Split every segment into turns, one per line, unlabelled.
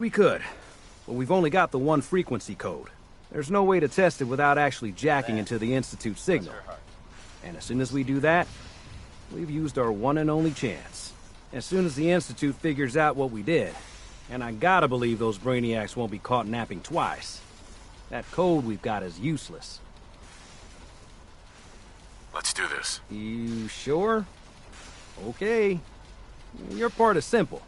We could, but we've only got the one frequency code. There's no way to test it without actually jacking into the Institute signal. And as soon as we do that, we've used our one and only chance. As soon as the Institute figures out what we did, and I gotta believe those brainiacs won't be caught napping twice, that code we've got is useless.
Let's do this.
You sure? Okay. Your part is simple.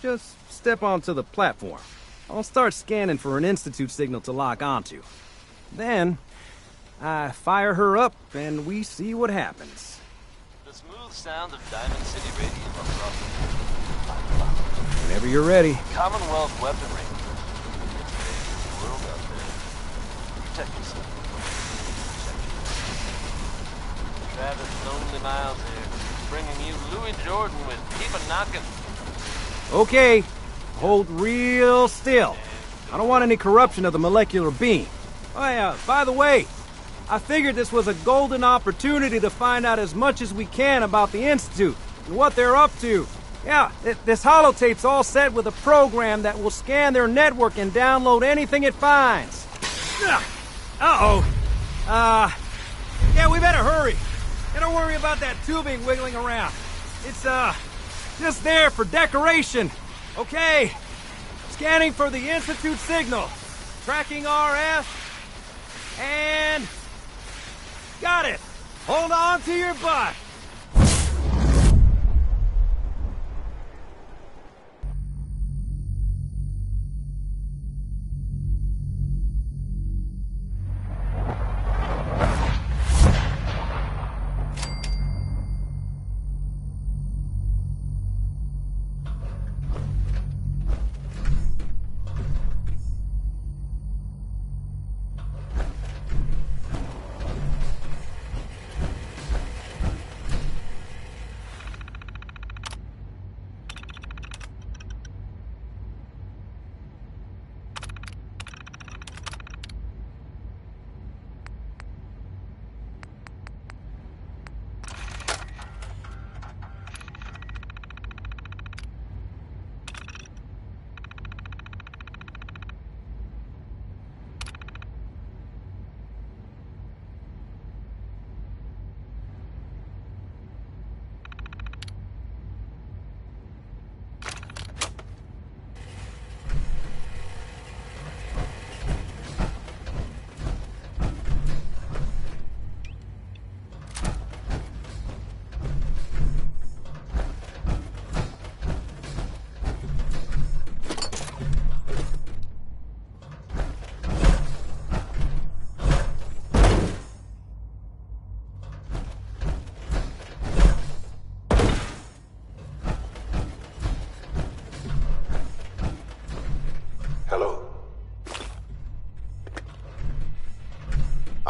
Just step onto the platform. I'll start scanning for an Institute signal to lock onto. Then, I fire her up and we see what happens.
The smooth sound of Diamond City Radio across
Whenever you're ready.
Commonwealth weaponry. It's the world out there. Protect yourself. Travis Lonely Miles here, bringing you Louis Jordan with Keep a Knockin'.
Okay, hold real still. I don't want any corruption of the molecular beam. Oh yeah, by the way, I figured this was a golden opportunity to find out as much as we can about the Institute and what they're up to. Yeah, this holotape's all set with a program that will scan their network and download anything it finds. Uh-oh. Yeah, we better hurry. And don't worry about that tubing wiggling around. It's, just there for decoration. Okay. Scanning for the Institute signal. Tracking RF. And... got it. Hold on to your butt.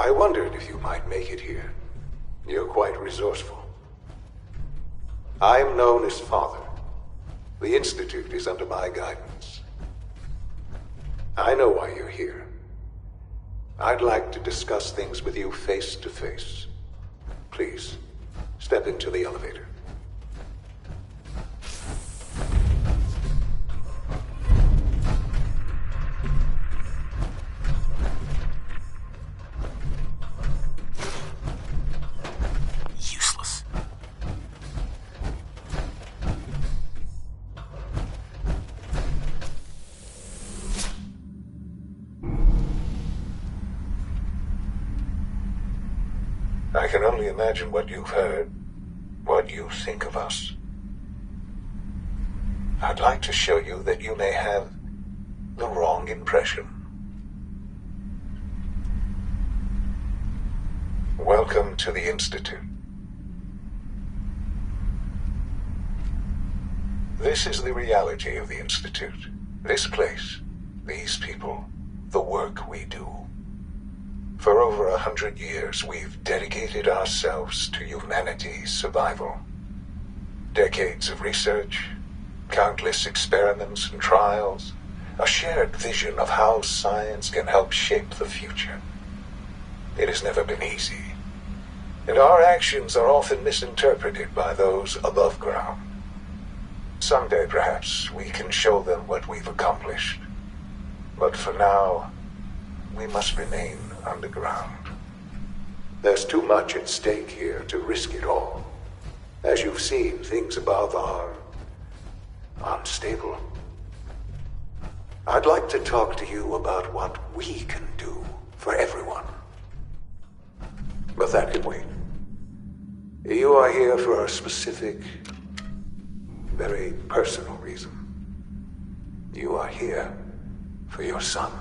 I wondered if you might make it here. You're quite resourceful. I'm known as Father. The Institute is under my guidance. I know why you're here. I'd like to discuss things with you face to face. Please, step into the elevator. I can only imagine what you've heard, what you think of us. I'd like to show you that you may have the wrong impression. Welcome to the Institute. This is the reality of the Institute. This place, these people, the work we do. For over 100 years, we've dedicated ourselves to humanity's survival. Decades of research, countless experiments and trials, a shared vision of how science can help shape the future. It has never been easy, and our actions are often misinterpreted by those above ground. Someday, perhaps, we can show them what we've accomplished. But for now, we must remain underground. There's too much at stake here to risk it all. As you've seen, things above are unstable. I'd like to talk to you about what we can do for everyone. But that can wait. You are here for a specific, very personal reason. You are here for your son.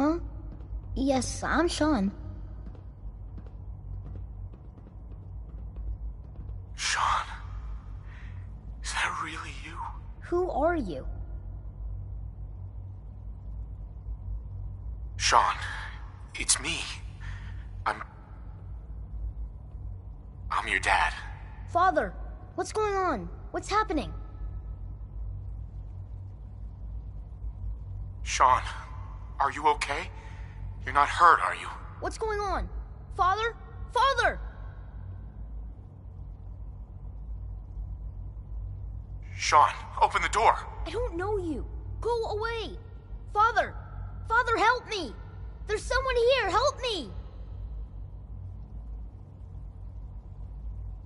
Huh? Yes, I'm Sean.
Sean? Is that really you?
Who are you?
Sean, it's me. I'm your dad.
Father, what's going on? What's happening?
Sean, are you okay? You're not hurt, are you?
What's going on? Father? Father!
Sean, open the door.
I don't know you. Go away. Father! Father, help me! There's someone here, help me!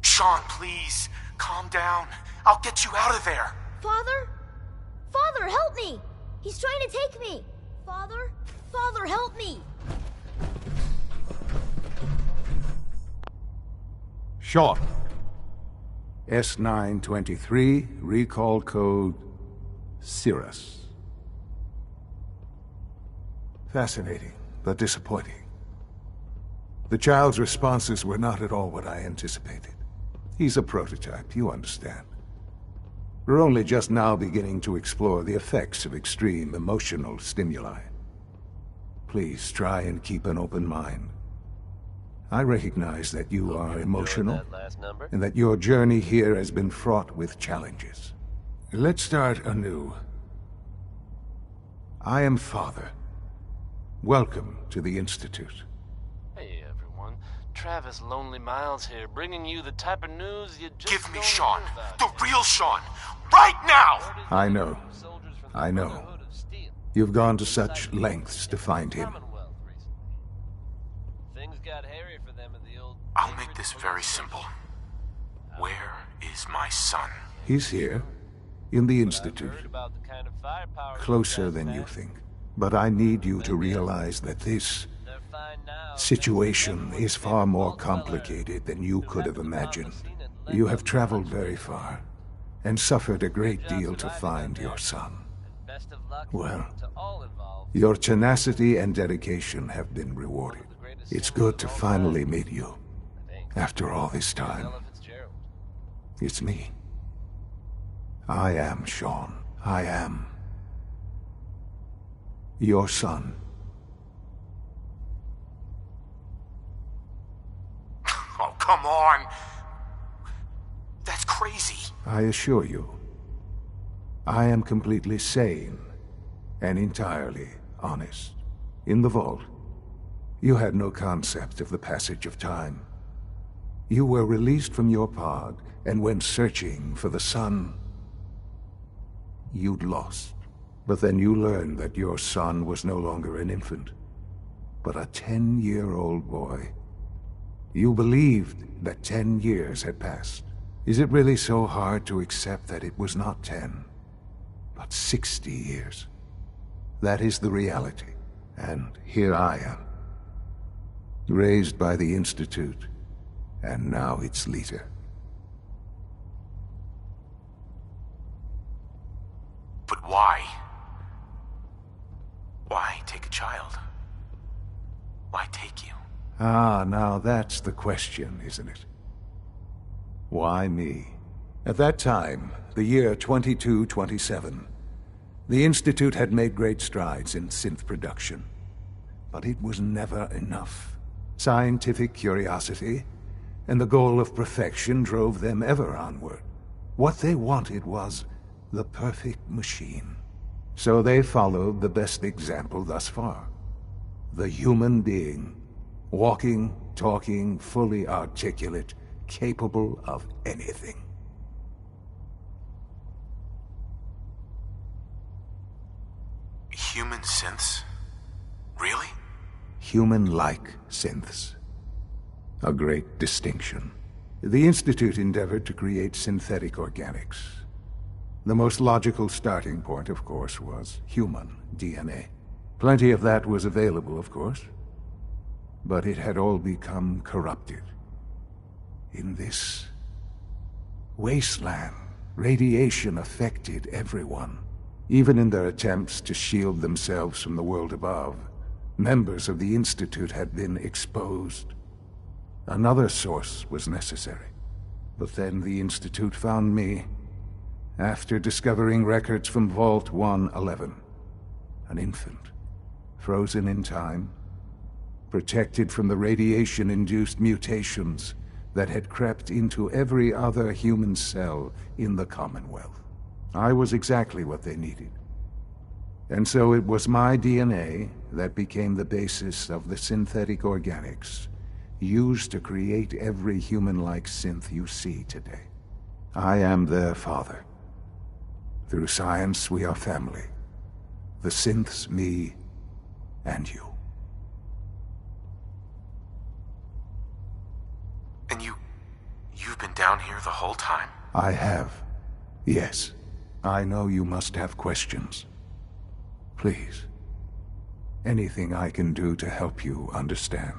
Sean, please, calm down. I'll get you out of there.
Father? Father, help me! He's trying to take me! Father? Father, help me!
Sean. S923, recall code Cirrus. Fascinating, but disappointing. The child's responses were not at all what I anticipated. He's a prototype, you understand. We're only just now beginning to explore the effects of extreme emotional stimuli. Please try and keep an open mind. I recognize that you are emotional,
That last number?
and that your journey here has been fraught with challenges. Let's start anew. I am Father. Welcome to the Institute.
Hey everyone, Travis Lonely Miles here, bringing you the type of news you just
Give me
don't
Sean.
hear about
The
yet.
real Sean. Right now!
I know.
Soldiers from the
I know.
Brotherhood of Steel.
You've gone to such lengths to find him.
Commonwealth recently. Things got hairy for them in the old
I'll
Anchorage
make this
police
very
station.
simple. Where is my son?
He's here, in the
I've
Institute,
heard about the kind of firepower you
closer
guys
than you
have.
think. But I need you to realize that this
They're fine now.
situation is far more complicated than you could have imagined. You have traveled very far, and suffered a great deal to find your son.
Best of luck
Well,
to all involved.
your tenacity and dedication have been rewarded. It's good to finally meet you, after all this time.
Ella Fitzgerald.
It's me. I am Sean. I am your son.
Oh, come on! That's crazy.
I assure you, I am completely sane and entirely honest. In the vault, you had no concept of the passage of time. You were released from your pod and went searching for the son you'd lost. But then you learned that your son was no longer an infant, but a 10-year-old boy. You believed that 10 years had passed. Is it really so hard to accept that it was not 10, but 60 years? That is the reality. And here I am, raised by the Institute, and now its leader.
But why? Why take a child? Why take you?
Ah, now that's the question, isn't it? Why me? At that time, the year 2227, the Institute had made great strides in synth production. But it was never enough. Scientific curiosity and the goal of perfection drove them ever onward. What they wanted was the perfect machine. So they followed the best example thus far. The human being. Walking, talking, fully articulate, capable of anything.
Human synths? Really?
Human-like synths. A great distinction. The Institute endeavored to create synthetic organics. The most logical starting point, of course, was human DNA. Plenty of that was available, of course. But it had all become corrupted. In this wasteland, radiation affected everyone. Even in their attempts to shield themselves from the world above, members of the Institute had been exposed. Another source was necessary. But then the Institute found me, after discovering records from Vault 111. An infant, frozen in time, protected from the radiation-induced mutations that had crept into every other human cell in the Commonwealth. I was exactly what they needed. And so it was my DNA that became the basis of the synthetic organics used to create every human-like synth you see today. I am their father. Through science, we are family. The synths, me, and you.
And you've been down here the whole time?
I have. Yes. I know you must have questions. Please. Anything I can do to help you understand.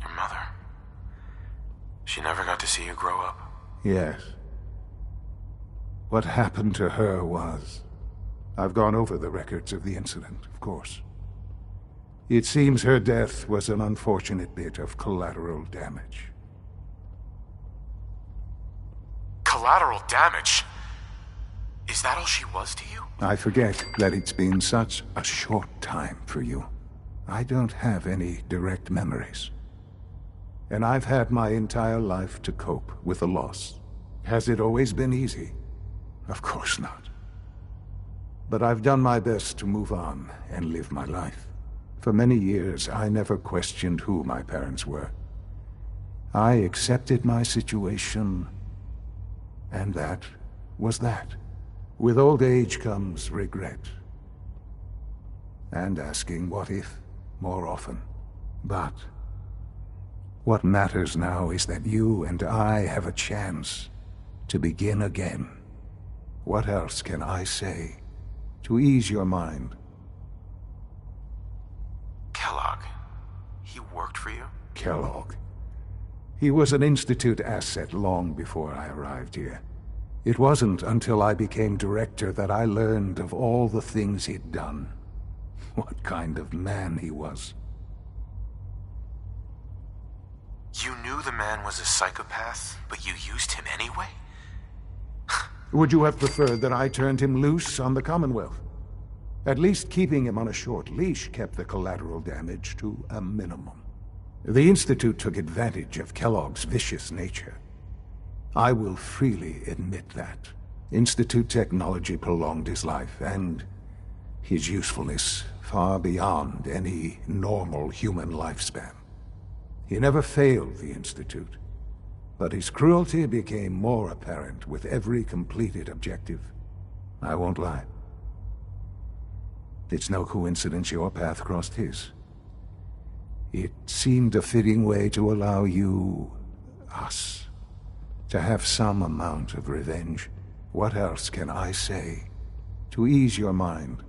Your mother. She never got to see you grow up?
Yes. What happened to her was... I've gone over the records of the incident, of course. It seems her death was an unfortunate bit of collateral damage.
Collateral damage? Is that all she was to you?
I forget that it's been such a short time for you. I don't have any direct memories. And I've had my entire life to cope with the loss. Has it always been easy? Of course not. But I've done my best to move on and live my life. For many years, I never questioned who my parents were. I accepted my situation, and that was that. With old age comes regret. And asking what if more often. But what matters now is that you and I have a chance to begin again. What else can I say to ease your mind?
Kellogg. He worked for you?
Kellogg. He was an Institute asset long before I arrived here. It wasn't until I became director that I learned of all the things he'd done. What kind of man he was.
You knew the man was a psychopath, but you used him anyway?
Would you have preferred that I turned him loose on the Commonwealth? At least keeping him on a short leash kept the collateral damage to a minimum. The Institute took advantage of Kellogg's vicious nature. I will freely admit that. Institute technology prolonged his life, and his usefulness far beyond any normal human lifespan. He never failed the Institute, but his cruelty became more apparent with every completed objective. I won't lie. It's no coincidence your path crossed his. It seemed a fitting way to allow you, us, to have some amount of revenge. What else can I say to ease your mind?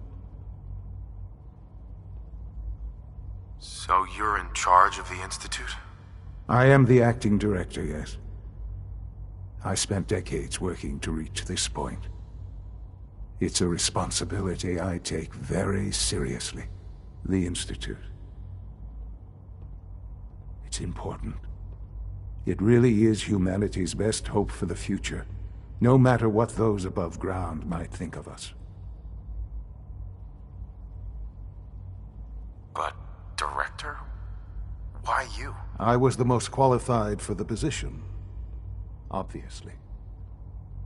So you're in charge of the Institute?
I am the acting director, yes. I spent decades working to reach this point. It's a responsibility I take very seriously. The Institute. It's important. It really is humanity's best hope for the future, no matter what those above ground might think of us.
But, director? Why you?
I was the most qualified for the position. Obviously.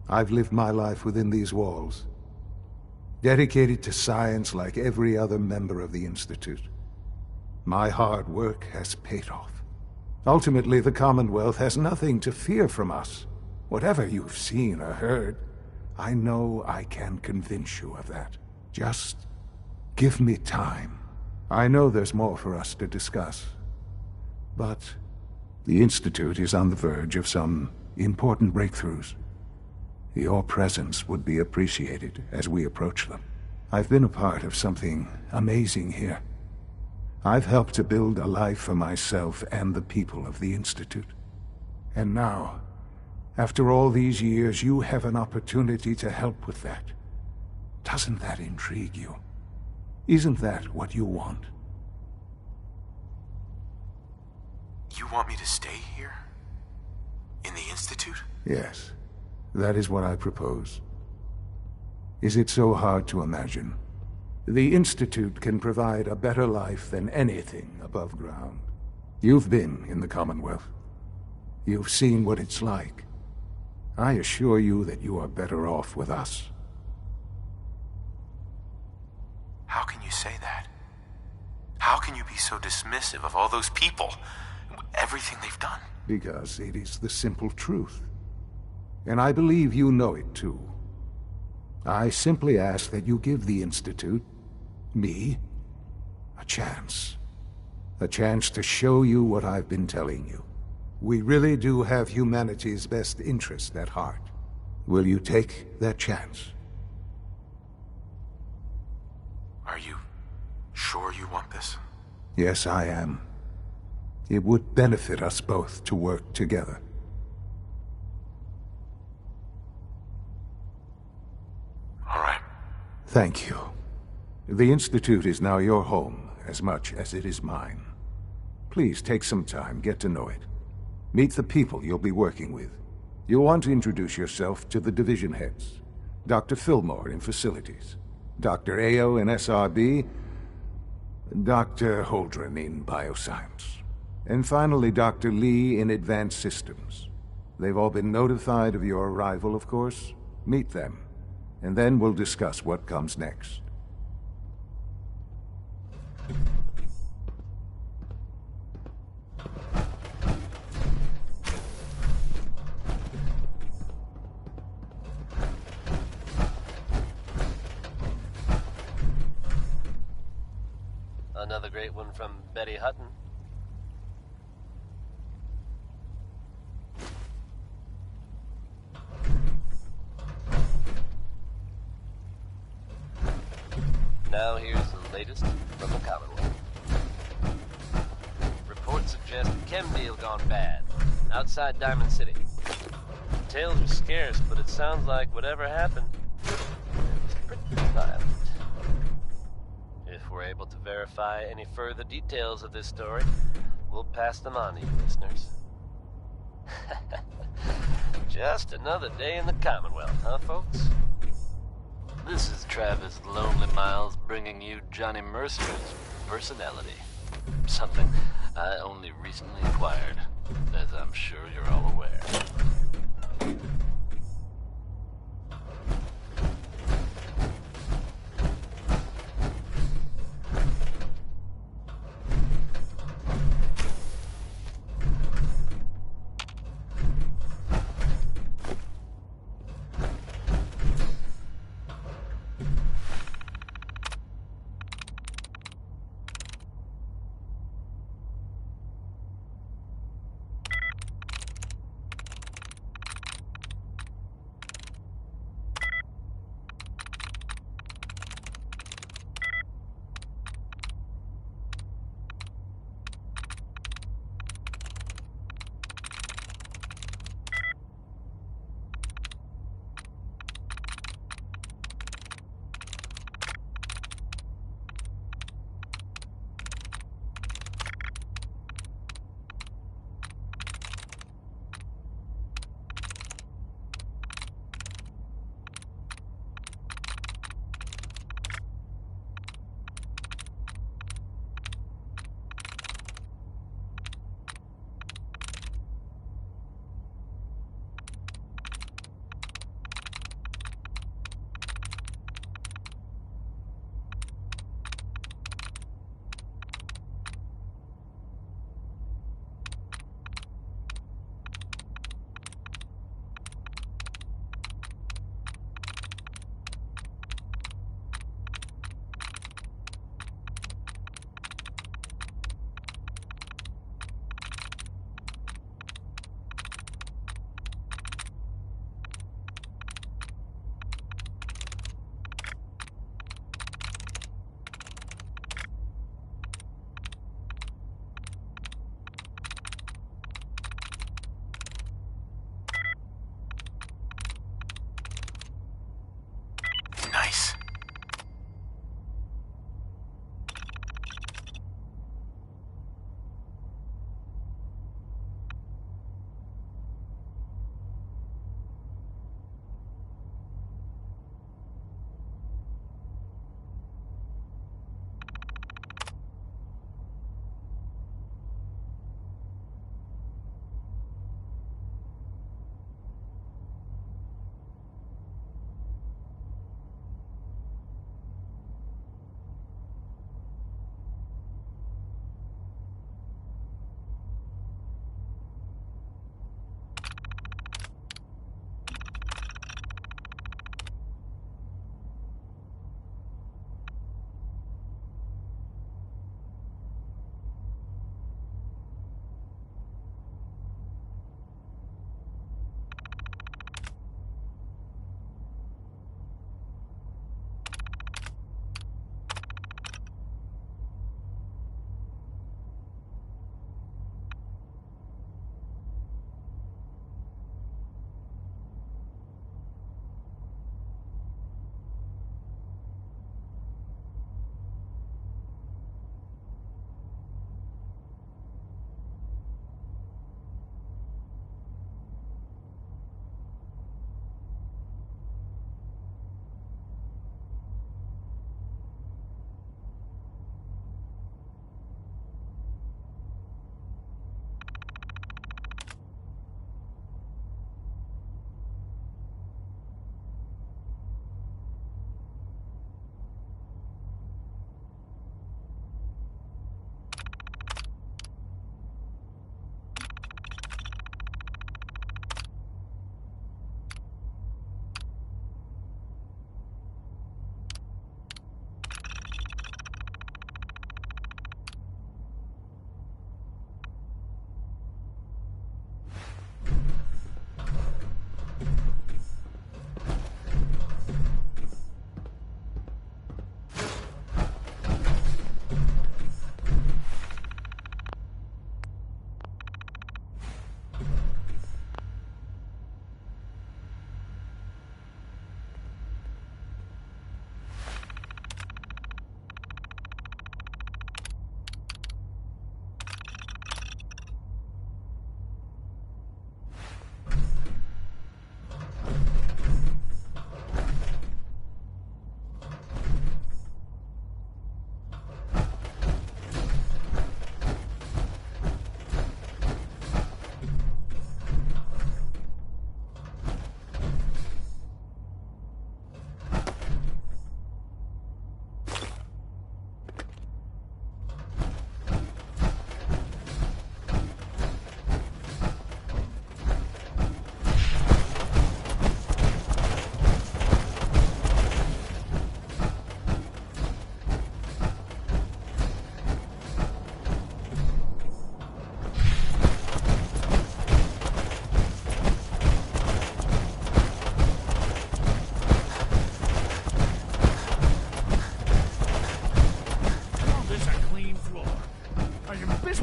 I've lived my life within these walls, dedicated to science like every other member of the Institute. My hard work has paid off. Ultimately, the Commonwealth has nothing to fear from us. Whatever you've seen or heard, I know I can convince you of that. Just give me time. I know there's more for us to discuss. But the Institute is on the verge of some important breakthroughs. Your presence would be appreciated as we approach them. I've been a part of something amazing here. I've helped to build a life for myself and the people of the Institute. And now, after all these years, you have an opportunity to help with that. Doesn't that intrigue you? Isn't that what you want?
You want me to stay here? In the Institute?
Yes, that is what I propose. Is it so hard to imagine? The Institute can provide a better life than anything above ground. You've been in the Commonwealth. You've seen what it's like. I assure you that you are better off with us.
How can you say that? How can you be so dismissive of all those people? Everything they've done?
Because it is the simple truth. And I believe you know it too. I simply ask that you give the Institute, me, a chance. A chance to show you what I've been telling you. We really do have humanity's best interest at heart. Will you take that chance?
Are you sure you want this?
Yes, I am. It would benefit us both to work together.
All right.
Thank you. The Institute is now your home, as much as it is mine. Please take some time, get to know it. Meet the people you'll be working with. You'll want to introduce yourself to the division heads. Dr. Fillmore in Facilities, Dr. Ayo in SRB, Dr. Holdren in Bioscience, and finally Dr. Lee in Advanced Systems. They've all been notified of your arrival, of course. Meet them, and then we'll discuss what comes next.
Another great one from Betty Hutton. Now here's the latest from the Commonwealth. Reports suggest a chem deal gone bad outside Diamond City. Tales are scarce, but it sounds like whatever happened was pretty violent. If we're able to verify any further details of this story, we'll pass them on to you listeners. Just another day in the Commonwealth, huh, folks? This is Travis Lonely Miles bringing you Johnny Mercer's personality. Something I only recently acquired, as I'm sure you're all aware.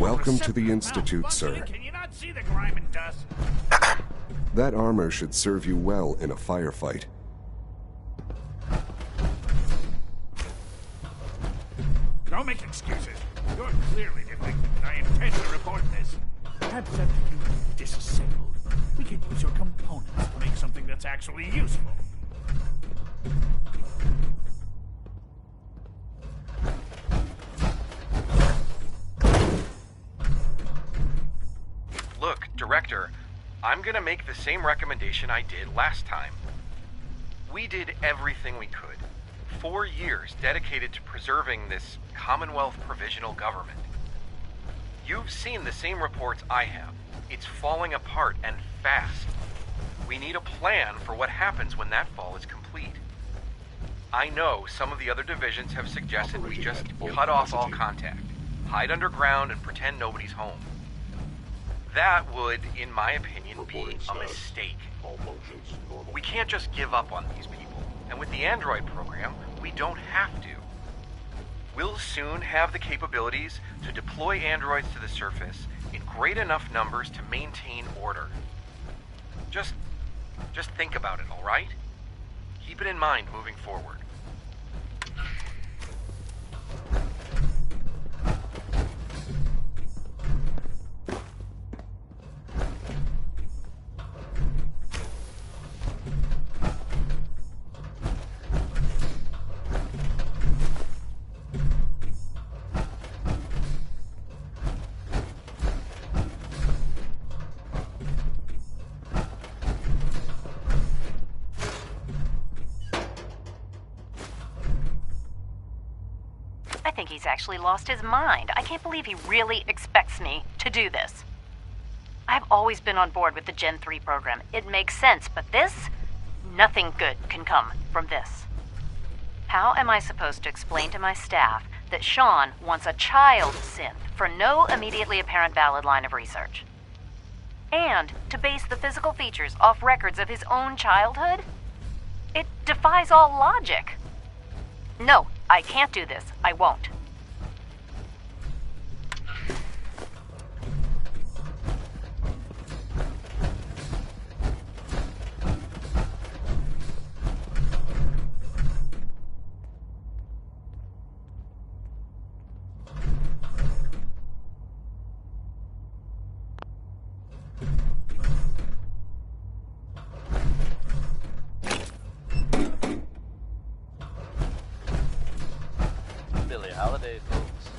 Welcome to the Institute, sir.
Can you not see the grime and dust?
That armor should serve you well in a firefight.
Don't make excuses. You're clearly delinquent. I intend to report this. Perhaps after you've disassembled, we can use your components to make something that's actually useful.
Look, Director, I'm gonna make the same recommendation I did last time. We did everything we could. 4 years dedicated to preserving this Commonwealth provisional government. You've seen the same reports I have. It's falling apart and fast. We need a plan for what happens when that fall is complete. I know some of the other divisions have suggested we just cut off all contact, hide underground, and pretend nobody's home. That would, in my opinion, be a mistake. We can't just give up on these people, and with the Android program, we don't have to. We'll soon have the capabilities to deploy androids to the surface in great enough numbers to maintain order. Just think about it, all right? Keep it in mind moving forward.
I think he's actually lost his mind. I can't believe he really expects me to do this. I've always been on board with the Gen 3 program. It makes sense, but this? Nothing good can come from this. How am I supposed to explain to my staff that Sean wants a child synth for no immediately apparent valid line of research? And to base the physical features off records of his own childhood? It defies all logic. No, I can't do this. I won't.
Holiday, folks.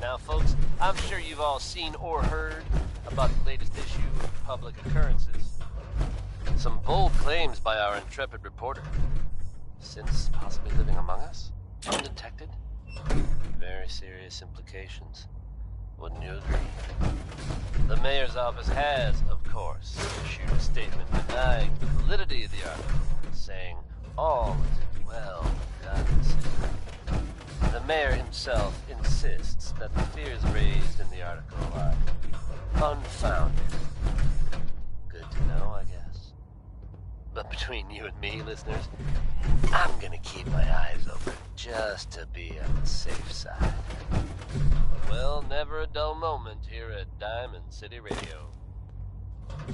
Now, folks, I'm sure you've all seen or heard about the latest issue of Public Occurrences. Some bold claims by our intrepid reporter. Since possibly living among us, undetected. Very serious implications. Wouldn't you agree? The mayor's office has, of course, issued a statement denying the validity of the article, saying all is well with Gotham City. The mayor himself insists that the fears raised in the article are unfounded. Good to know, I guess. But between you and me, listeners, I'm gonna keep my eyes open just to be on the safe side. Well, never a dull moment here at Diamond City Radio.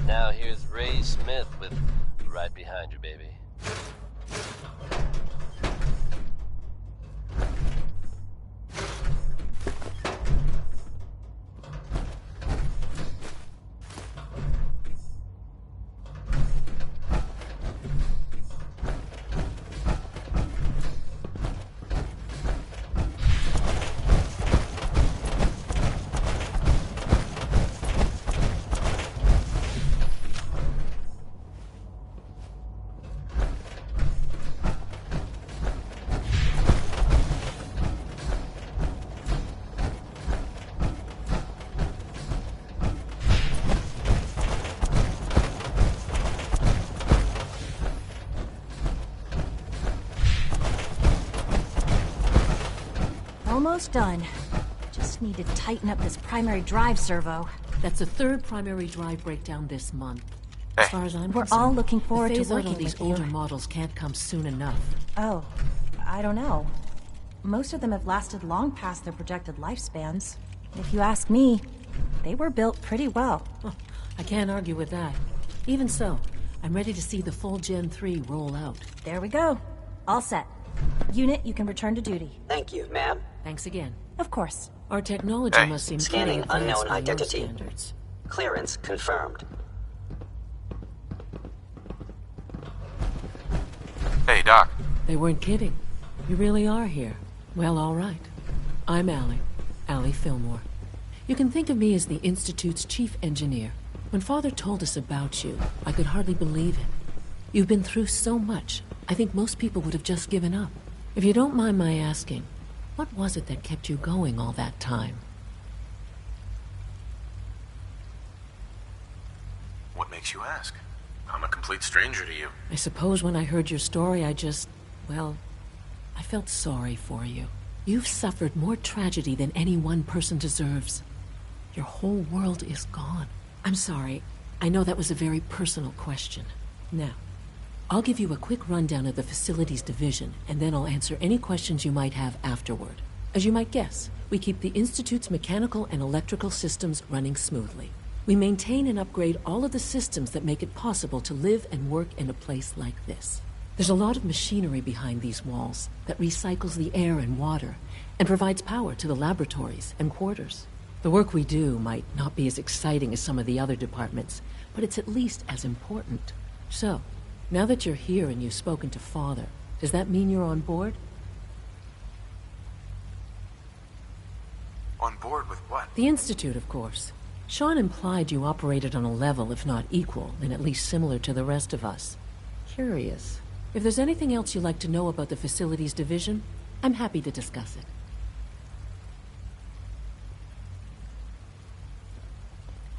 Now here's Ray Smith with Right Behind You, Baby.
Almost done. Just need to tighten up this primary drive servo.
That's the third primary drive breakdown this month. As far as I'm
We're
concerned,
all looking forward
the
to
phase-out
working
on these
with you.
older models can't come soon enough.
Oh, I don't know. Most of them have lasted long past their projected lifespans. If you ask me, they were built pretty well.
I can't argue with that. Even so, I'm ready to see the full Gen 3 roll out.
There we go. All set. Unit, you can return to duty.
Thank you, ma'am.
Thanks again.
Of course.
Our technology must seem pretty
Scanning
advanced
unknown
by your
identity.
standards.
Clearance confirmed.
Hey, Doc.
They weren't kidding. You really are here. Well, all right. I'm Allie Fillmore. You can think of me as the Institute's chief engineer. When Father told us about you, I could hardly believe it. You've been through so much, I think most people would have just given up. If you don't mind my asking, what was it that kept you going all that time?
What makes you ask? I'm a complete stranger to you.
I suppose when I heard your story, I felt sorry for you. You've suffered more tragedy than any one person deserves. Your whole world is gone. I'm sorry. I know that was a very personal question. Now, I'll give you a quick rundown of the Facilities Division, and then I'll answer any questions you might have afterward. As you might guess, we keep the Institute's mechanical and electrical systems running smoothly. We maintain and upgrade all of the systems that make it possible to live and work in a place like this. There's a lot of machinery behind these walls that recycles the air and water and provides power to the laboratories and quarters. The work we do might not be as exciting as some of the other departments, but it's at least as important. So, now that you're here and you've spoken to Father, does that mean you're on board?
On board with what?
The Institute, of course. Sean implied you operated on a level, if not equal, then at least similar to the rest of us. Curious. If there's anything else you'd like to know about the Facilities Division, I'm happy to discuss it.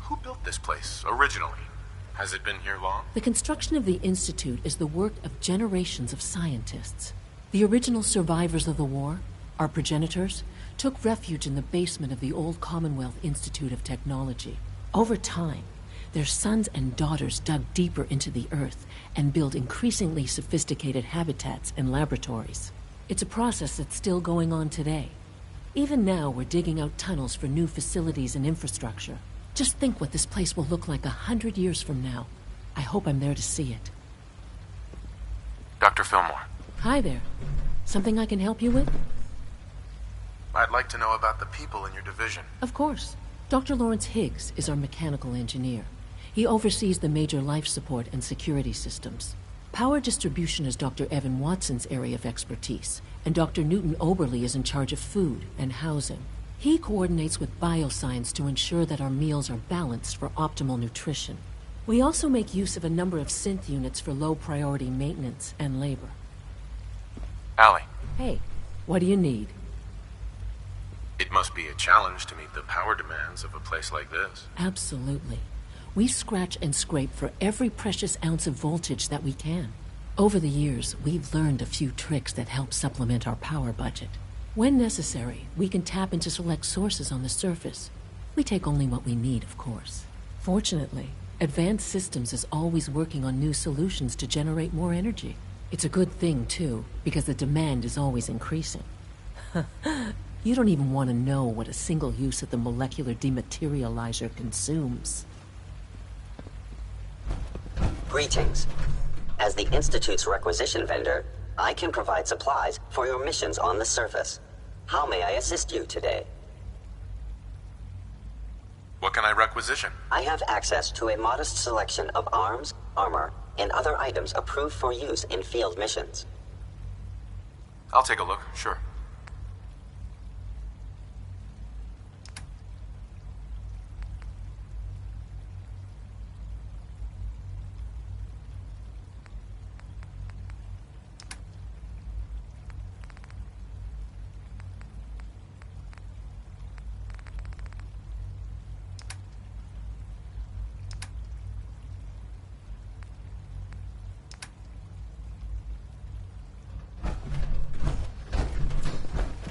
Who built this place, originally? Has it been here long?
The construction of the Institute is the work of generations of scientists. The original survivors of the war, our progenitors, took refuge in the basement of the old Commonwealth Institute of Technology. Over time, their sons and daughters dug deeper into the earth and built increasingly sophisticated habitats and laboratories. It's a process that's still going on today. Even now, we're digging out tunnels for new facilities and infrastructure. Just think what this place will look like 100 years from now. I hope I'm there to see it.
Dr. Fillmore.
Hi there. Something I can help you with?
I'd like to know about the people in your division.
Of course. Dr. Lawrence Higgs is our mechanical engineer. He oversees the major life support and security systems. Power distribution is Dr. Evan Watson's area of expertise, and Dr. Newton Oberly is in charge of food and housing. He coordinates with bioscience to ensure that our meals are balanced for optimal nutrition. We also make use of a number of synth units for low-priority maintenance and labor.
Allie.
Hey, what do you need?
It must be a challenge to meet the power demands of a place like this.
Absolutely. We scratch and scrape for every precious ounce of voltage that we can. Over the years, we've learned a few tricks that help supplement our power budget. When necessary, we can tap into select sources on the surface. We take only what we need, of course. Fortunately, Advanced Systems is always working on new solutions to generate more energy. It's a good thing, too, because the demand is always increasing. You don't even want to know what a single use of the molecular dematerializer consumes.
Greetings. As the Institute's requisition vendor, I can provide supplies for your missions on the surface. How may I assist you today?
What can I requisition?
I have access to a modest selection of arms, armor, and other items approved for use in field missions.
I'll take a look, sure.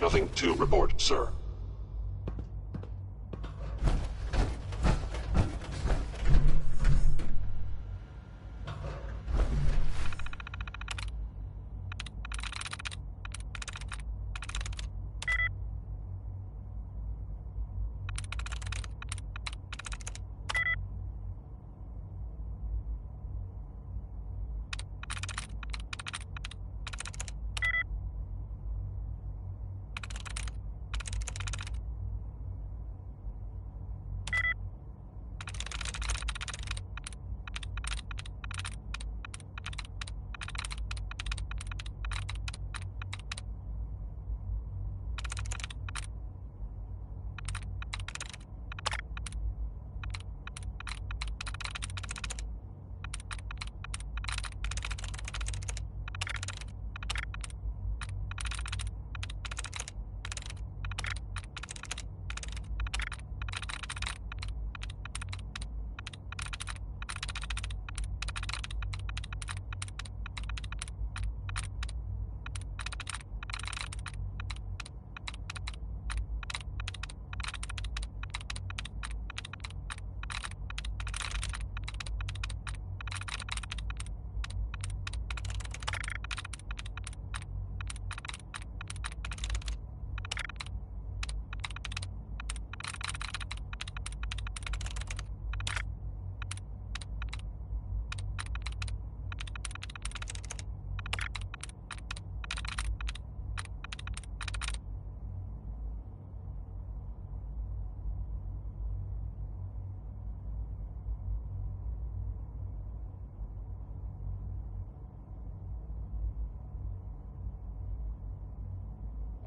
Nothing to report, sir.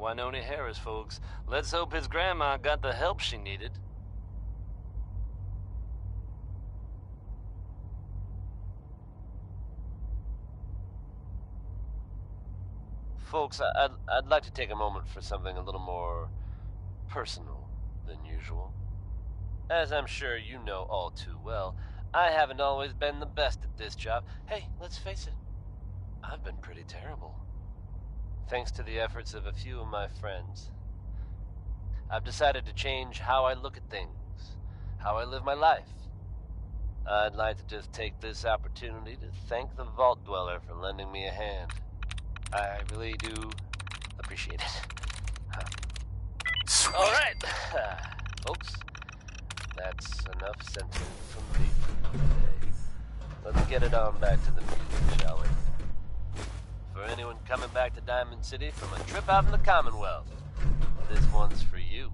Wynonie Harris, folks. Let's hope his grandma got the help she needed. Folks, I'd like to take a moment for something a little more personal than usual. As I'm sure you know all too well, I haven't always been the best at this job. Hey, let's face it, I've been pretty terrible. Thanks to the efforts of a few of my friends, I've decided to change how I look at things, how I live my life. I'd like to just take this opportunity to thank the Vault Dweller for lending me a hand. I really do appreciate it. All right, folks, that's enough sentiment from me for today. Let's get it on back to the music, shall we? For anyone coming back to Diamond City from a trip out in the Commonwealth, this one's for you.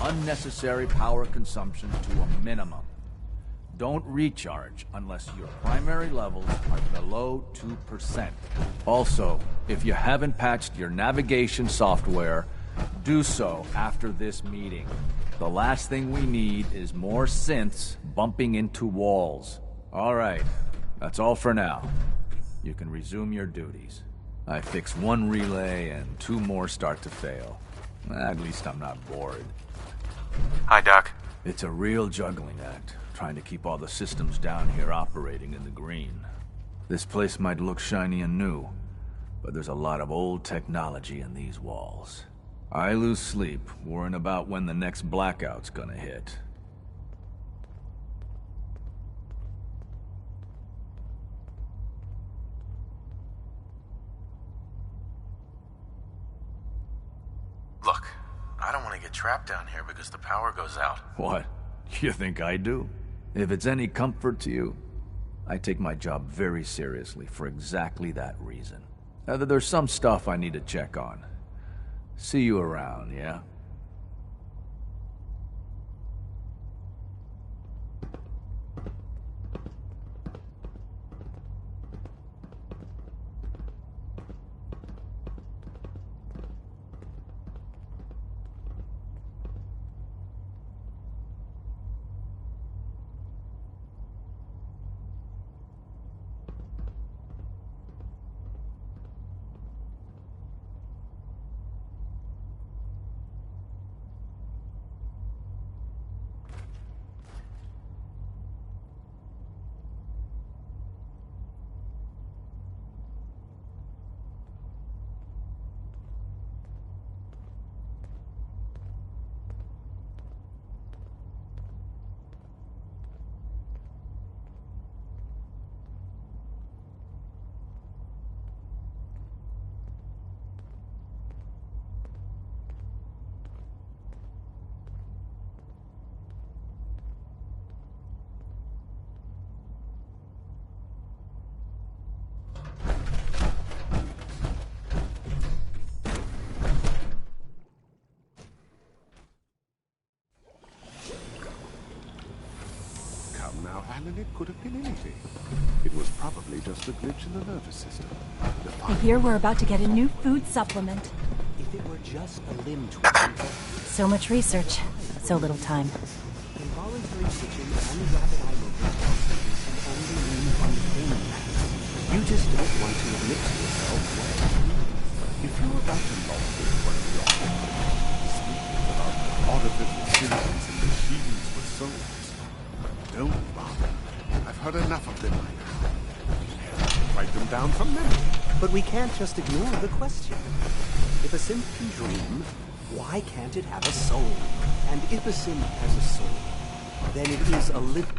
Unnecessary power consumption to a minimum. Don't recharge unless your primary levels are below 2%. Also, if you haven't patched your navigation software, do so after this meeting. The last thing we need is more synths bumping into walls. Alright, that's all for now. You can resume your duties. I fixed one relay and 2 more start to fail. At least I'm not bored.
Hi, Doc.
It's a real juggling act, trying to keep all the systems down here operating in the green. This place might look shiny and new, but there's a lot of old technology in these walls. I lose sleep worrying about when the next blackout's gonna hit.
Look, I don't want to get trapped down here because the power goes out.
What? You think I do? If it's any comfort to you, I take my job very seriously for exactly that reason. There's some stuff I need to check on. See you around, yeah?
Alan, it could have been anything. It was probably just a glitch in the nervous system.
I hear we're about to get a new food supplement.
If it were just a limb twitching...
So much research, so little time.
Involuntary twitching and rapid eye movement constantly can only mean one thing. You just don't want to admit to yourself what it means.
If you're about to log in one of your speaking about artificial systems and machines with souls, don't bother. I've heard enough of them by now. Write them down from memory.
But we can't just ignore the question. If a synth can dream, why can't it have a soul? And if a synth has a soul, then it is a living...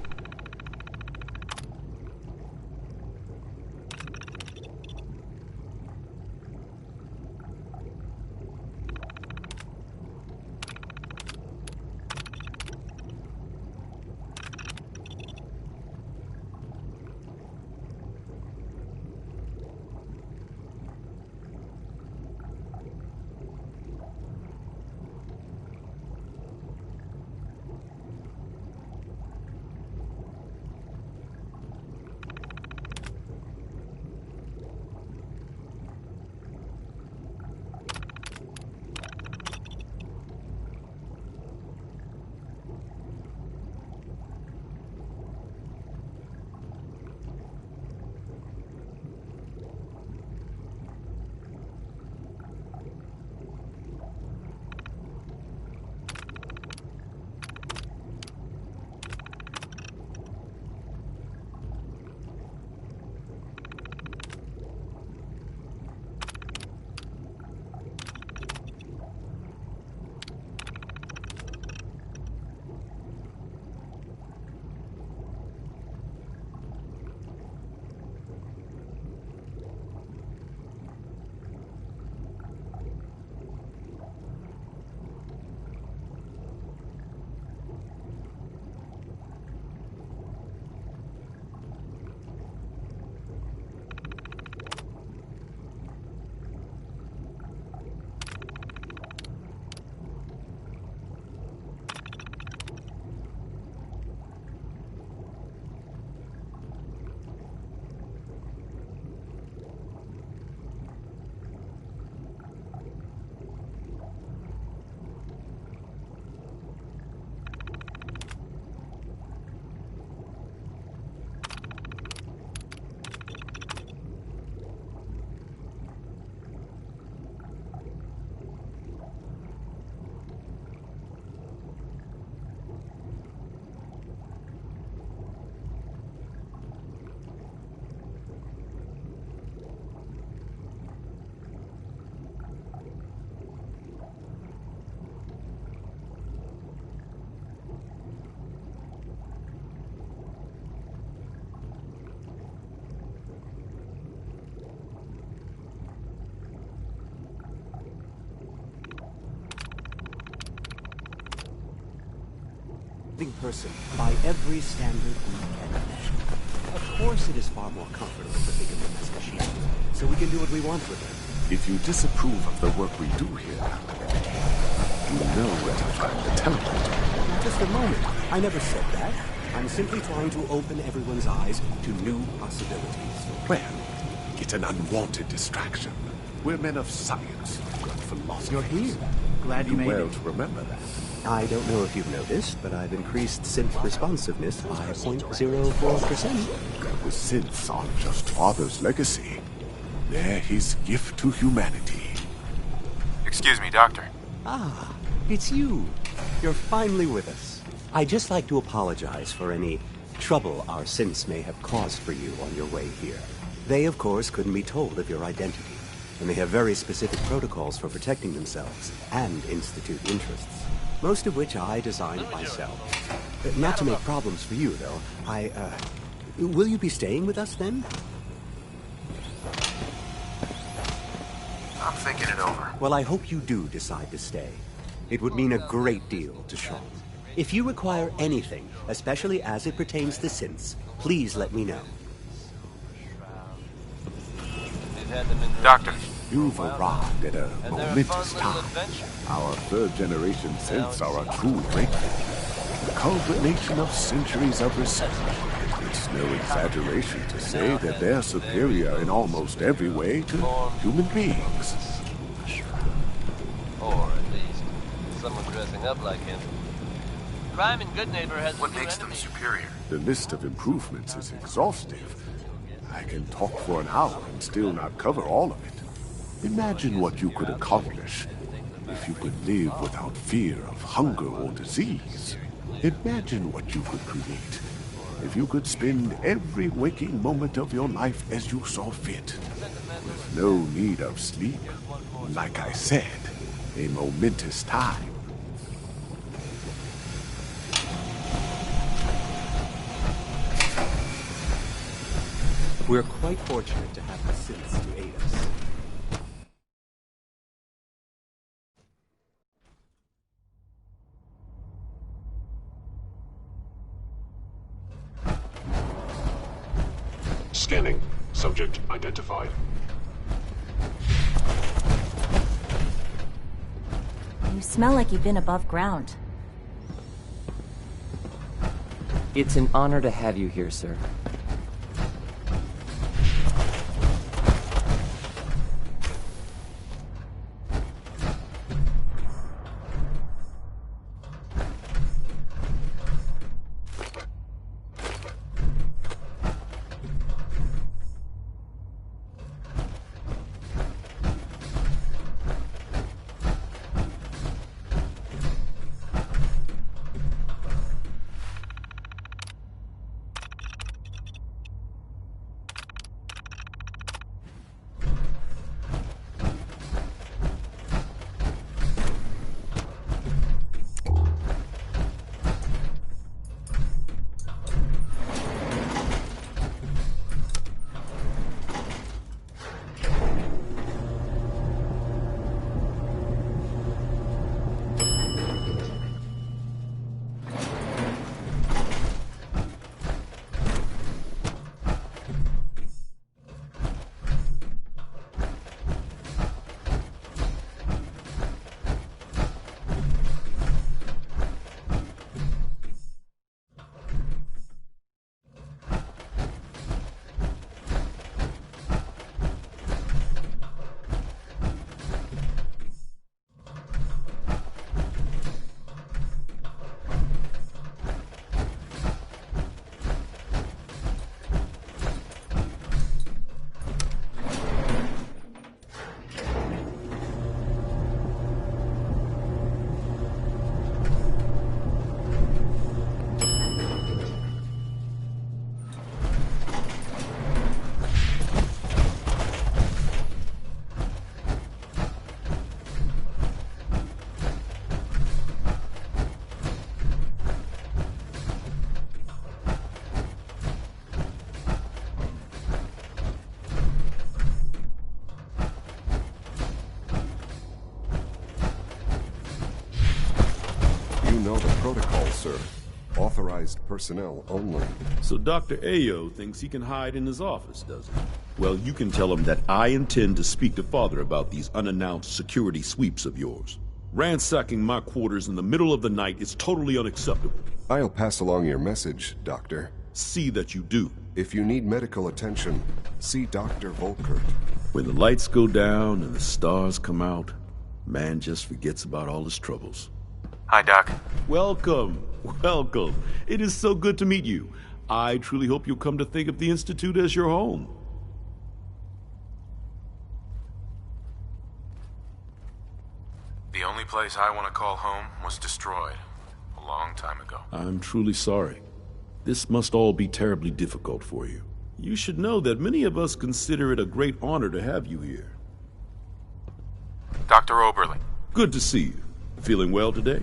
living person by every standard we can imagine. Of course it is far more comfortable to think of them as machines, so we can do what we want with them.
If you disapprove of the work we do here, you know where to find the teleporter.
Just a moment. I never said that. I'm simply trying to open everyone's eyes to new possibilities.
Well, it's an unwanted distraction. We're men of science, not philosophy.
You're here. Glad you made
well
it.
to remember that.
I don't know if you've noticed, but I've increased synth responsiveness by 0.04%.
The synths aren't just Father's legacy. They're his gift to humanity.
Excuse me, Doctor.
Ah, it's you. You're finally with us. I'd just like to apologize for any trouble our synths may have caused for you on your way here. They, of course, couldn't be told of your identity, and they have very specific protocols for protecting themselves and Institute interests, most of which I designed myself. Not to make problems for you, though. Will you be staying with us, then?
I'm thinking it over.
Well, I hope you do decide to stay. It would mean a great deal to Sean. If you require anything, especially as it pertains to synths, please let me know.
Doctor.
You've arrived at a momentous time. Our third-generation synths are a true breakthrough. The culmination of centuries of research. It's no exaggeration to say that they're superior in almost every way to human beings.
Or at least, someone dressing up like him. Crime in Goodneighbor has
what makes them superior?
The list of improvements is exhaustive. I can talk for an hour and still not cover all of it. Imagine what you could accomplish if you could live without fear of hunger or disease. Imagine what you could create if you could spend every waking moment of your life as you saw fit, with no need of sleep. Like I said, a momentous time.
We're quite fortunate to have the synths to aid us.
Scanning. Subject identified.
You smell like you've been above ground.
It's an honor to have you here, sir.
You know the protocol, sir. Authorized personnel only.
So Dr. Ayo thinks he can hide in his office, does he? Well, you can tell him that I intend to speak to Father about these unannounced security sweeps of yours. Ransacking my quarters in the middle of the night is totally unacceptable.
I'll pass along your message, Doctor.
See that you do.
If you need medical attention, see Dr. Volkert.
When the lights go down and the stars come out, man just forgets about all his troubles.
Hi, Doc.
Welcome. Welcome. It is so good to meet you. I truly hope you'll come to think of the Institute as your home.
The only place I want to call home was destroyed a long time ago.
I'm truly sorry. This must all be terribly difficult for you. You should know that many of us consider it a great honor to have you here.
Dr. Oberling.
Good to see you. Feeling well today?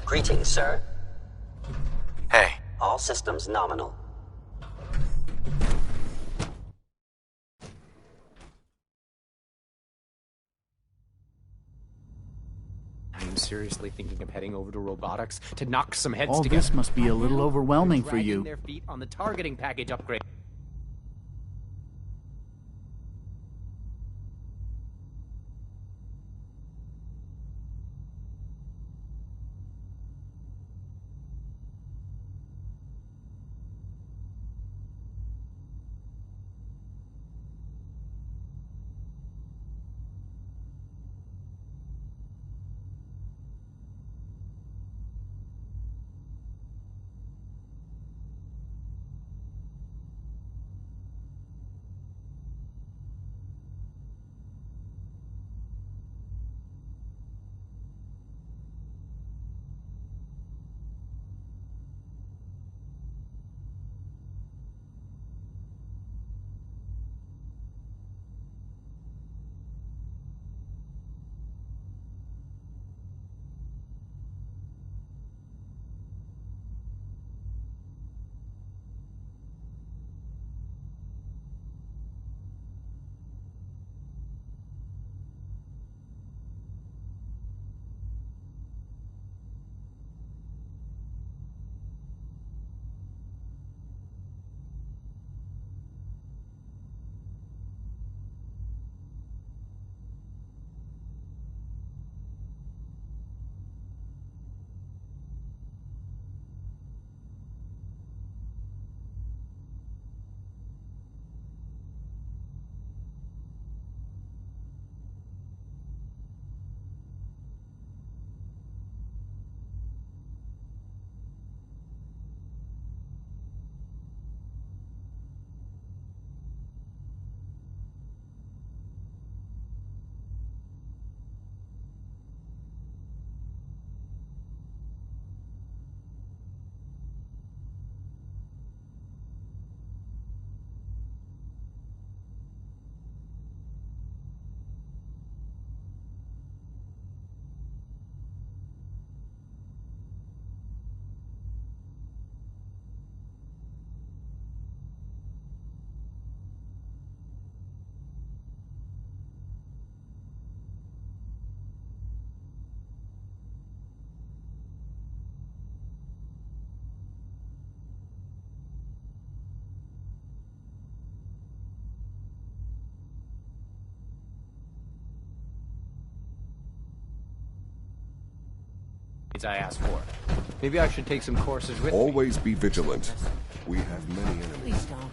Greetings, sir.
Hey.
All systems nominal.
I am seriously thinking of heading over to robotics to knock some heads
All
together.
this must be a little overwhelming for
Dragging
you.
their feet on the targeting package upgrade. I asked for. Maybe I should take some courses with
Always be vigilant. We have many enemies.
Please don't.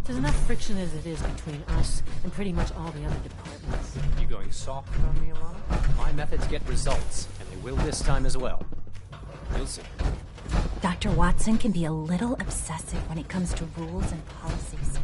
There's enough friction as it is between us and pretty much all the other departments.
You going soft on me, Alana? My methods get results, and they will this time as well. You'll see.
Dr. Watson can be a little obsessive when it comes to rules and policies.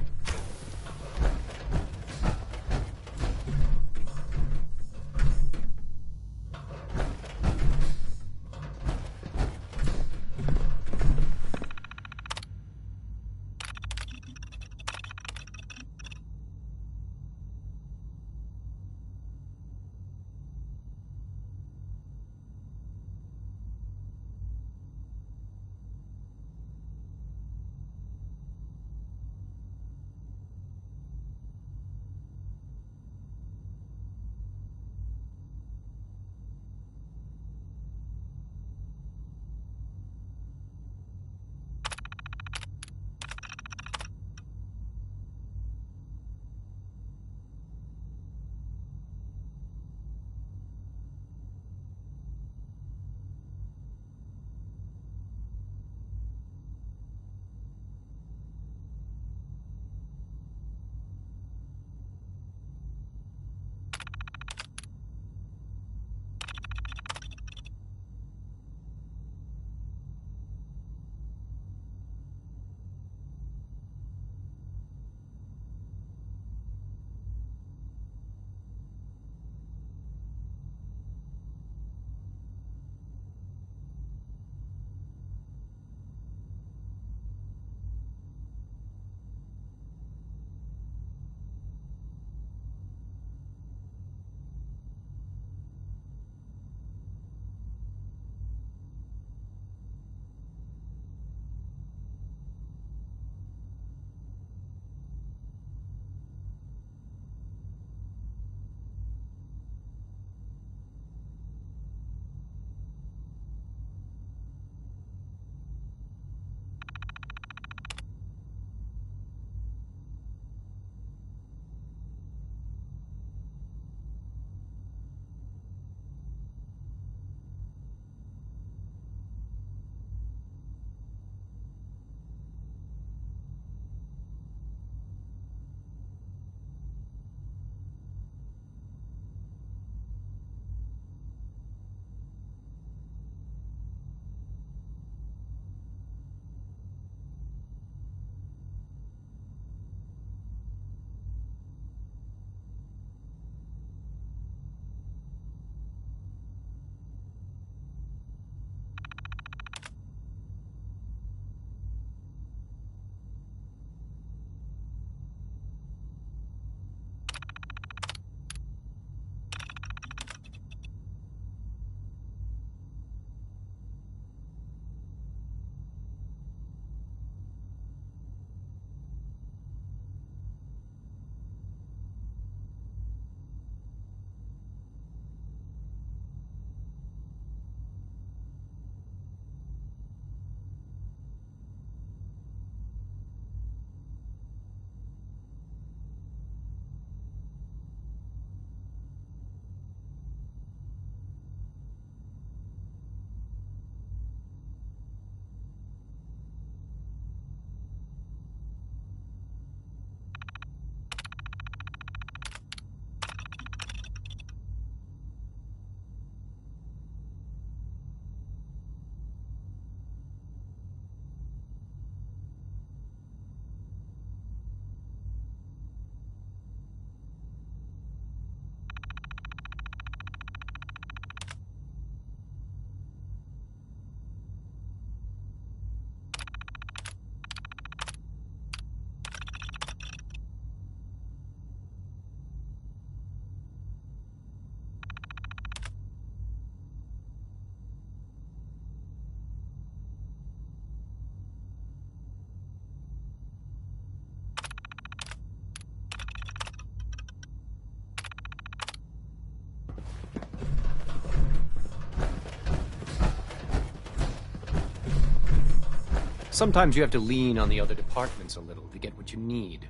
Sometimes you have to lean on the other departments a little to get what you need.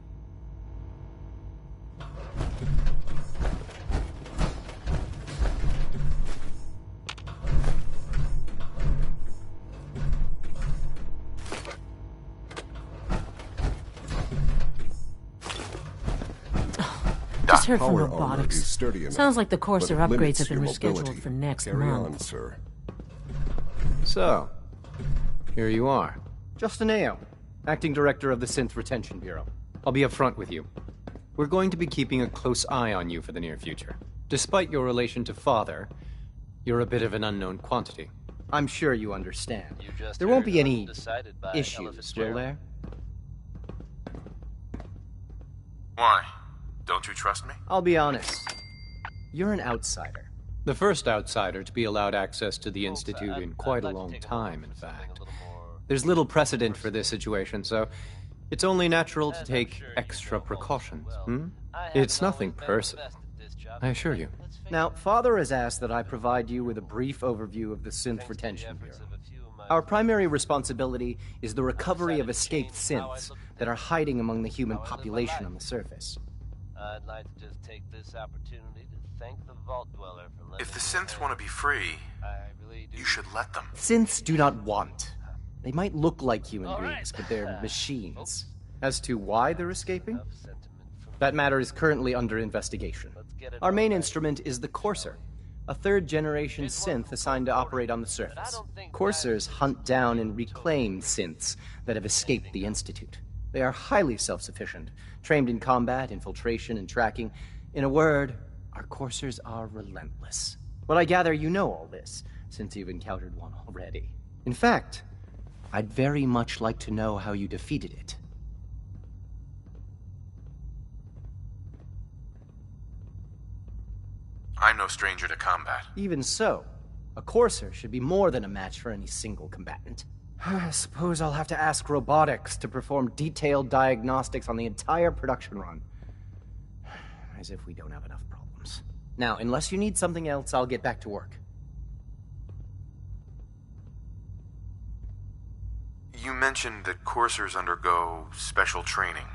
Just heard from
Power armor
robotics.
is sturdy enough,
Sounds like the
but
Courser
it
upgrades
limits
have been
your
rescheduled
mobility.
for next
Carry
month.
on, sir.
So, here you are. Justin Ao, Acting Director of the Synth Retention Bureau. I'll be upfront with you. We're going to be keeping a close eye on you for the near future. Despite your relation to Father, you're a bit of an unknown quantity. I'm sure you understand. There won't be any issues, will there?
Why? Don't you trust me?
I'll be honest. You're an outsider. The first outsider to be allowed access to the Institute in quite a long time, in fact. There's little precedent for this situation, so it's only natural to take extra precautions. It's nothing personal, I assure you. Now, Father has asked that I provide you with a brief overview of the Synth Retention Bureau. Our primary responsibility is the recovery of escaped synths that are hiding among the human population on the surface.
I'd like to just take this opportunity to thank the Vault Dweller for letting
If the synths want to be free, you should let them.
Synths do not want. They might look like human beings, but they're machines. As to why they're escaping? That matter is currently under investigation. Our main instrument is the Courser, a third-generation synth assigned to operate on the surface. Coursers hunt down and reclaim synths that have escaped the Institute. They are highly self-sufficient, trained in combat, infiltration, and tracking. In a word, our Coursers are relentless. But I gather you know all this, since you've encountered one already. In fact, I'd very much like to know how you defeated it.
I'm no stranger to combat.
Even so, a Courser should be more than a match for any single combatant. I suppose I'll have to ask robotics to perform detailed diagnostics on the entire production run. As if we don't have enough problems. Now, unless you need something else, I'll get back to work.
You mentioned that coursers undergo special training.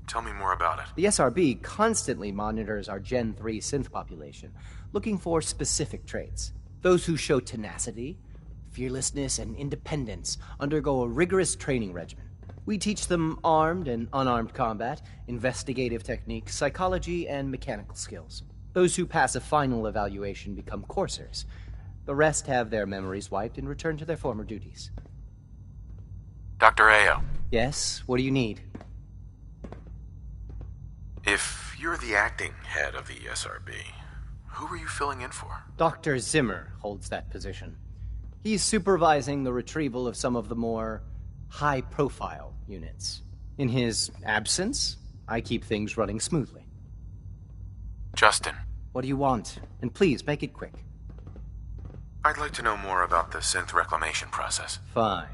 Tell me more about it.
The SRB constantly monitors our Gen 3 synth population, looking for specific traits. Those who show tenacity, fearlessness, and independence undergo a rigorous training regimen. We teach them armed and unarmed combat, investigative techniques, psychology, and mechanical skills. Those who pass a final evaluation become coursers. The rest have their memories wiped and return to their former duties.
Dr. Ao.
Yes, what do you need?
If you're the acting head of the SRB, who are you filling in for?
Dr. Zimmer holds that position. He's supervising the retrieval of some of the more high-profile units. In his absence, I keep things running smoothly.
Justin.
What do you want? And please, make it quick.
I'd like to know more about the synth reclamation process.
Fine.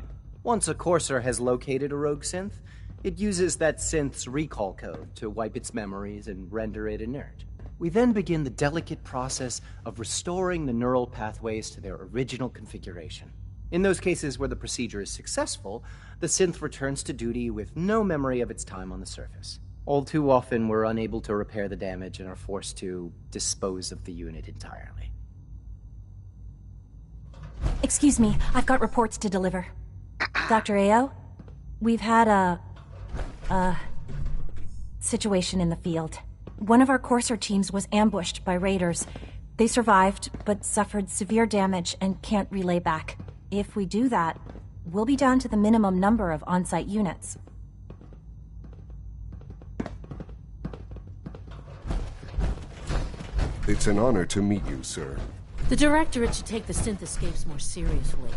Once a Courser has located a rogue synth, it uses that synth's recall code to wipe its memories and render it inert. We then begin the delicate process of restoring the neural pathways to their original configuration. In those cases where the procedure is successful, the synth returns to duty with no memory of its time on the surface. All too often, we're unable to repair the damage and are forced to dispose of the unit entirely.
Excuse me, I've got reports to deliver. Dr. Ao, we've had a situation in the field. One of our Courser teams was ambushed by raiders. They survived, but suffered severe damage and can't relay back. If we do that, we'll be down to the minimum number of on-site units.
It's an honor to meet you, sir.
The Directorate should take the synth escapes more seriously.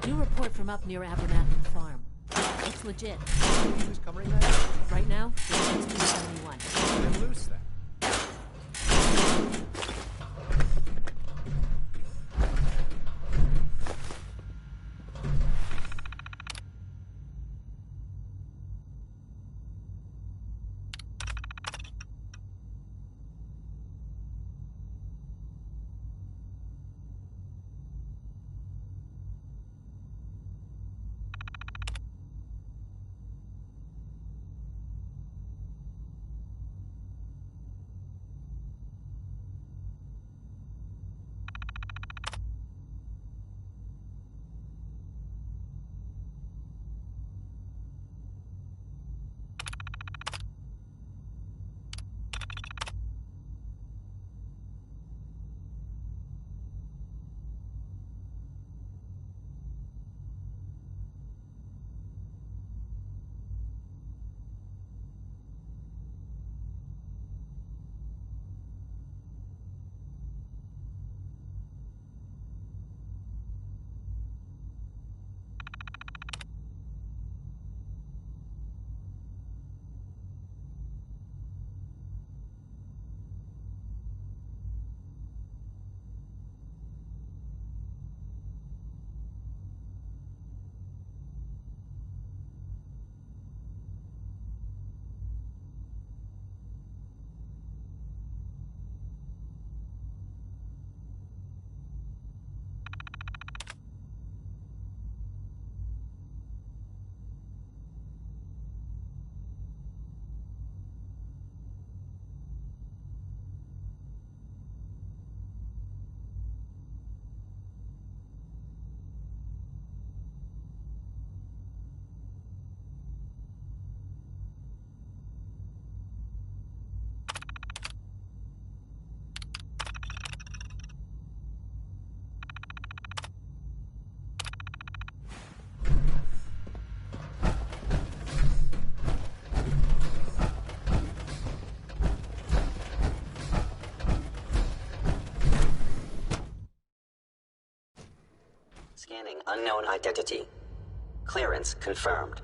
New report from up near Abernathy Farm. It's legit.
Who's covering that?
Right now, it's 271.
Then loose that.
Scanning unknown identity. Clearance confirmed.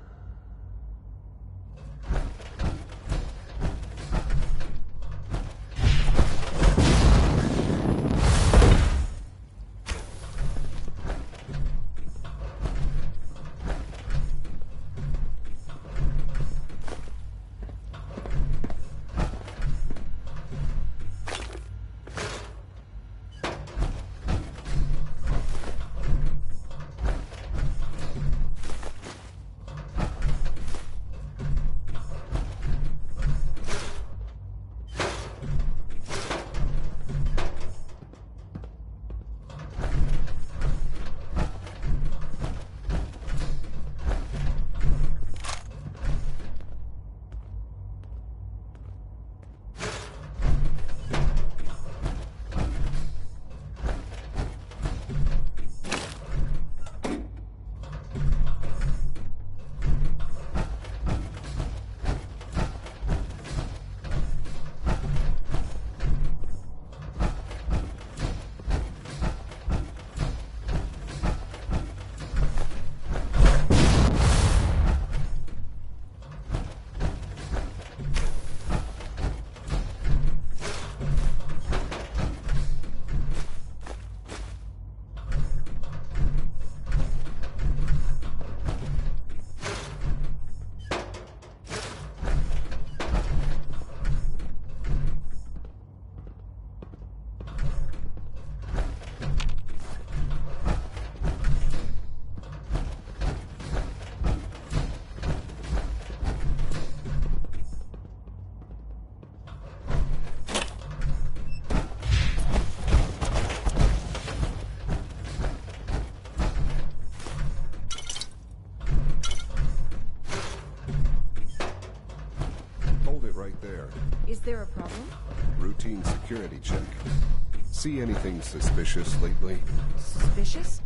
Right there.
Is there a problem?
Routine security check. See anything suspicious lately?
Suspicious?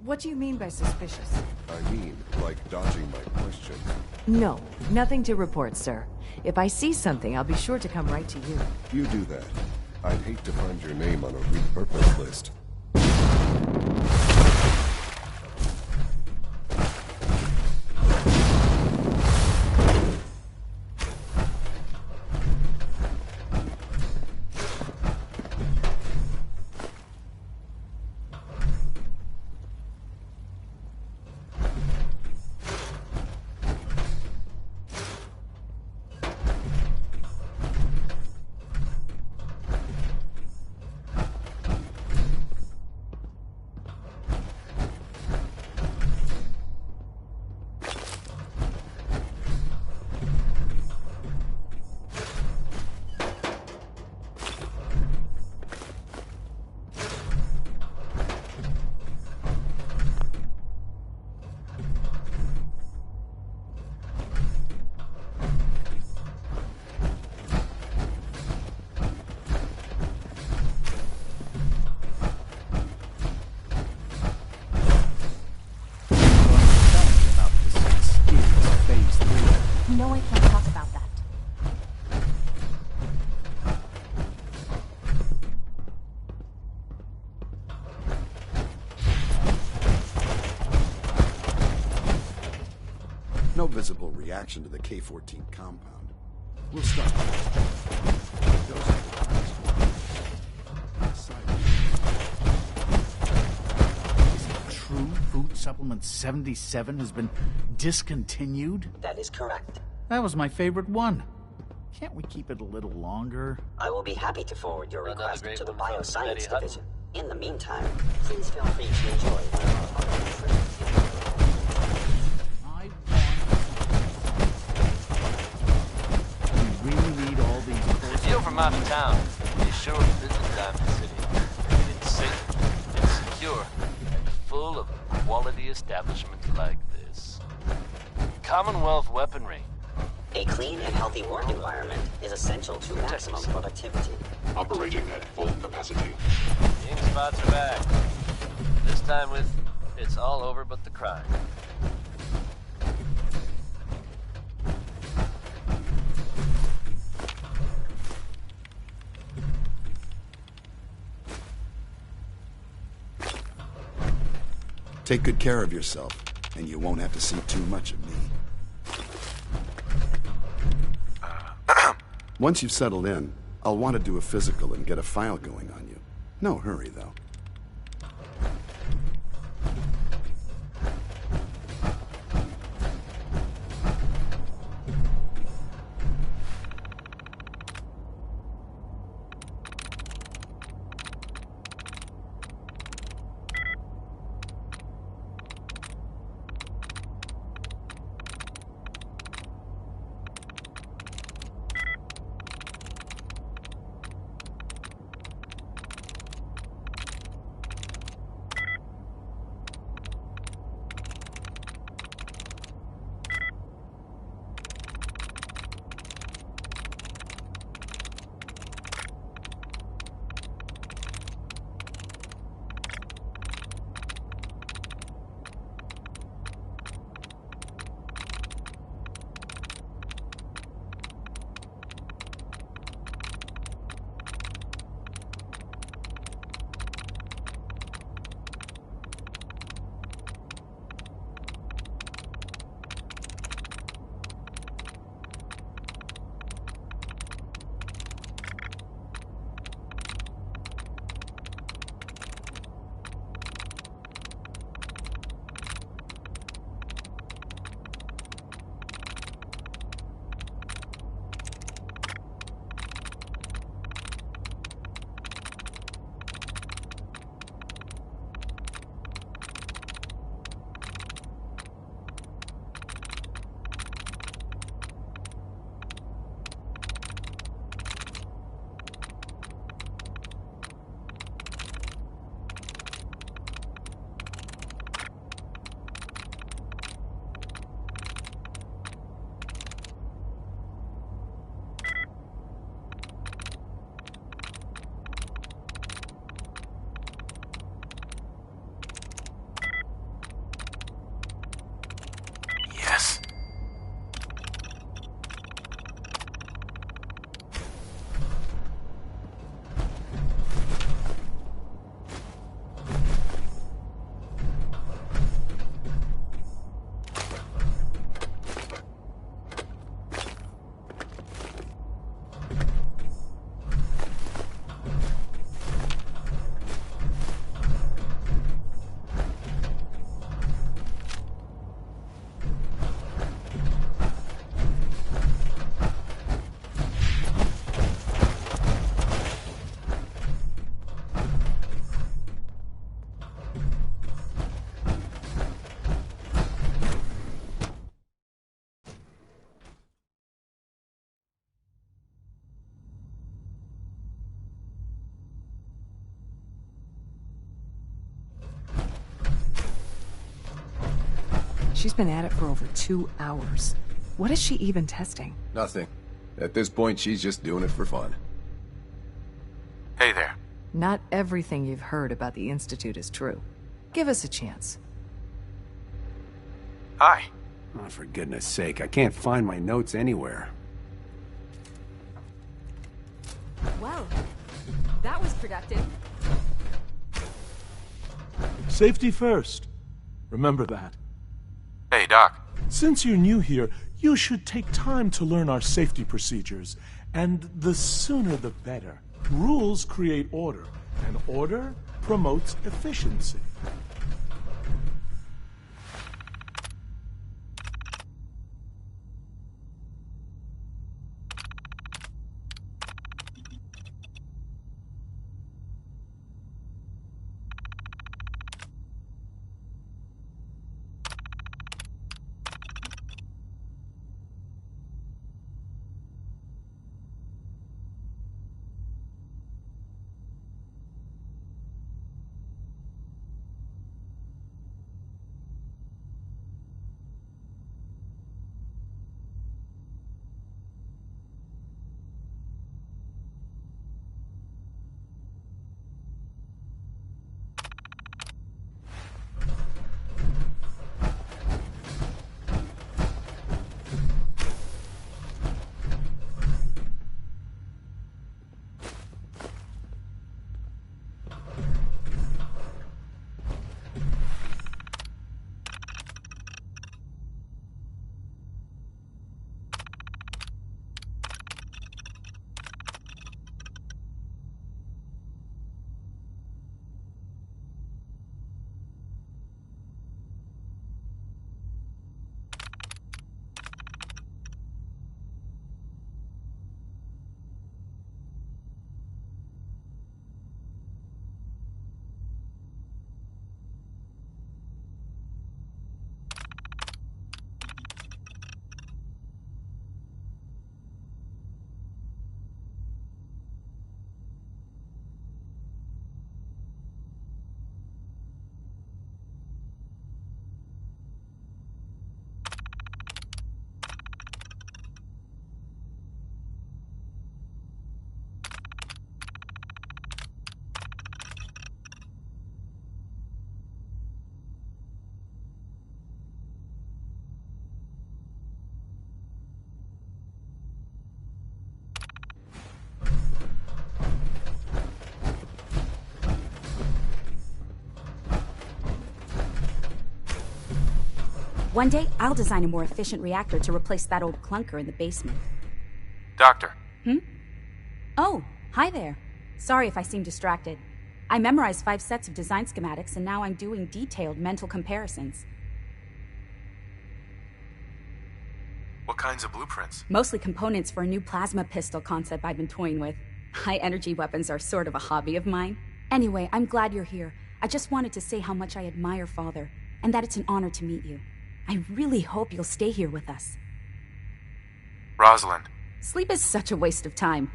What do you mean by suspicious?
I mean, like dodging my questions.
No, nothing to report, sir. If I see something, I'll be sure to come right to you.
You do that. I'd hate to find your name on a repurposed list.
No, I can't talk about that.
No visible reaction to the K-14 compound. We'll start.
Is it true Food Supplement 77 has been discontinued?
That is correct.
That was my favorite one. Can't we keep it a little longer?
I will be happy to forward your request to the Bioscience Division. In the meantime, please feel free to enjoy one of our other trips.
We really need all these courses.
If you're from out of town, be sure to visit Diamond City. It's safe, it's secure, and full of quality establishments like this. Commonwealth weaponry.
A clean and healthy work environment is essential to maximum productivity.
Operating at full capacity.
King spots are back. This time with it's all over but the crime.
Take good care of yourself, and you won't have to see too much of me. Once you've settled in, I'll want to do a physical and get a file going on you. No hurry, though.
She's been at it for over 2 hours. What is she even testing?
Nothing. At this point, she's just doing it for fun.
Hey there.
Not everything you've heard about the Institute is true. Give us a chance.
Hi.
Oh, for goodness sake, I can't find my notes anywhere.
Well, that was productive.
Safety first. Remember that.
Hey, Doc.
Since you're new here, you should take time to learn our safety procedures. And the sooner the better. Rules create order, and order promotes efficiency.
One day, I'll design a more efficient reactor to replace that old clunker in the basement.
Doctor.
Oh, hi there. Sorry if I seem distracted. I memorized 5 sets of design schematics, and now I'm doing detailed mental comparisons.
What kinds of blueprints?
Mostly components for a new plasma pistol concept I've been toying with. High-energy weapons are sort of a hobby of mine. Anyway, I'm glad you're here. I just wanted to say how much I admire Father, and that it's an honor to meet you. I really hope you'll stay here with us.
Rosalind.
Sleep is such a waste of time.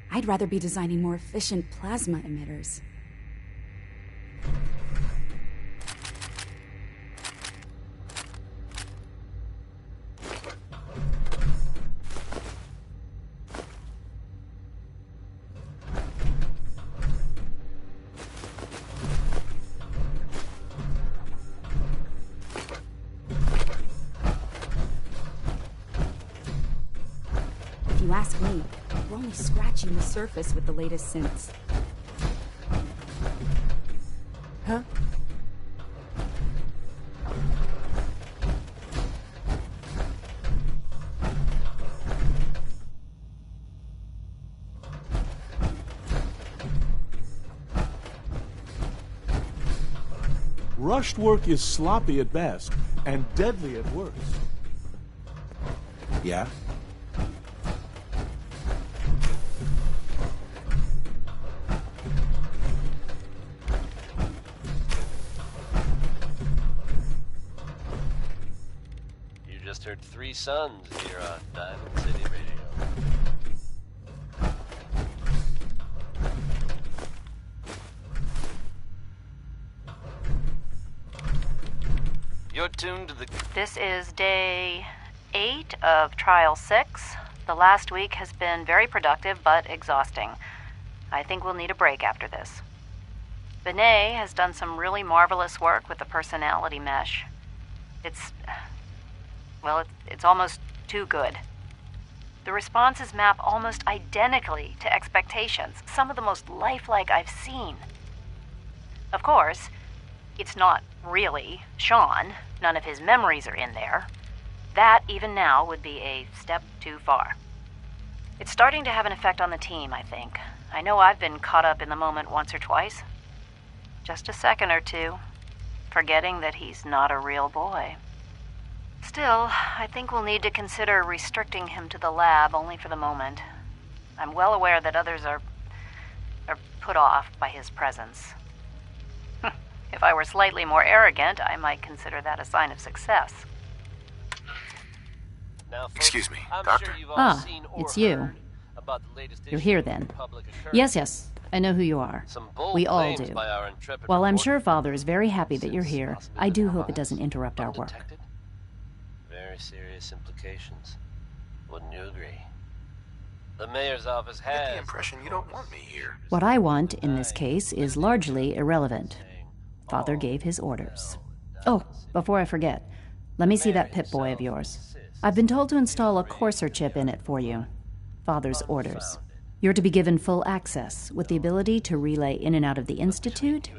I'd rather be designing more efficient plasma emitters. If you ask me, we're only scratching the surface with the latest synths. Huh?
Rushed work is sloppy at best and deadly at worst.
Yeah?
You just heard 3 Sons here on Diamond City Radio. You're tuned to the...
This is day 8 of Trial 6. The last week has been very productive, but exhausting. I think we'll need a break after this. Benet has done some really marvelous work with the personality mesh. It's almost too good. The responses map almost identically to expectations, some of the most lifelike I've seen. Of course, it's not really Sean. None of his memories are in there. That, even now, would be a step too far. It's starting to have an effect on the team, I think. I know I've been caught up in the moment once or twice. Just a second or two, forgetting that he's not a real boy. Still, I think we'll need to consider restricting him to the lab only for the moment. I'm well aware that others are put off by his presence. If I were slightly more arrogant, I might consider that a sign of success.
Now, folks,
Excuse me,
I'm
Doctor.
Sure you've all
Ah,
seen or
it's you.
heard about the latest
You're
issue
here
of
then.
Public Occurrence.
Yes, I know who you are.
Some bold
We all
claims
do.
by our intrepid
While I'm
reporter.
sure Father is very happy that you're here, I do hope it doesn't interrupt our work.
Very serious implications. Wouldn't you agree? The mayor's office has...
I get the impression you don't want me here.
What I want, in this case, is largely irrelevant. Father gave his orders. Oh, before I forget, let me see that Pip-Boy of yours. I've been told to install a Courser chip in it for you. Father's orders. You're to be given full access, with the ability to relay in and out of the Institute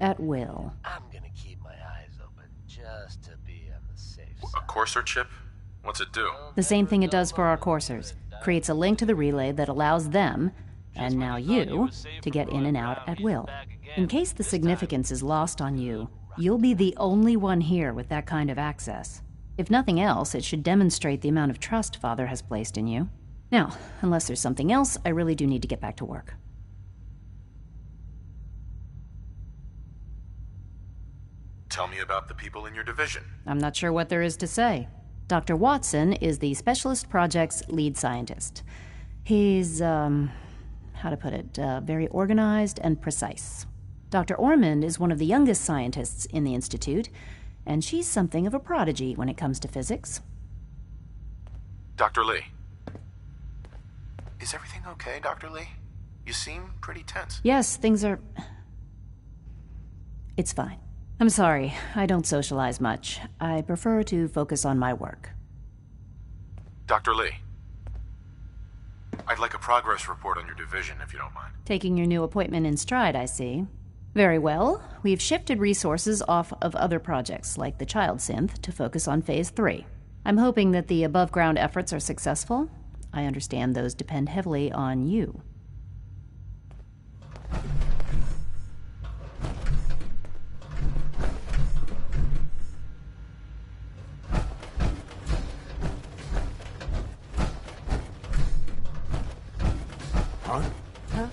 at will.
I'm gonna keep my eyes open just to be on the safe side.
A Courser chip? What's it do?
The same thing it does for our coursers. Creates a link to the relay that allows them, and now you, to get in and out at will. In case the significance is lost on you, you'll be the only one here with that kind of access. If nothing else, it should demonstrate the amount of trust Father has placed in you. Now, unless there's something else, I really do need to get back to work.
Tell me about the people in your division.
I'm not sure what there is to say. Dr. Watson is the Specialist Project's lead scientist. He's, how to put it, very organized and precise. Dr. Ormond is one of the youngest scientists in the Institute, and she's something of a prodigy when it comes to physics.
Dr. Lee. Is everything okay, Dr. Lee? You seem pretty tense.
Yes, things are... It's fine. I'm sorry, I don't socialize much. I prefer to focus on my work.
Dr. Lee. I'd like a progress report on your division, if you don't mind.
Taking your new appointment in stride, I see. Very well. We've shifted resources off of other projects, like the child synth, to focus on Phase 3. I'm hoping that the above-ground efforts are successful. I understand those depend heavily on you.
Huh?
Huh?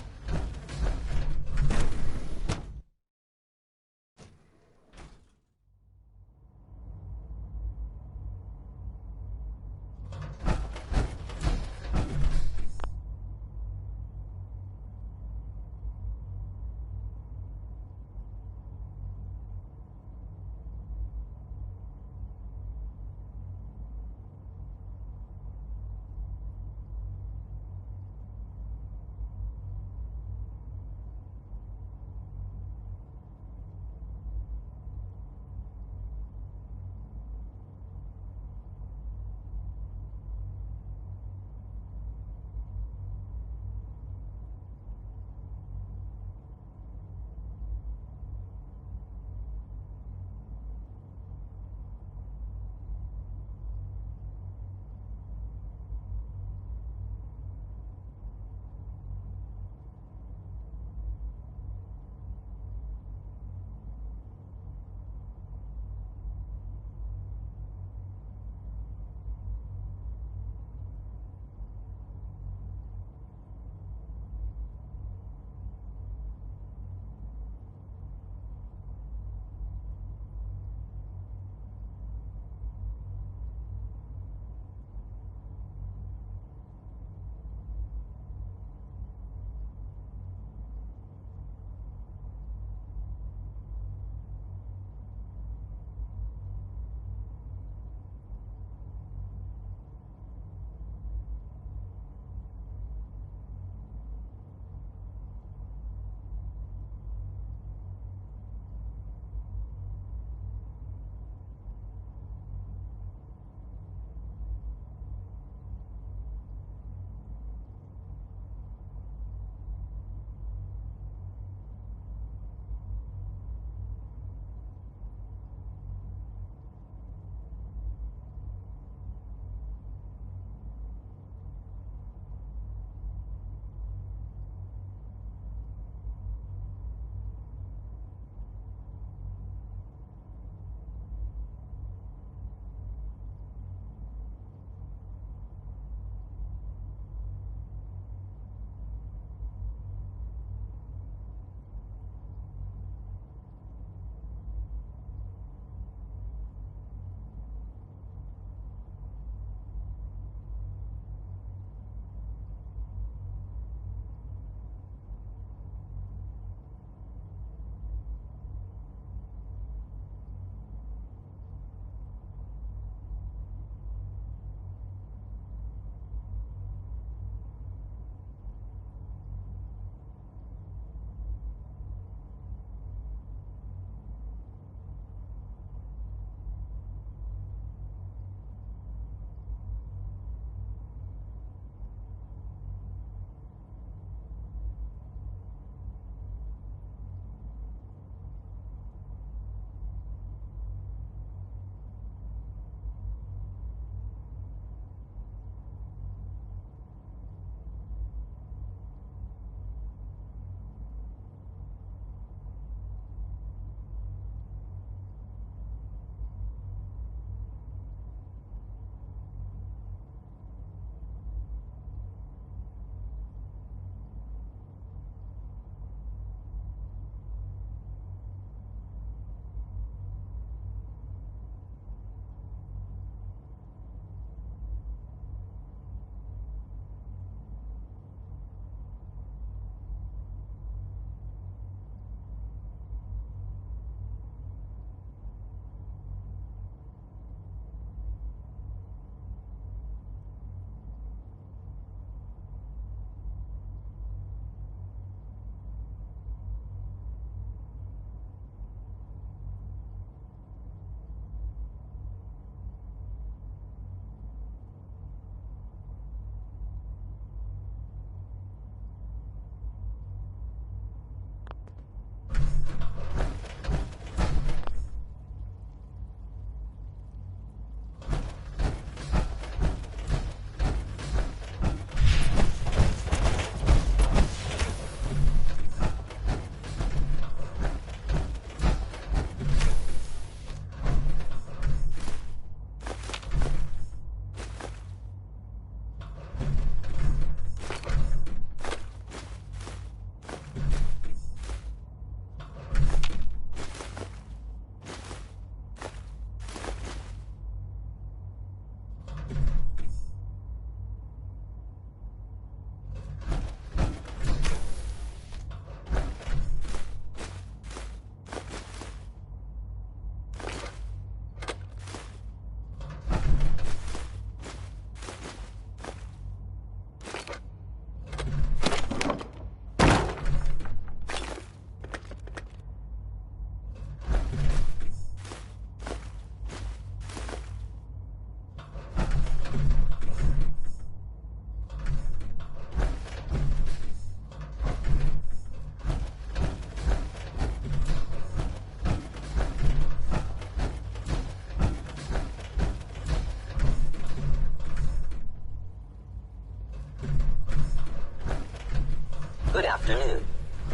afternoon.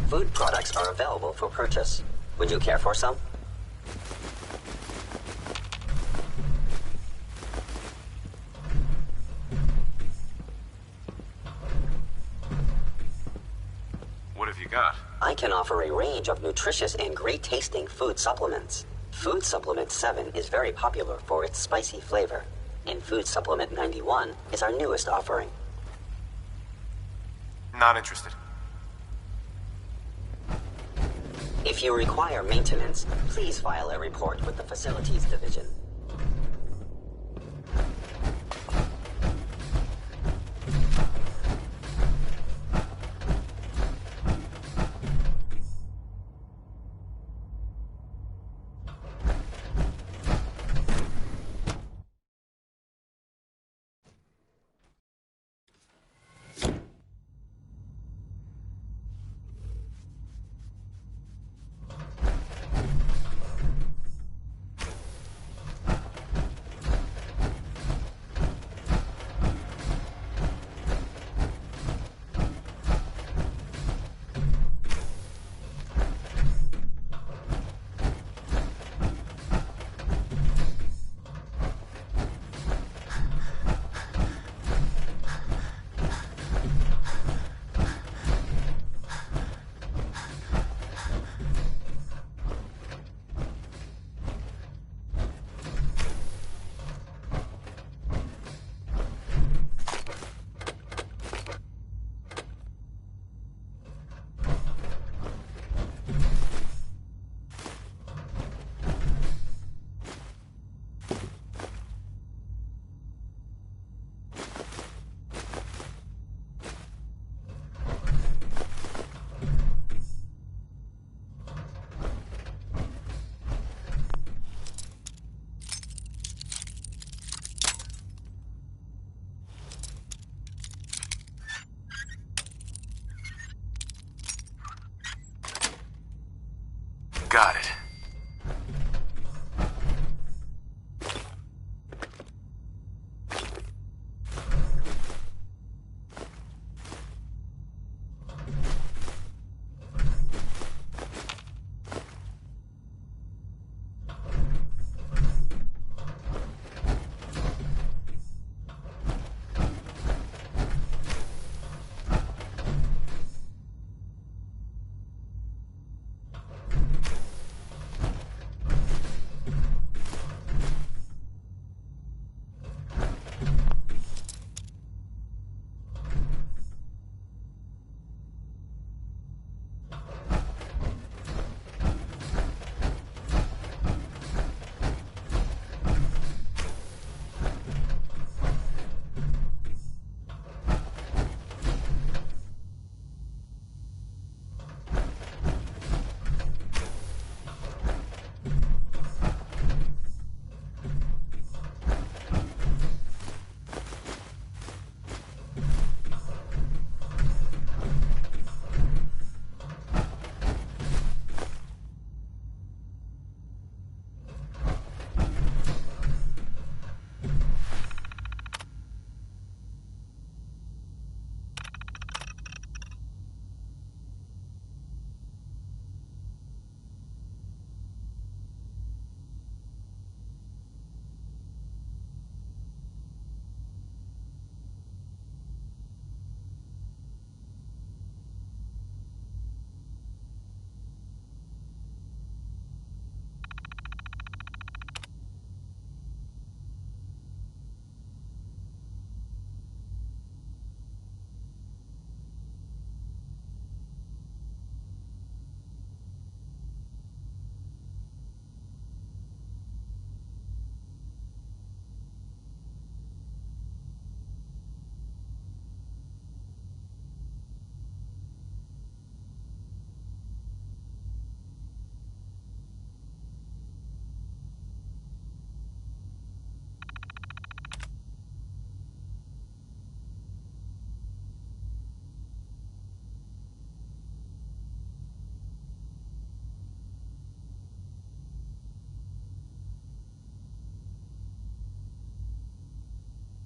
Food products are available for purchase. Would you care for some?
What have you got?
I can offer a range of nutritious and great-tasting food supplements. Food Supplement 7 is very popular for its spicy flavor, and Food Supplement 91 is our newest offering.
Not interested.
If you require maintenance, please file a report with the Facilities Division.
Got it.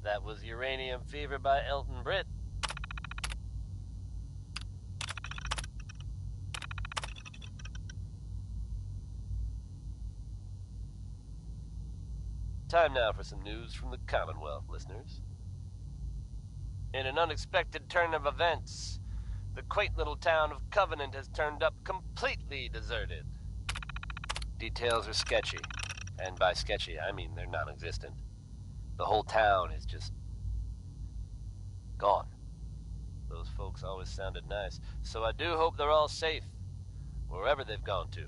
That was Uranium Fever by Elton Britt. Time now for some news from the Commonwealth, listeners. In an unexpected turn of events, the quaint little town of Covenant has turned up completely deserted. Details are sketchy, and by sketchy, I mean they're non-existent. The whole town is just gone. Those folks always sounded nice, so I do hope they're all safe, wherever they've gone to.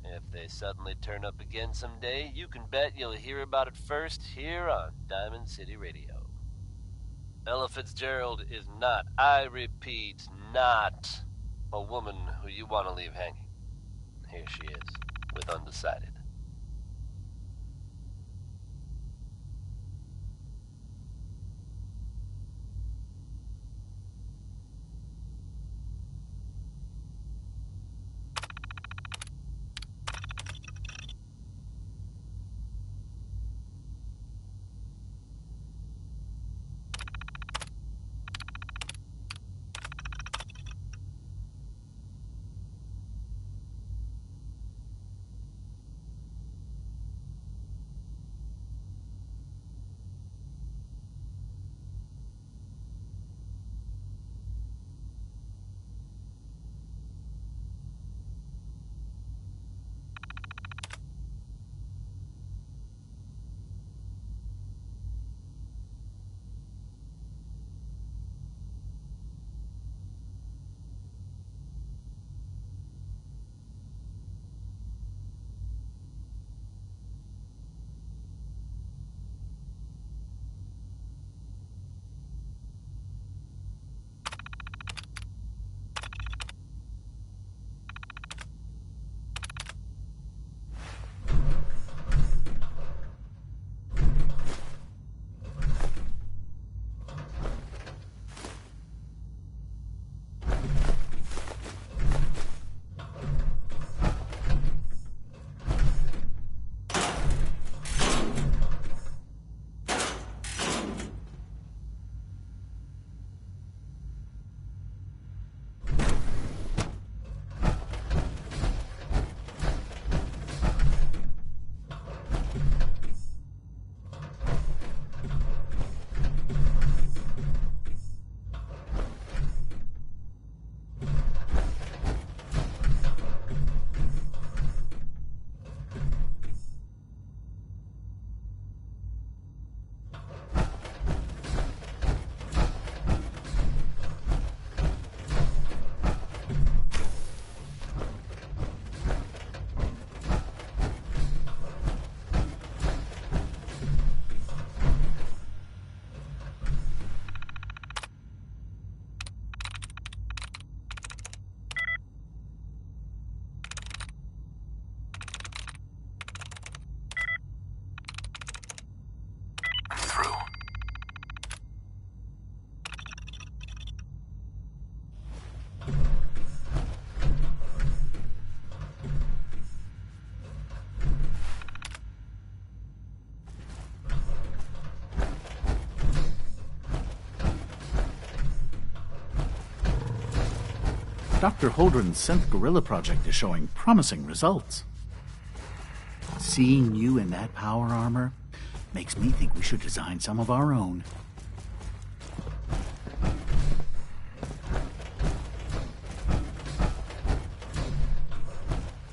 If they suddenly turn up again someday, you can bet you'll hear about it first here on Diamond City Radio. Ella Fitzgerald is not, I repeat, not a woman who you want to leave hanging. Here she is, with Undecided.
Dr. Holdren's synth gorilla project is showing promising results. Seeing you in that power armor makes me think we should design some of our own.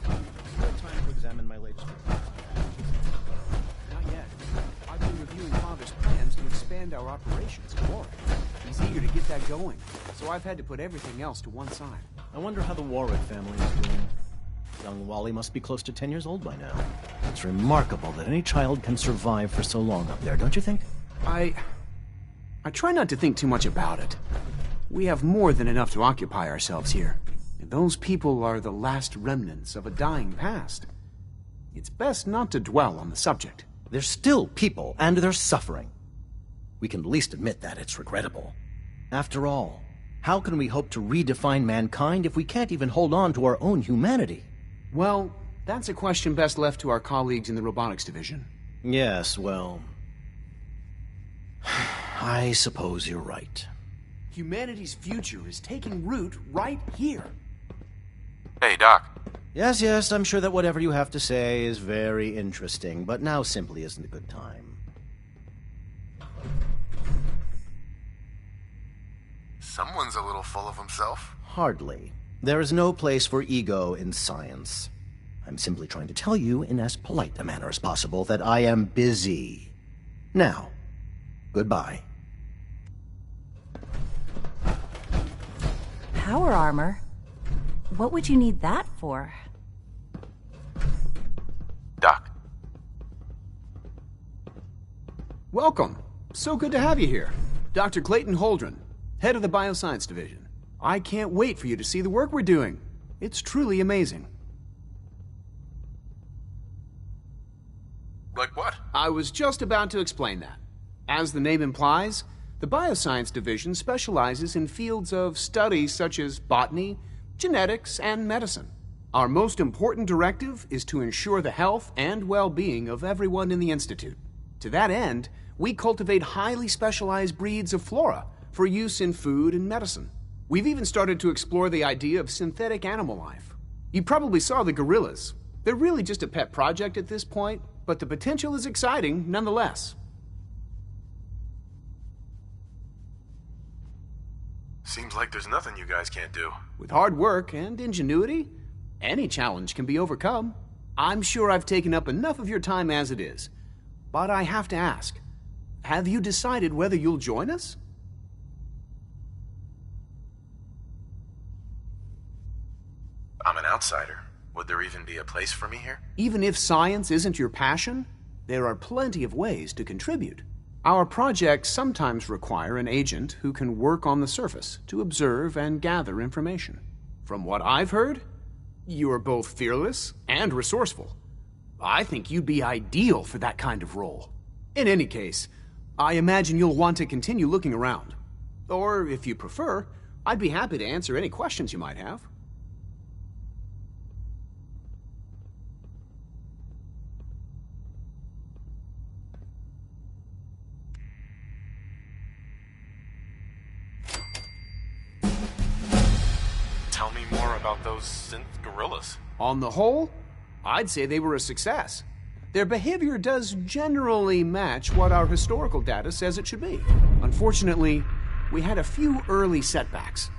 Time to examine my latest report. Not yet. I've been reviewing Father's plans to expand our operations in Warwick. He's eager to get that going, so I've had to put everything else to one side. I wonder how the Warwick family is doing. Young Wally must be close to 10 years old by now. It's remarkable that any child can survive for so long up there, don't you think?
I try not to think too much about it. We have more than enough to occupy ourselves here. And those people are the last remnants of a dying past. It's best not to dwell on the subject.
They're still people, and they're suffering. We can at least admit that it's regrettable. After all, how can we hope to redefine mankind if we can't even hold on to our own humanity?
Well, that's a question best left to our colleagues in the robotics division.
Yes, well... I suppose you're right.
Humanity's future is taking root right here.
Hey, Doc.
Yes, yes, I'm sure that whatever you have to say is very interesting, but now simply isn't a good time.
Someone's a little full of himself.
Hardly. There is no place for ego in science. I'm simply trying to tell you in as polite a manner as possible that I am busy. Now, goodbye.
Power armor? What would you need that for?
Doc.
Welcome. So good to have you here. Dr. Clayton Holdren, head of the Bioscience Division. I can't wait for you to see the work we're doing. It's truly amazing.
Like what?
I was just about to explain that. As the name implies, the Bioscience Division specializes in fields of study such as botany, genetics, and medicine. Our most important directive is to ensure the health and well-being of everyone in the Institute. To that end, we cultivate highly specialized breeds of flora for use in food and medicine. We've even started to explore the idea of synthetic animal life. You probably saw the gorillas. They're really just a pet project at this point, but the potential is exciting nonetheless.
Seems like there's nothing you guys can't do.
With hard work and ingenuity, any challenge can be overcome. I'm sure I've taken up enough of your time as it is. But I have to ask, have you decided whether you'll join us?
I'm an outsider. Would there even be a place for me here?
Even if science isn't your passion, there are plenty of ways to contribute. Our projects sometimes require an agent who can work on the surface to observe and gather information. From what I've heard, you are both fearless and resourceful. I think you'd be ideal for that kind of role. In any case, I imagine you'll want to continue looking around. Or, if you prefer, I'd be happy to answer any questions you might have.
Tell me more about those synth gorillas.
On the whole, I'd say they were a success. Their behavior does generally match what our historical data says it should be. Unfortunately, we had a few early setbacks.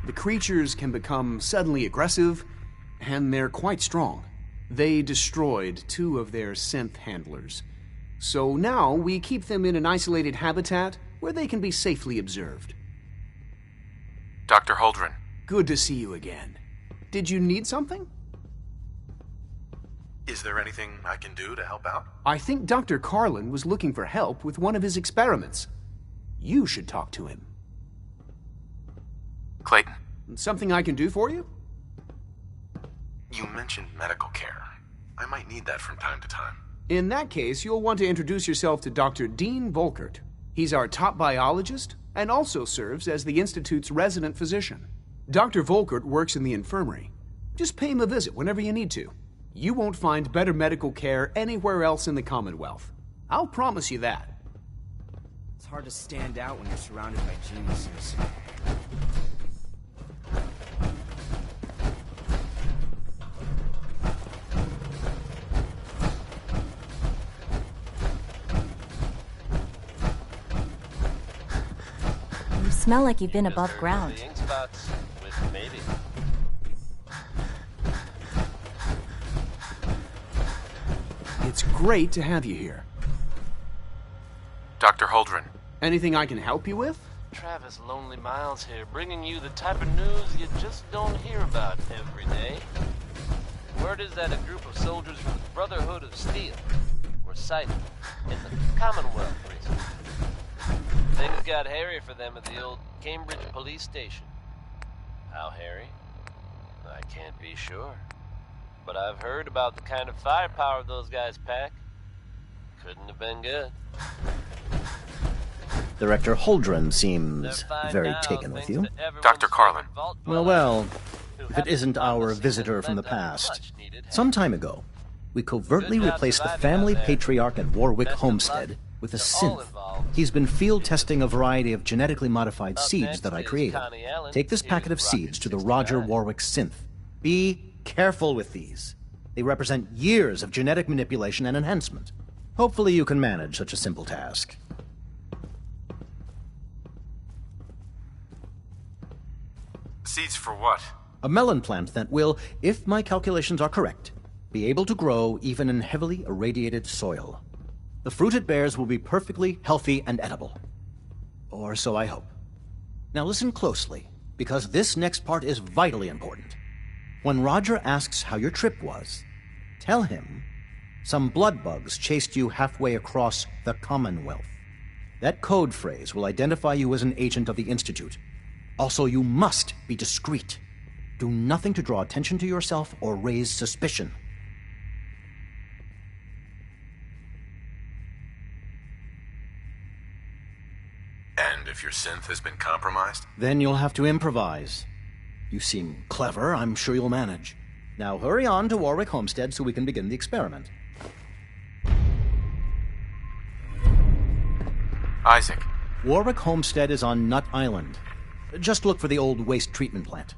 The creatures can become suddenly aggressive, and they're quite strong. They destroyed 2 of their synth handlers. So now we keep them in an isolated habitat where they can be safely observed.
Dr. Holdren.
Good to see you again. Did you need something?
Is there anything I can do to help out?
I think Dr. Carlin was looking for help with one of his experiments. You should talk to him.
Clayton.
Something I can do for you?
You mentioned medical care. I might need that from time to time.
In that case, you'll want to introduce yourself to Dr. Dean Volkert. He's our top biologist and also serves as the Institute's resident physician. Dr. Volkert works in the infirmary. Just pay him a visit whenever you need to. You won't find better medical care anywhere else in the Commonwealth. I'll promise you that.
It's hard to stand out when you're surrounded by geniuses.
You smell like you've been above ground.
Maybe.
It's great to have you here.
Dr. Holdren.
Anything I can help you with?
Travis Lonely Miles here, bringing you the type of news you just don't hear about every day. Word is that a group of soldiers from the Brotherhood of Steel were sighted in the Commonwealth recently. Things got hairy for them at the old Cambridge police station. How hairy? I can't be sure. But I've heard about the kind of firepower those guys pack. Couldn't have been good.
Director Holdren seems very taken with you.
Dr. Carlin.
Well, if it isn't our visitor from the past. Some time ago, we covertly replaced the family patriarch at Warwick Homestead with a synth. He's been field testing a variety of genetically modified seeds that I created. Take this packet of seeds to the Roger Warwick synth. Be Careful with these. They represent years of genetic manipulation and enhancement. Hopefully you can manage such a simple task.
Seeds for what?
A melon plant that will, if my calculations are correct, be able to grow even in heavily irradiated soil. The fruit it bears will be perfectly healthy and edible. Or so I hope. Now listen closely, because this next part is vitally important. When Roger asks how your trip was, tell him some blood bugs chased you halfway across the Commonwealth. That code phrase will identify you as an agent of the Institute. Also, you must be discreet. Do nothing to draw attention to yourself or raise suspicion.
And if your synth has been compromised?
Then you'll have to improvise. You seem clever. I'm sure you'll manage. Now hurry on to Warwick Homestead so we can begin the experiment.
Isaac.
Warwick Homestead is on Nut Island. Just look for the old waste treatment plant.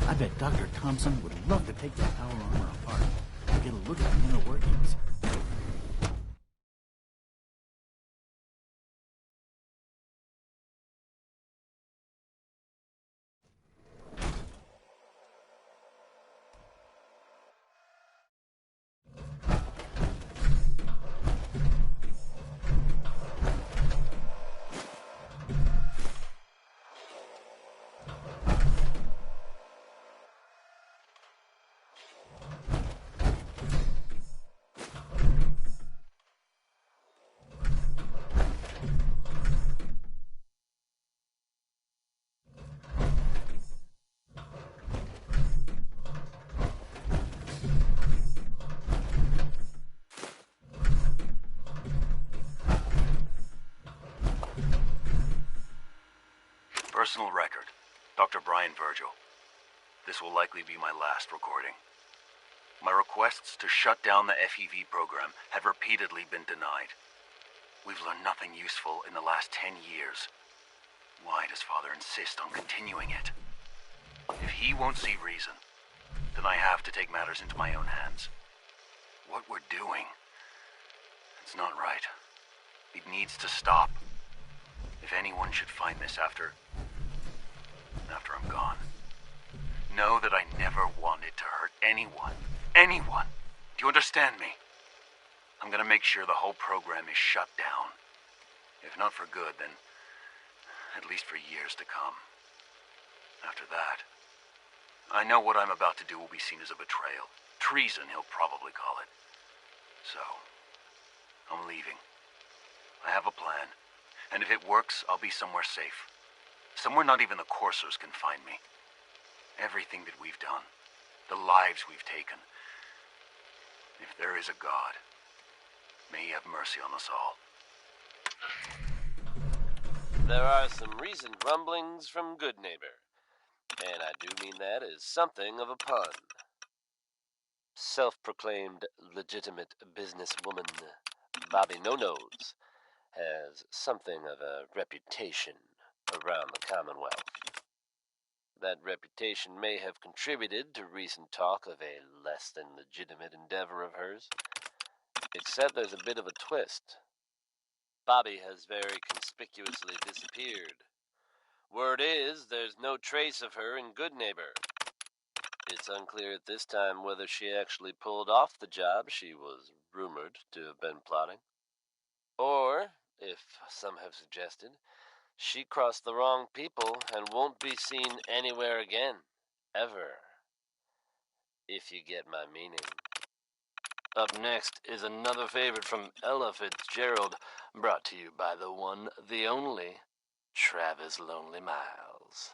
I bet Dr. Thompson would love to take that power armor apart and get a look at the inner workings.
Personal record, Dr. Brian Virgil. This will likely be my last recording. My requests to shut down the FEV program have repeatedly been denied. We've learned nothing useful in the last 10 years. Why does Father insist on continuing it? If he won't see reason, then I have to take matters into my own hands. What we're doing, it's not right. It needs to stop. If anyone should find this after I'm gone, know that I never wanted to hurt anyone. Anyone! Do you understand me? I'm gonna make sure the whole program is shut down. If not for good, then at least for years to come. After that, I know what I'm about to do will be seen as a betrayal. Treason, he'll probably call it. So, I'm leaving. I have a plan. And if it works, I'll be somewhere safe. Somewhere not even the coursers can find me. Everything that we've done, the lives we've taken. If there is a God, may he have mercy on us all.
There are some recent rumblings from Goodneighbor, and I do mean that as something of a pun. Self-proclaimed legitimate businesswoman Bobby No-Nos has something of a reputation around the Commonwealth. That reputation may have contributed to recent talk of a less than legitimate endeavor of hers. Except there's a bit of a twist. Bobby has very conspicuously disappeared. Word is, there's no trace of her in Goodneighbor. It's unclear at this time whether she actually pulled off the job she was rumored to have been plotting. Or, if some have suggested, she crossed the wrong people and won't be seen anywhere again. Ever. If you get my meaning. Up next is another favorite from Ella Fitzgerald, brought to you by the one, the only, Travis Lonely Miles.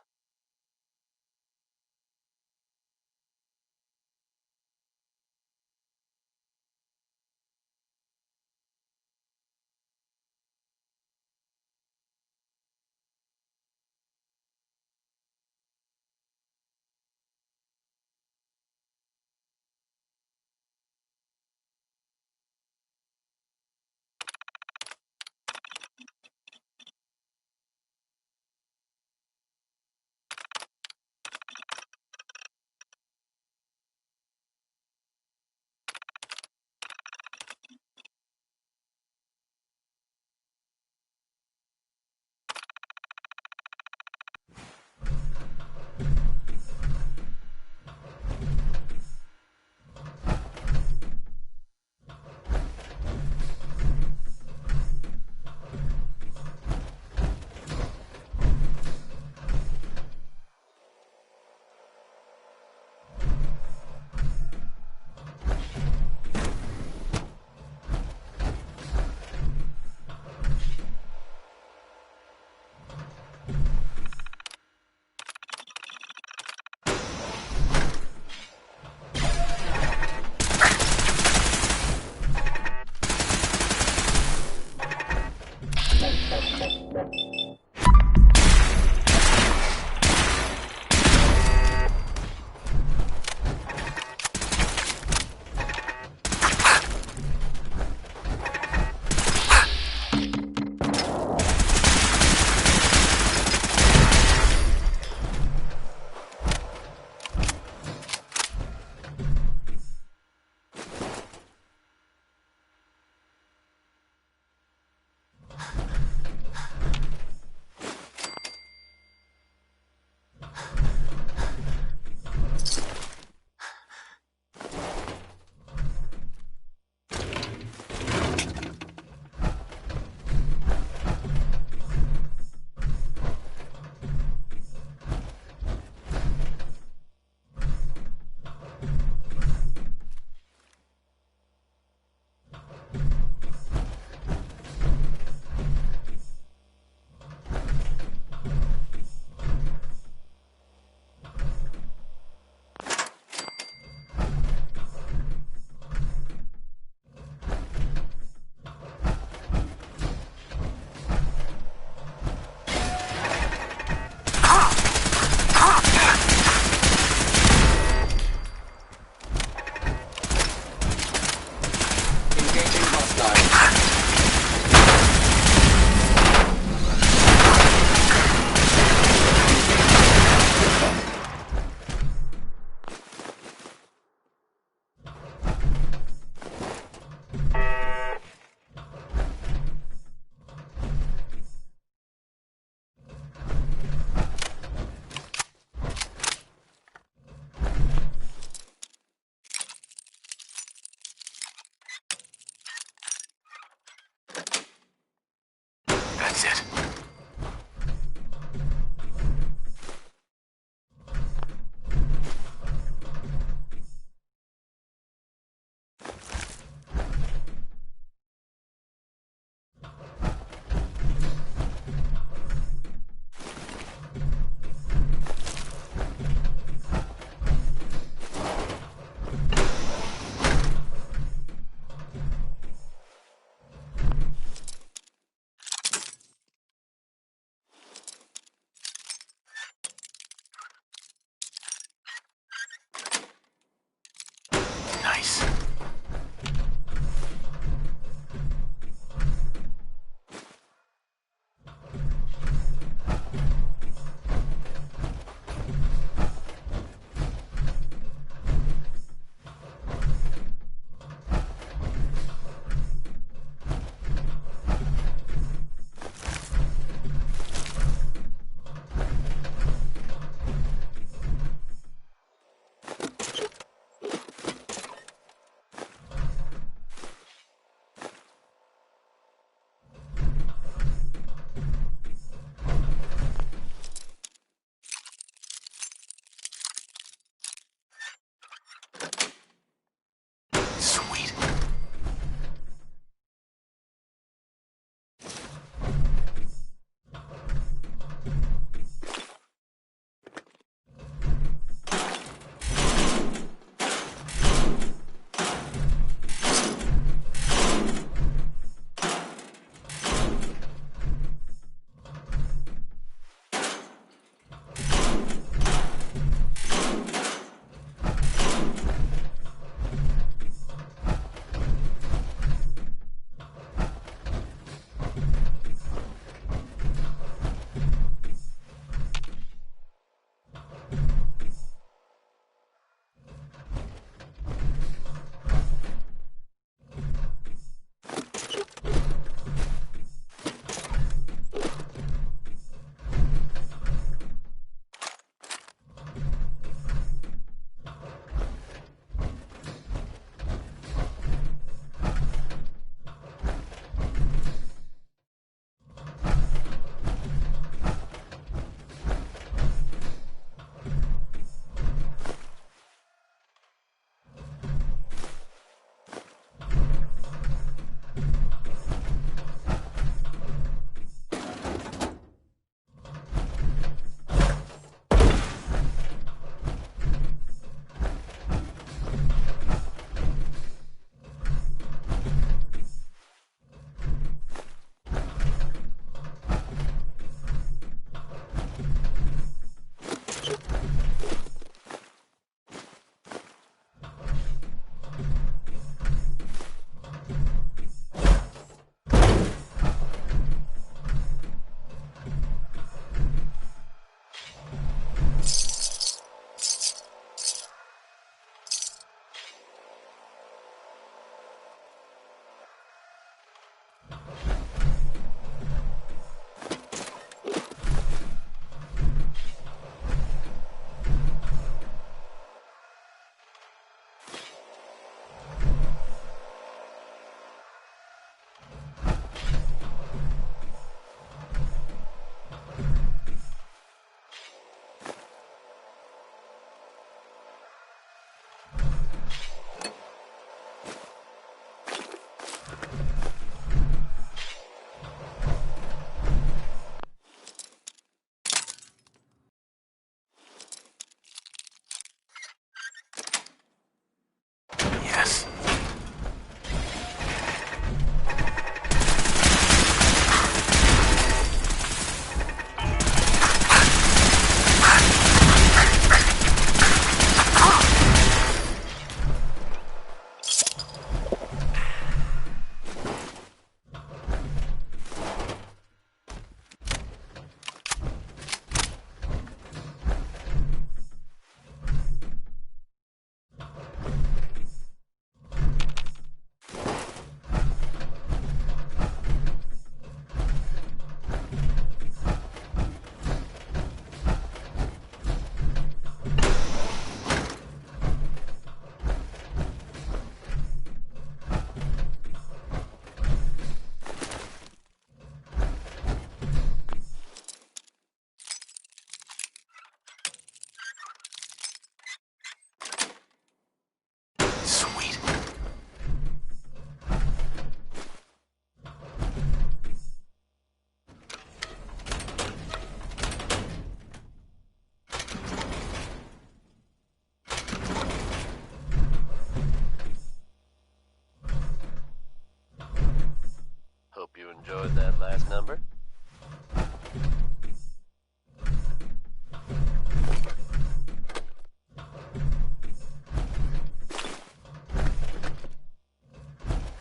enjoyed that last number?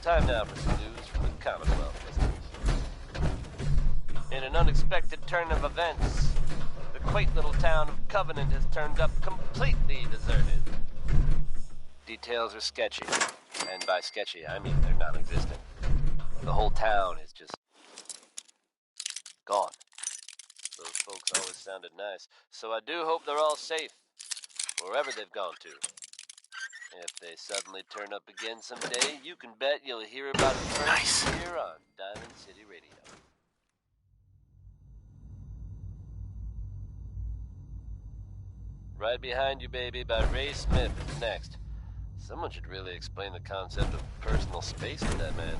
Time now for some news from the Commonwealth, listeners. In an unexpected turn of events, the quaint little town of Covenant has turned up completely deserted. Details are sketchy, and by sketchy, I mean they're non-existent. The whole town is just gone. Those folks always sounded nice, so I do hope they're all safe, wherever they've gone to. If they suddenly turn up again someday, you can bet you'll hear about it first here on Diamond City Radio. Right Behind You, Baby by Ray Smith is next. Someone should really explain the concept of personal space to that man.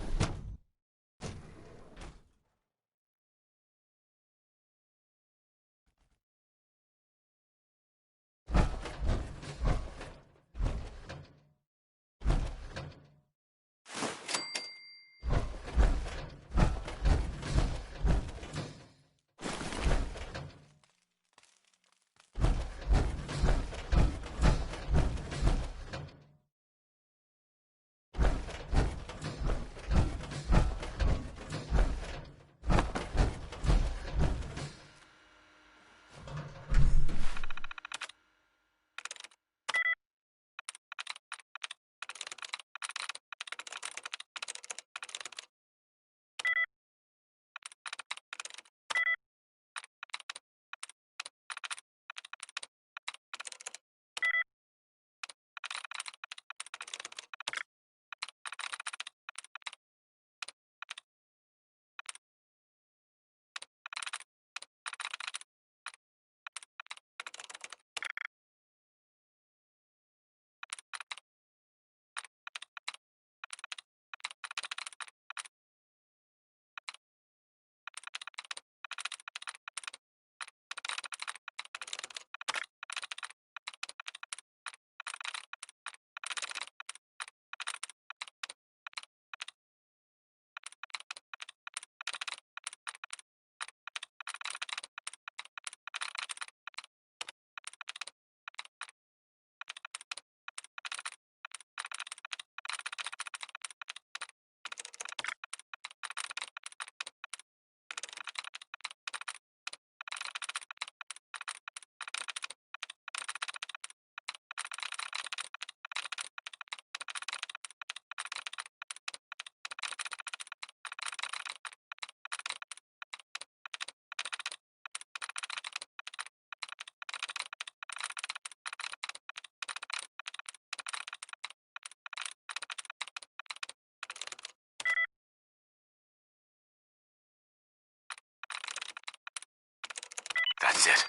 That's it.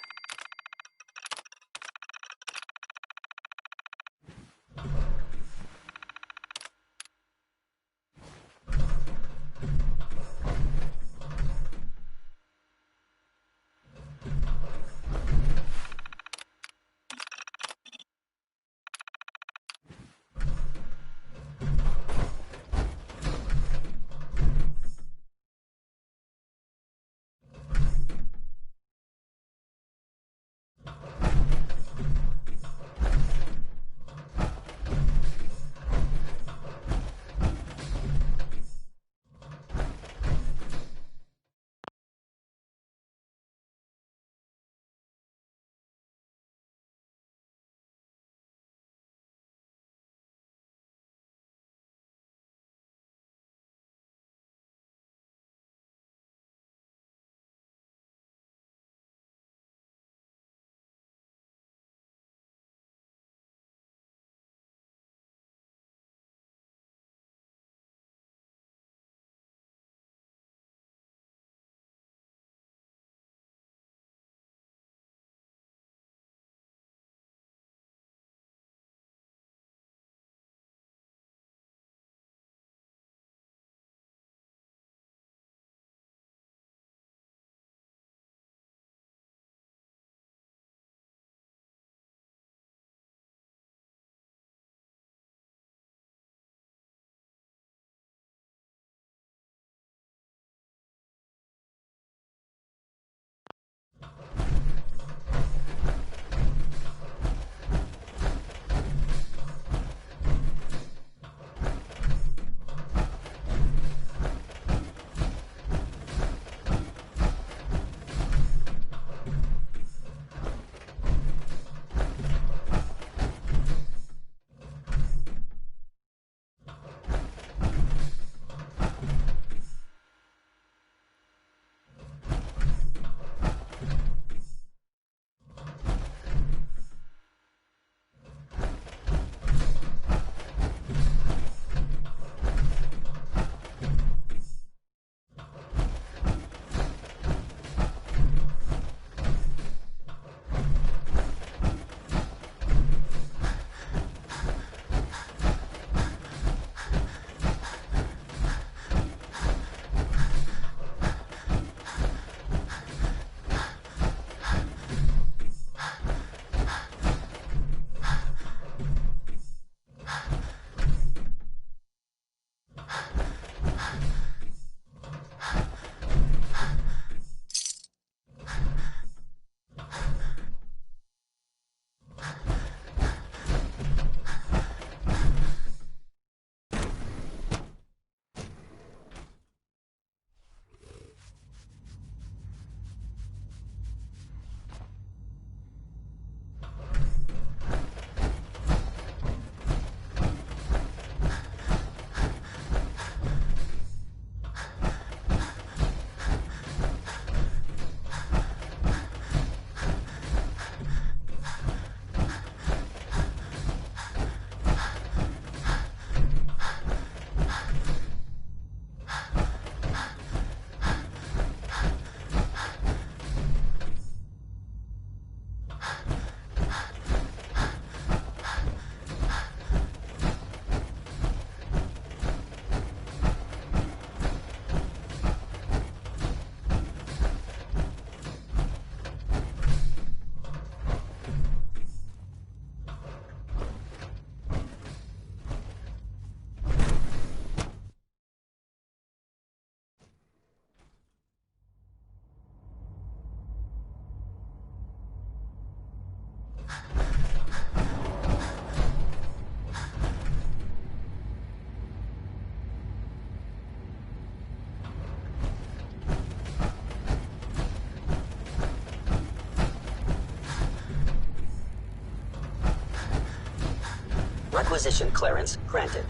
Requisition clearance granted.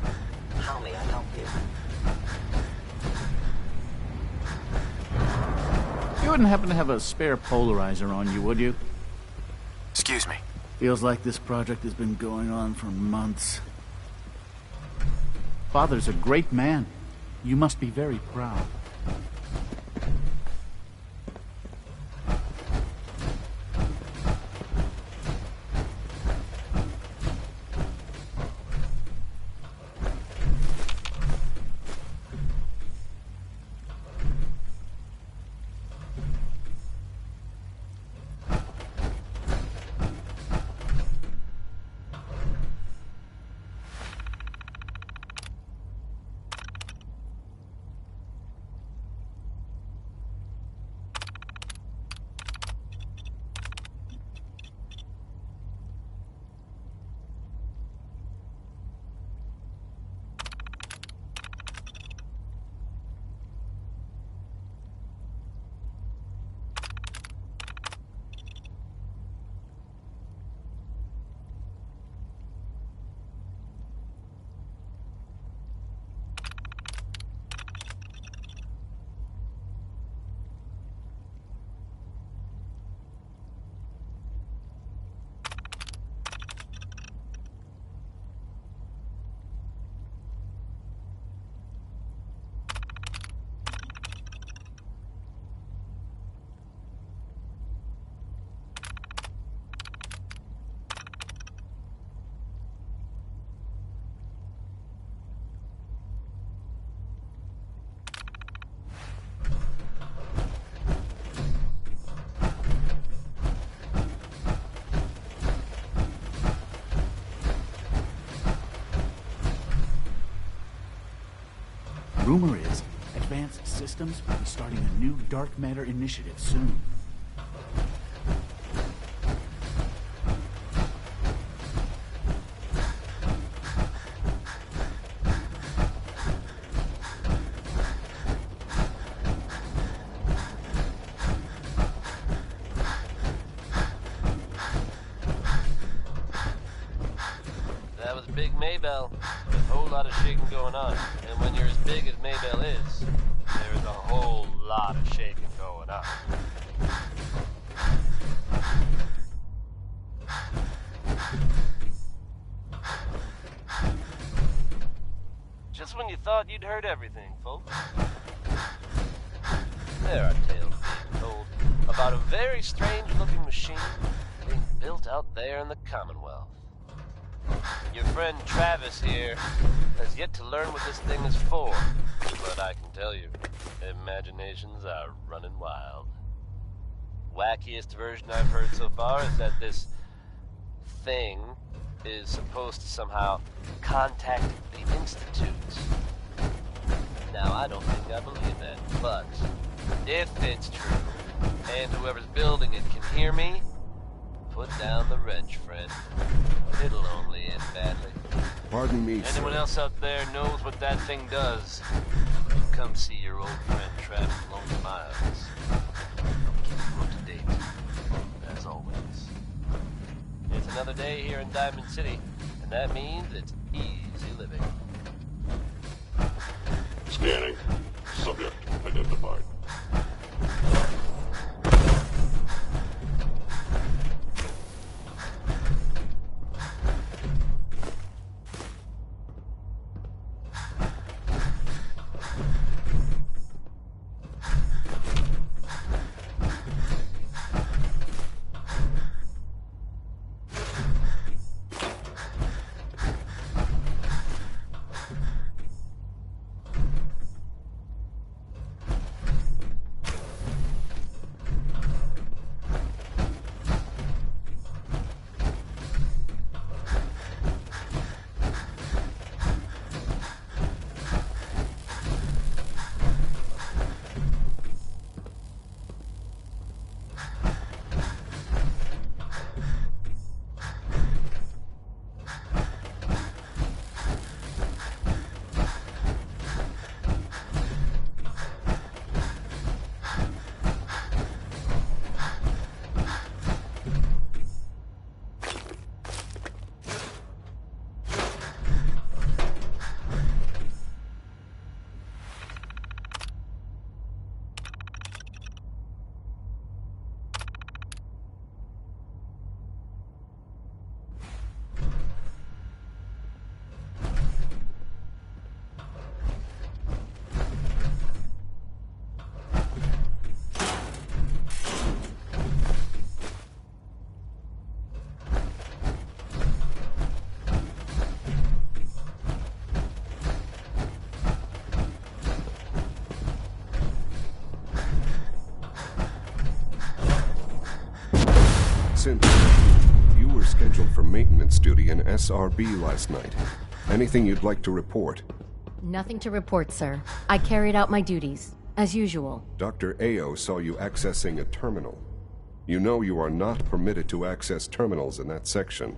How may I help you?
You wouldn't happen to have a spare polarizer on you, would you?
Excuse me.
Feels like this project has been going on for months. Father's a great man. You must be very proud. Rumor is, Advanced Systems will be starting a new dark matter initiative soon.
That was Big Maybell. A whole lot of shaking going on. And when you're as big as Maybell is, there is a whole lot of shaking going on. Just when you thought you'd heard everything, folks, there are tales being told about a very strange-looking machine being built out there in the Commonwealth. Your friend Travis here has yet to learn what this thing is for, but I can tell you, imaginations are running wild. Wackiest version I've heard so far is that this thing is supposed to somehow contact the Institute. Now, I don't think I believe that, but if it's true, and whoever's building it can hear me, put down the wrench, friend. It'll only end badly.
Pardon me, sir.
Anyone else out there knows what that thing does, come see your old friend Travis Lonely Miles. Keep him up to date, as always. It's another day here in Diamond City, and that means it's easy living.
Scanning. Subject identified.
Cynthia, you were scheduled for maintenance duty in SRB last night. Anything you'd like to report?
Nothing to report, sir. I carried out my duties, as usual.
Dr. Ao saw you accessing a terminal. You know you are not permitted to access terminals in that section.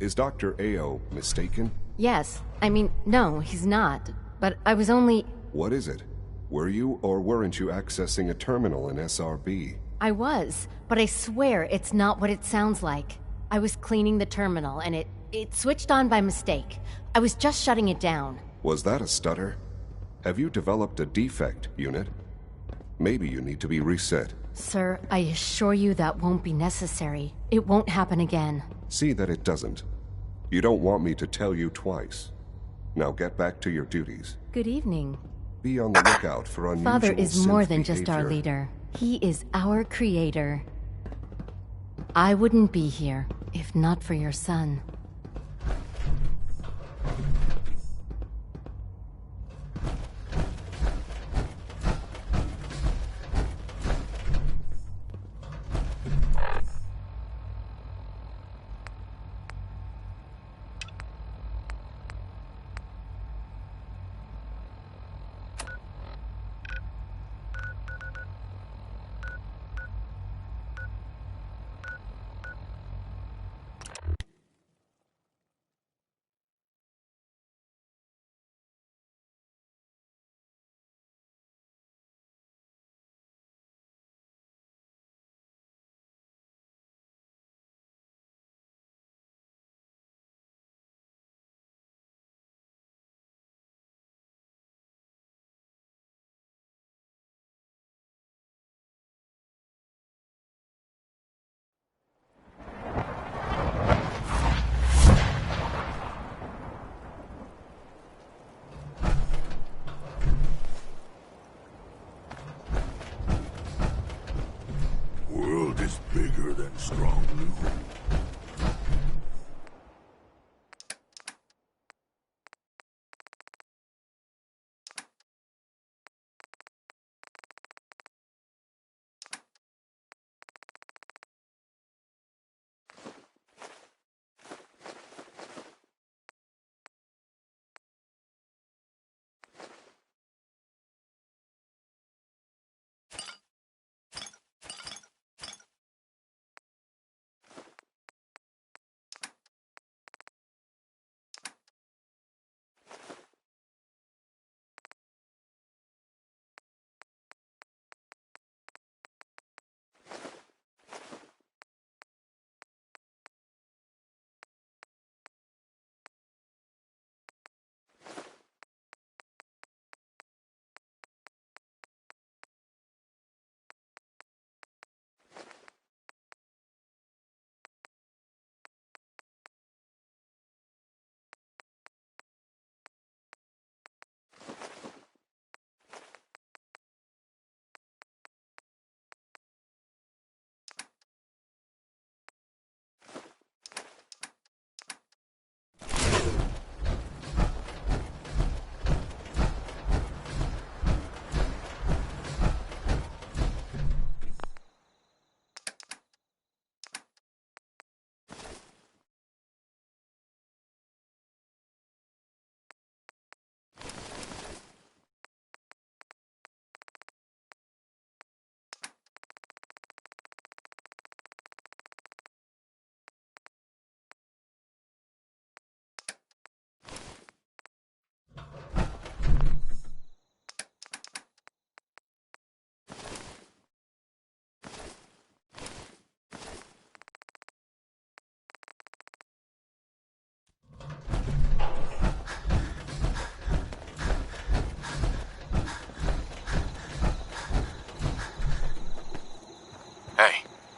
Is Dr. Ao mistaken?
Yes. I mean, no, he's not. But I was only...
What is it? Were you or weren't you accessing a terminal in SRB?
I was, but I swear it's not what it sounds like. I was cleaning the terminal and it switched on by mistake. I was just shutting it down.
Was that a stutter? Have you developed a defect, Unit? Maybe you need to be reset.
Sir, I assure you that won't be necessary. It won't happen again.
See that it doesn't. You don't want me to tell you twice. Now get back to your duties.
Good evening.
Be on the lookout for unusual
Father is more than just our
behavior.
leader. He is our creator. I wouldn't be here if not for your son.
World is bigger than Strong Blue.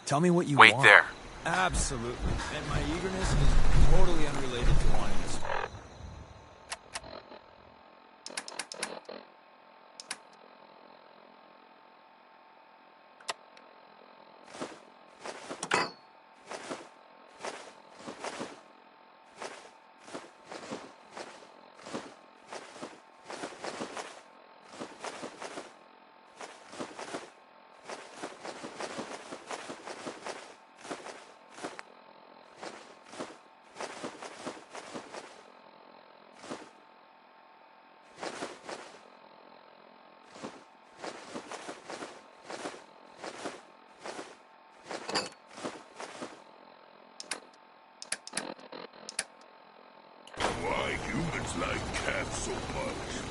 Tell me what you
Wait
want.
there.
Absolutely. And my eagerness is totally unrelated to wanting this.
why humans like cats so much.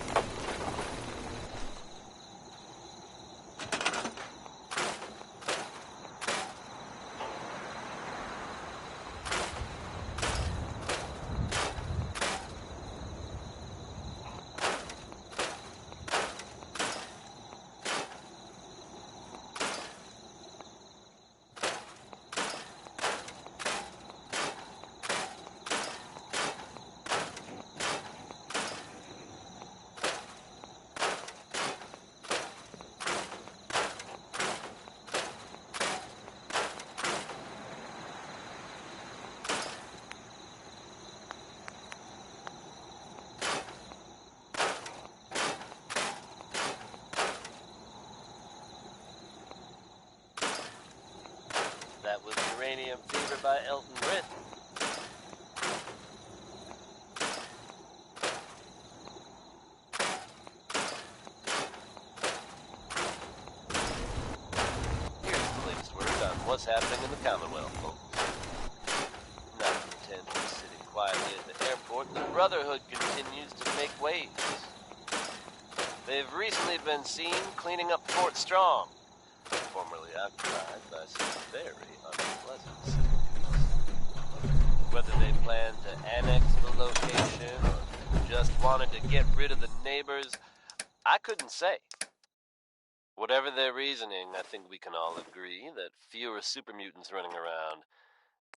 That was Uranium Fever by Elton Britt. Here's the latest word on what's happening in the Commonwealth, folks. Not content with sitting quietly at the airport, the Brotherhood continues to make waves. They've recently been seen cleaning up Fort Strong, formerly occupied by some very unpleasant citizens. Whether they plan to annex the location or just wanted to get rid of the neighbors, I couldn't say. Whatever their reasoning, I think we can all agree that fewer super mutants running around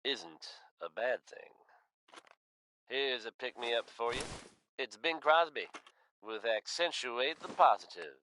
isn't a bad thing. Here's a pick-me-up for you. It's Bing Crosby with Accentuate the Positive.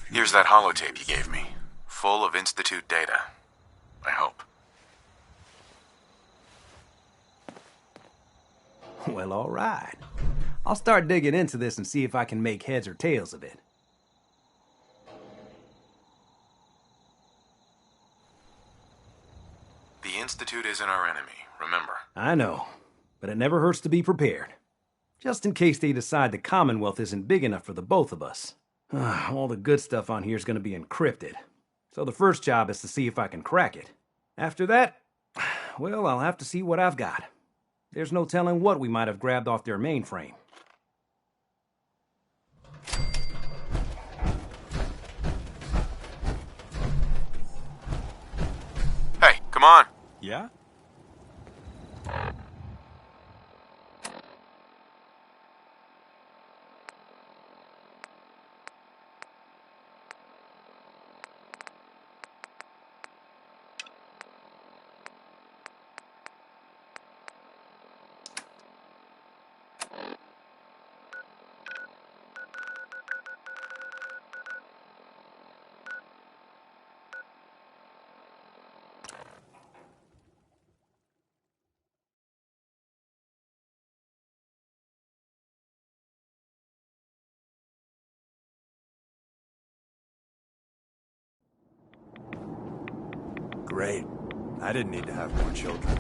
Here's that holotape you gave me, full of Institute data. I hope.
Well, all right. I'll start digging into this and see if I can make heads or tails of it.
The Institute isn't our enemy, remember?
I know, but it never hurts to be prepared. Just in case they decide the Commonwealth isn't big enough for the both of us. All the good stuff on here is going to be encrypted. So the first job is to see if I can crack it. After that, well, I'll have to see what I've got. There's no telling what we might have grabbed off their mainframe.
Hey, come on!
Yeah?
Great. I didn't need to have more children.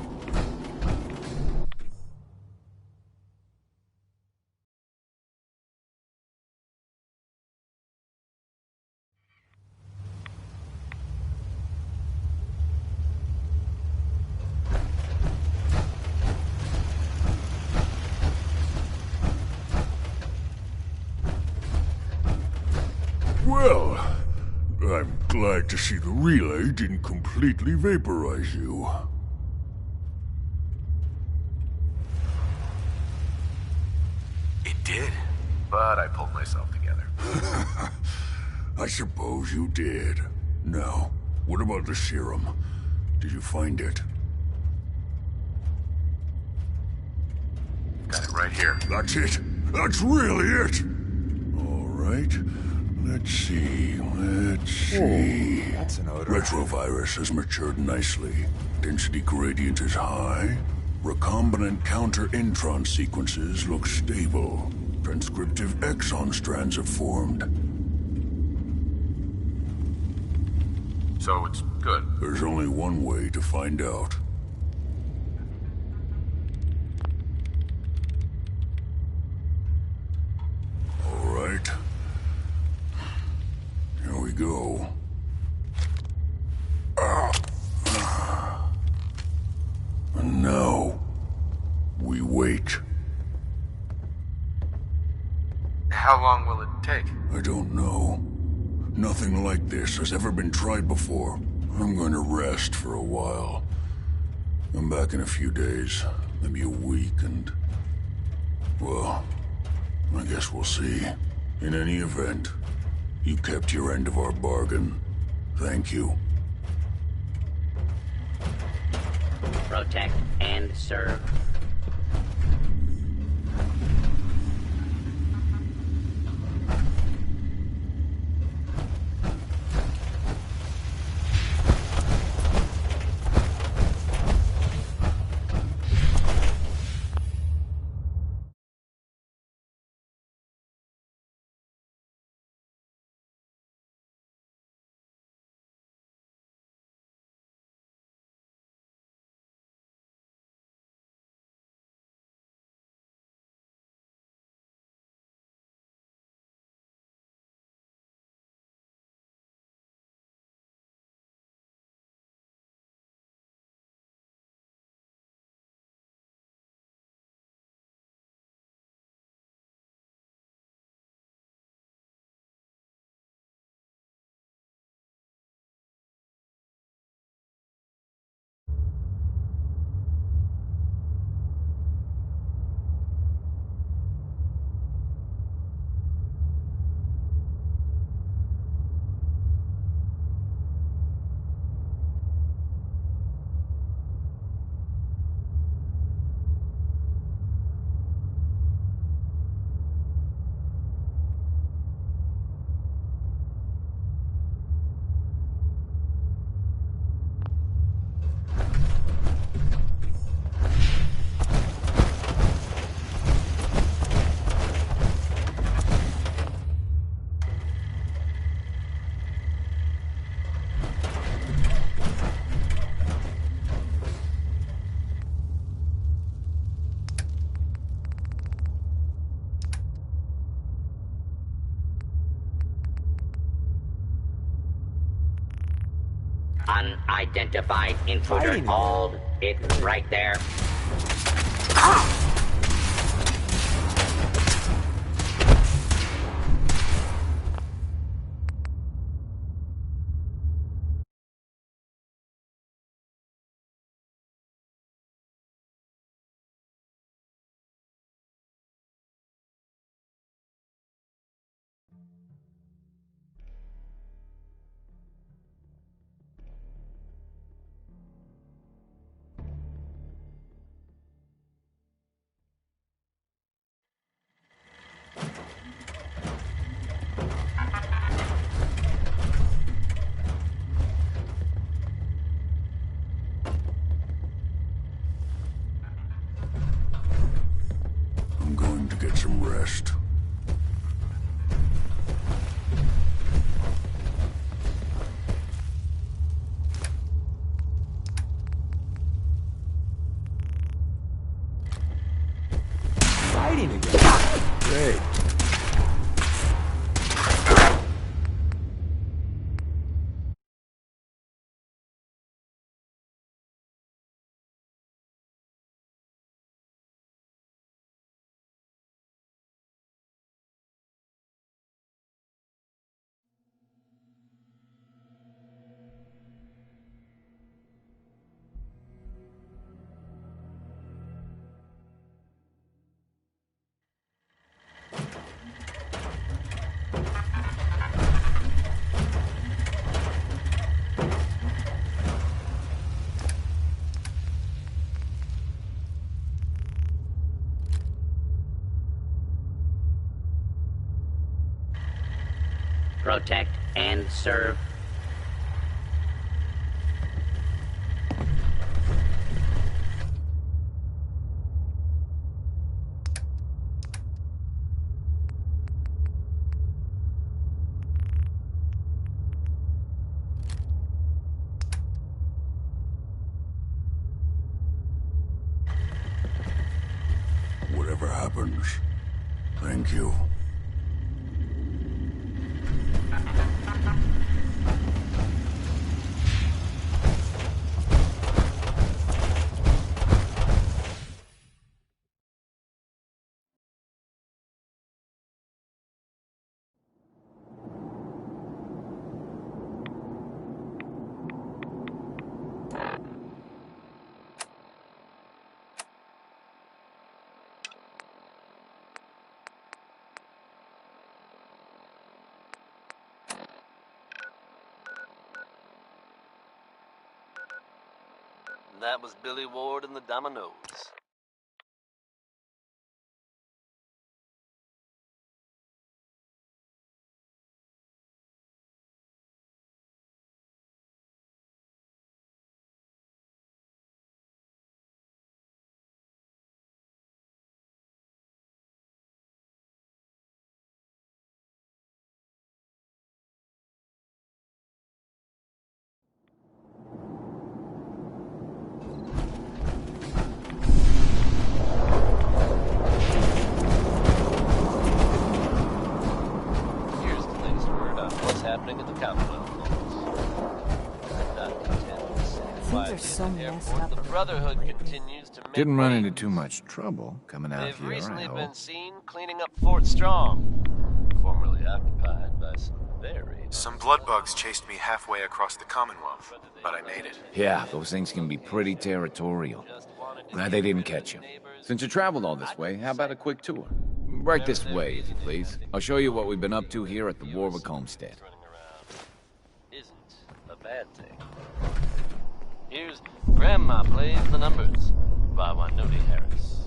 Well, I'm glad to see the relay didn't completely vaporize you.
It did, but I pulled myself together.
I suppose you did. Now, what about the serum? Did you find it?
Got it right here.
That's it. That's really it. All right. Let's see.
Oh, that's an odor.
Retrovirus has matured nicely. Density gradient is high. Recombinant counter-intron sequences look stable. Transcriptive exon strands have formed.
So it's good.
There's only one way to find out. All right. Here we go. And now, we wait.
How long will it take?
I don't know. Nothing like this has ever been tried before. I'm going to rest for a while. I'm back in a few days, maybe a week, and... well, I guess we'll see. In any event, you kept your end of our bargain. Thank you.
Protect and serve. Unidentified intruder. Hold. It's right there.
protect, and serve.
Whatever happens, thank you.
That was Billy Ward and the Dominoes. Happening in the Commonwealth.
Things are so messed up.
The Brotherhood continues to make
Didn't run into too much trouble coming out
They've
here,
recently
I hope.
been seen cleaning up Fort Strong, formerly occupied by some very...
Some blood bugs chased me halfway across the Commonwealth, but I made it.
Yeah, those things can be pretty territorial. Glad they didn't catch you. Since you traveled all this way, how about a quick tour? Right this way, if you please. I'll show you what we've been up to here at the Warwick Homestead.
Bad thing. Here's Grandma Plays the Numbers by Wanoti Harris.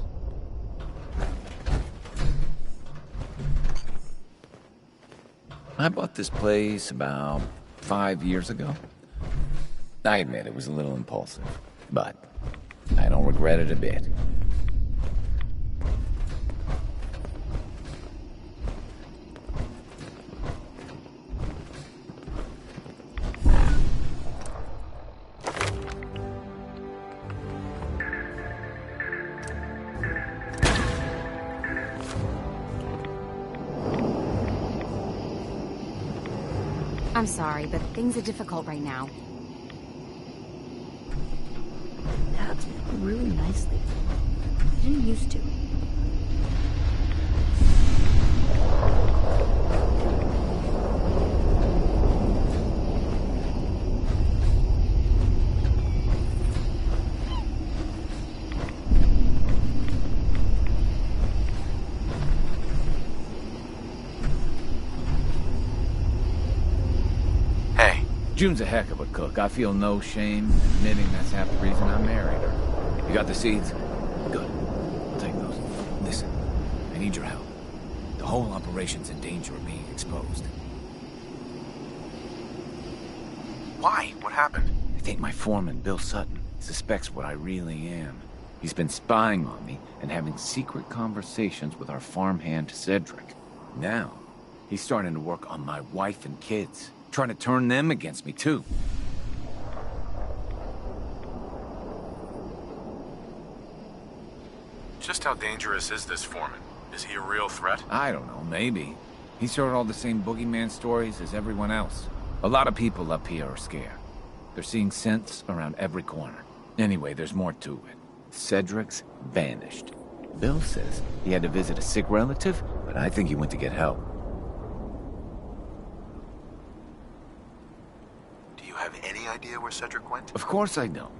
I bought this place about 5 years ago. I admit it was a little impulsive, but I don't regret it a bit.
I'm sorry, but things are difficult right now.
That's really nicely. I didn't used to.
June's a heck of a cook. I feel no shame admitting that's half the reason I married her. You got the seeds? Good. I'll take those. Listen, I need your help. The whole operation's in danger of being exposed.
Why? What happened?
I think my foreman, Bill Sutton, suspects what I really am. He's been spying on me and having secret conversations with our farmhand, Cedric. Now, he's starting to work on my wife and kids. Trying to turn them against me, too.
Just how dangerous is this foreman? Is he a real threat?
I don't know, maybe. He's heard all the same boogeyman stories as everyone else. A lot of people up here are scared. They're seeing scents around every corner. Anyway, there's more to it. Cedric's vanished. Bill says he had to visit a sick relative, but I think he went to get help.
Have any idea where Cedric went?
Of course I don't.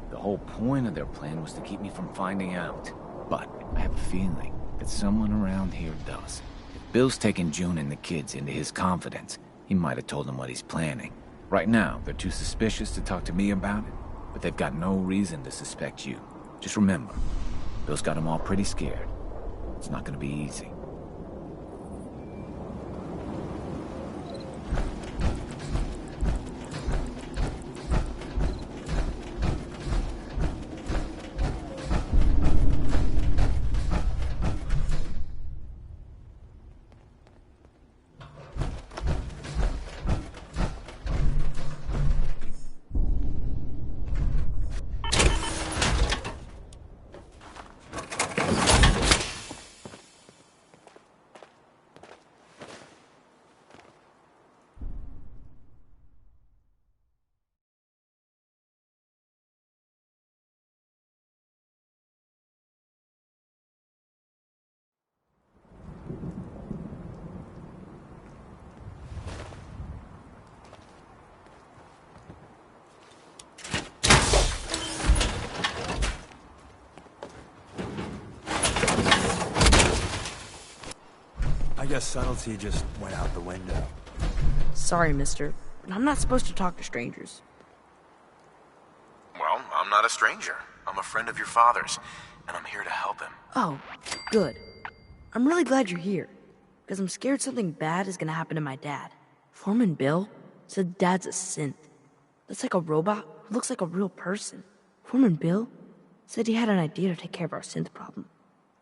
The whole point of their plan was to keep me from finding out. But I have a feeling that someone around here does. If Bill's taken June and the kids into his confidence, he might have told them what he's planning. Right now, they're too suspicious to talk to me about it, but they've got no reason to suspect you. Just remember, Bill's got them all pretty scared. It's not gonna be easy.
of subtlety just went out the window.
Sorry, mister, but I'm not supposed to talk to strangers.
Well, I'm not a stranger. I'm a friend of your father's, and I'm here to help him.
Oh, good. I'm really glad you're here, because I'm scared something bad is gonna happen to my dad. Foreman Bill said Dad's a synth. That's like a robot who looks like a real person. Foreman Bill said he had an idea to take care of our synth problem.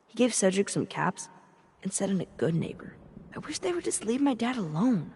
He gave Cedric some caps and said I'm a good neighbor. I wish they would just leave my dad alone.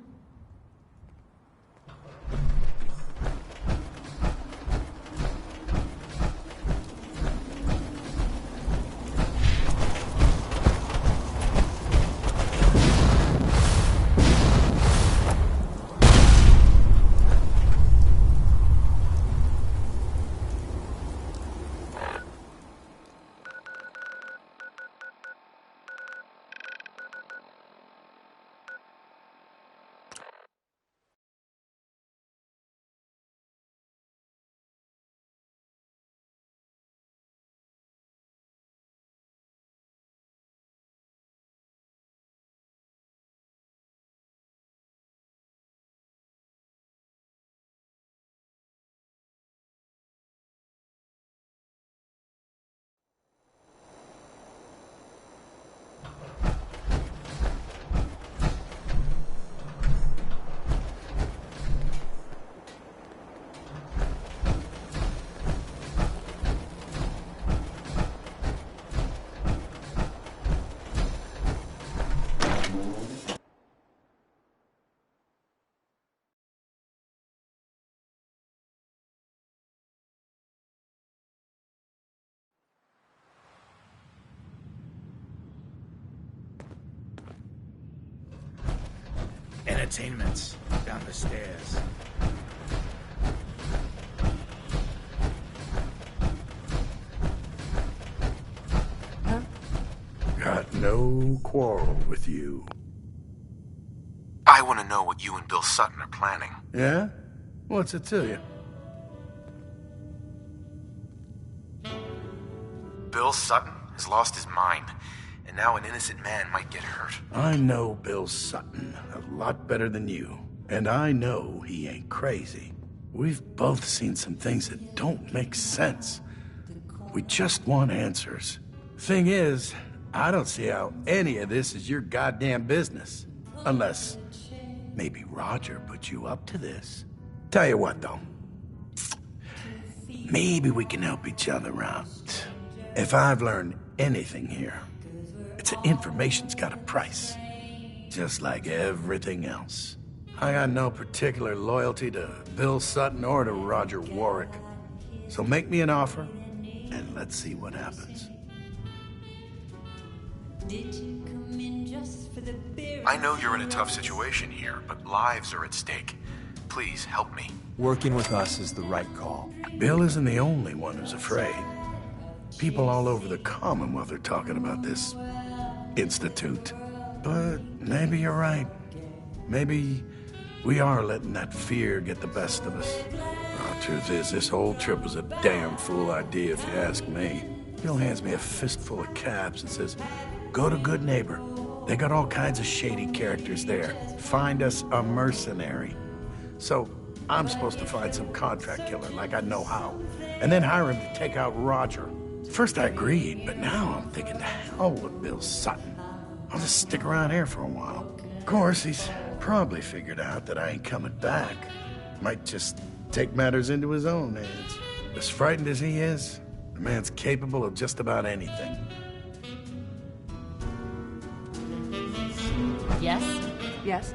Entertainment's down the stairs.
Huh?
Got no quarrel with you.
I want to know what you and Bill Sutton are planning.
Yeah? What's it to you?
Bill Sutton has lost his mind, and now an innocent man might get hurt.
I know Bill Sutton a lot better than you, and I know he ain't crazy. We've both seen some things that don't make sense. We just want answers. Thing is, I don't see how any of this is your goddamn business. Unless maybe Roger put you up to this. Tell you what, though. Maybe we can help each other out. If I've learned anything here, it's that information's got a price. Just like everything else. I got no particular loyalty to Bill Sutton or to Roger Warwick. So make me an offer, and let's see what happens.
I know you're in a tough situation here, but lives are at stake. Please, help me.
Working with us is the right call.
Bill isn't the only one who's afraid. People all over the Commonwealth are talking about this institute. But maybe you're right. Maybe we are letting that fear get the best of us. The truth is, this whole trip was a damn fool idea if you ask me. Bill hands me a fistful of caps and says, go to Good Neighbor. They got all kinds of shady characters there. Find us a mercenary. So I'm supposed to find some contract killer like I know how, and then hire him to take out Roger. First I agreed, but now I'm thinking to hell with Bill Sutton. I'll just stick around here for a while. Of course, he's probably figured out that I ain't coming back. Might just take matters into his own hands. As frightened as he is, the man's capable of just about anything.
Yes?
Yes?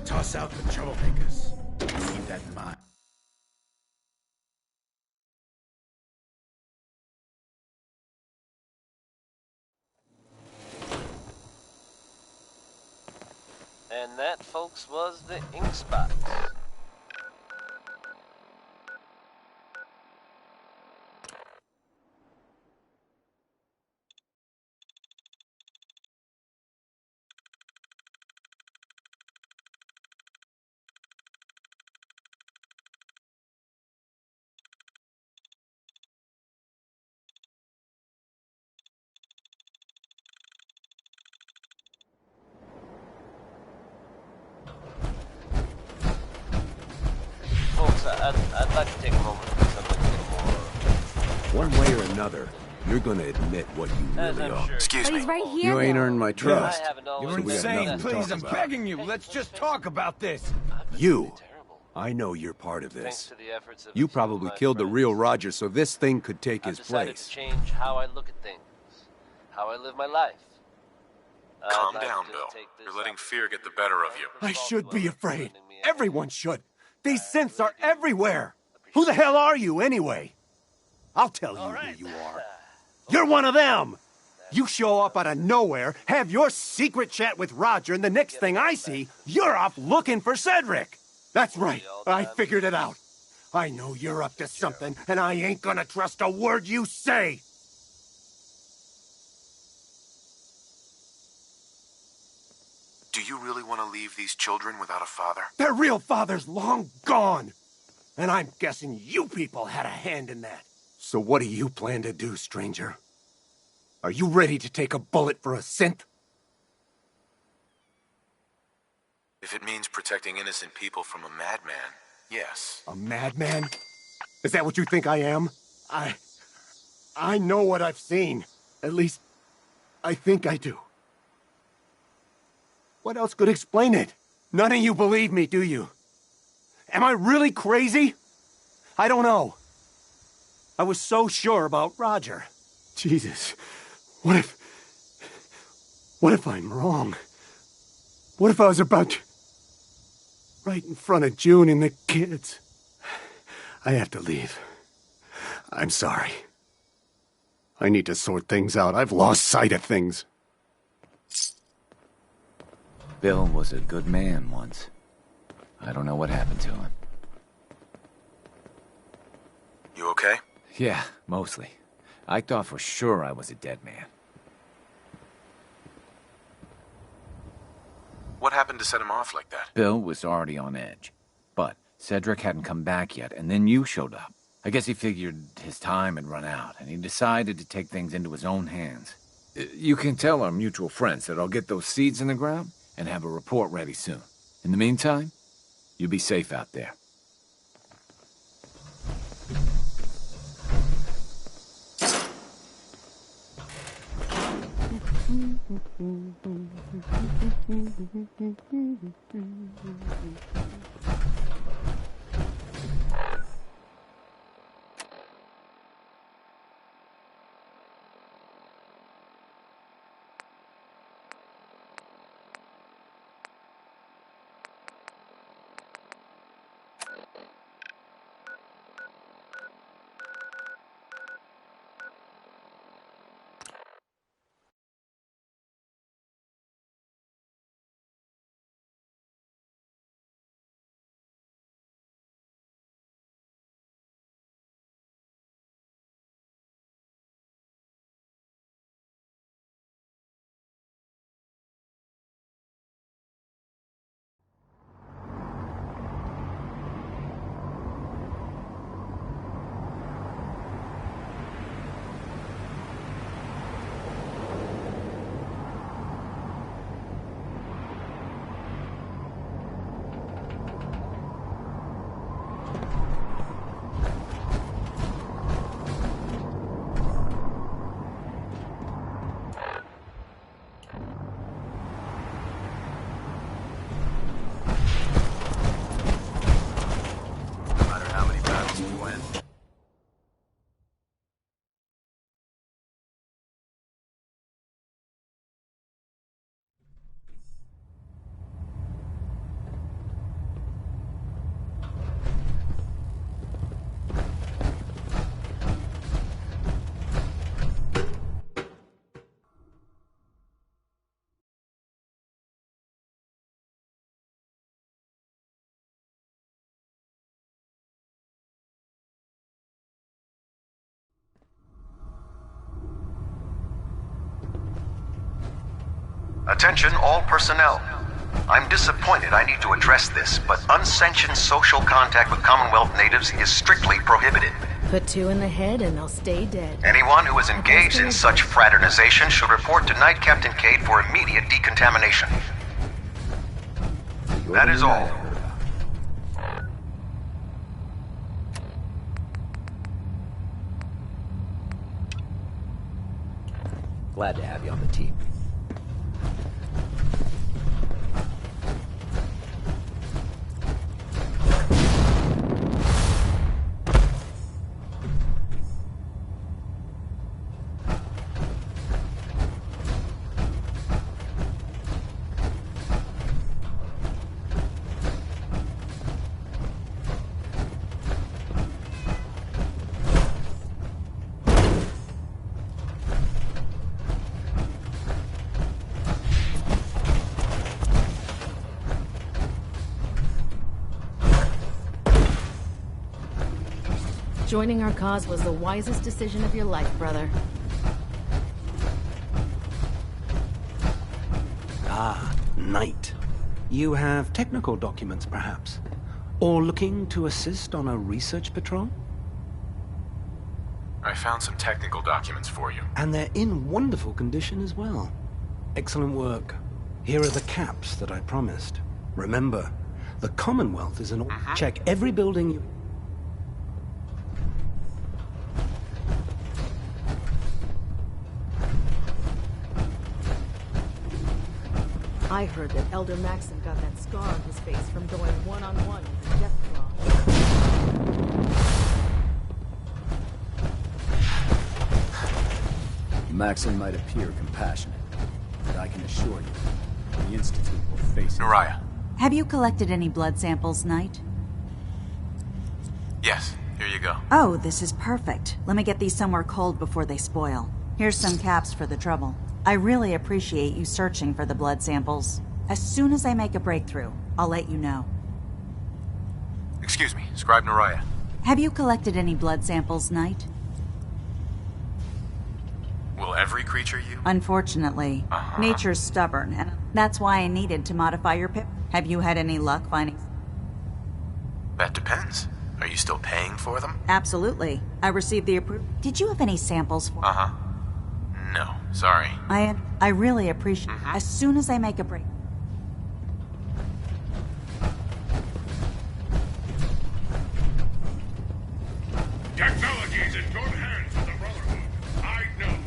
Toss out the troublemakers. Keep that in mind.
And that, folks, was the ink spot. folks, I'd like to take a moment to do something a little more...
One way or another, you're gonna admit what you really are.
Excuse me.
He's right here.
You ain't earned my trust.
You're insane. Please, I'm begging you. Let's just talk about this.
You. I know you're part of this. You probably killed the real Roger so this thing could take his place.
To change how I look at things, how I live my life.
Calm down, Bill. You're letting fear get the better of you.
I should be afraid. Everyone should. These synths are everywhere. Who the hell are you, anyway? I'll tell you who you are. You're one of them. You show up out of nowhere, have your secret chat with Roger, and the next thing I see, you're off looking for Cedric. That's right. I figured it out. I know you're up to something, and I ain't gonna trust a word you say.
Do you really want to leave these children without a father?
Their real father's long gone. And I'm guessing you people had a hand in that. So what do you plan to do, stranger? Are you ready to take a bullet for a synth?
If it means protecting innocent people from a madman, yes.
A madman? Is that what you think I am? I know what I've seen. At least, I think I do. What else could explain it? None of you believe me, do you? Am I really crazy? I don't know. I was so sure about Roger. Jesus, what if I'm wrong? What if I was about to... right in front of June and the kids? I have to leave. I'm sorry. I need to sort things out. I've lost sight of things.
Bill was a good man once. I don't know what happened to him.
You okay?
Yeah, mostly. I thought for sure I was a dead man.
What happened to set him off like that?
Bill was already on edge. But Cedric hadn't come back yet, and then you showed up. I guess he figured his time had run out, and he decided to take things into his own hands. You can tell our mutual friends that I'll get those seeds in the ground and have a report ready soon. In the meantime, you be safe out there.
Attention all personnel. I'm disappointed I need to address this, but unsanctioned social contact with Commonwealth natives is strictly prohibited.
Put two in the head and they'll stay dead.
Anyone who is engaged in such fraternization should report to Night Captain Cade for immediate decontamination. That is all.
glad to have you on the team.
Joining our cause was the wisest decision of your life, brother.
Ah, Knight. You have technical documents, perhaps? Or looking to assist on a research patrol?
I found some technical documents for you.
And they're in wonderful condition as well. Excellent work. Here are the caps that I promised. Remember, the Commonwealth is an... Check every building you...
I heard that Elder Maxim got that scar on his face from going one-on-one with the Deathclaw.
Maxim might appear compassionate, but I can assure you, the Institute will face...
Naraya.
Have you collected any blood samples, Knight?
Yes, here you go.
Oh, this is perfect. Let me get these somewhere cold before they spoil. Here's some caps for the trouble. I really appreciate you searching for the blood samples. As soon as I make a breakthrough, I'll let you know.
Excuse me, Scribe Naraya.
Have you collected any blood samples, Knight?
Will every creature you...
Unfortunately, nature's stubborn, and that's why I needed to modify your pip. Have you had any luck finding...
That depends. Are you still paying for them?
Absolutely. I received the approval. Did you have any samples for...
No, sorry.
I really appreciate as soon as I make a break.
Technology's in good hands with the Brotherhood. I know.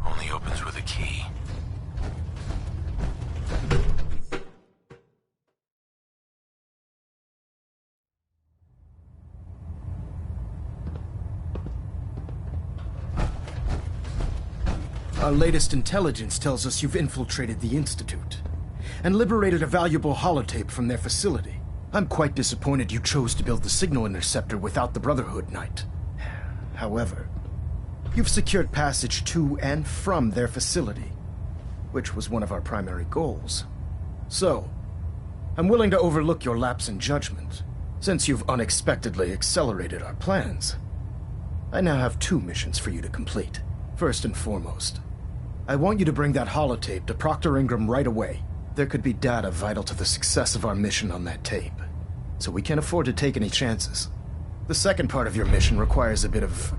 Only opens with a key.
Our latest intelligence tells us you've infiltrated the Institute and liberated a valuable holotape from their facility. I'm quite disappointed you chose to build the signal interceptor without the Brotherhood, Knight. However, you've secured passage to and from their facility, which was one of our primary goals. So, I'm willing to overlook your lapse in judgment, since you've unexpectedly accelerated our plans. I now have 2 missions for you to complete. First and foremost, I want you to bring that holotape to Proctor Ingram right away. There could be data vital to the success of our mission on that tape, so we can't afford to take any chances. The second part of your mission requires a bit of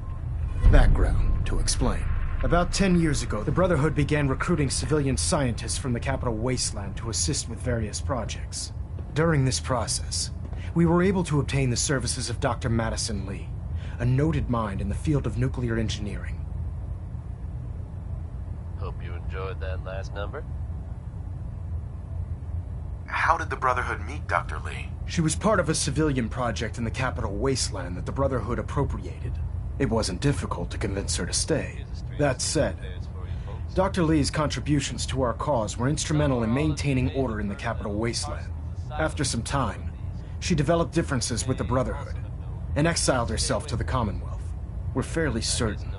background to explain. About 10 years ago, the Brotherhood began recruiting civilian scientists from the Capital Wasteland to assist with various projects. During this process, we were able to obtain the services of Dr. Madison Lee, a noted mind in the field of nuclear engineering.
Hope you enjoyed that last number.
How did the Brotherhood meet Dr. Lee?
She was part of a civilian project in the Capital Wasteland that the Brotherhood appropriated. It wasn't difficult to convince her to stay. That said, Dr. Lee's contributions to our cause were instrumental in maintaining order in the Capital Wasteland. After some time, she developed differences with the Brotherhood and exiled herself to the Commonwealth. We're fairly certain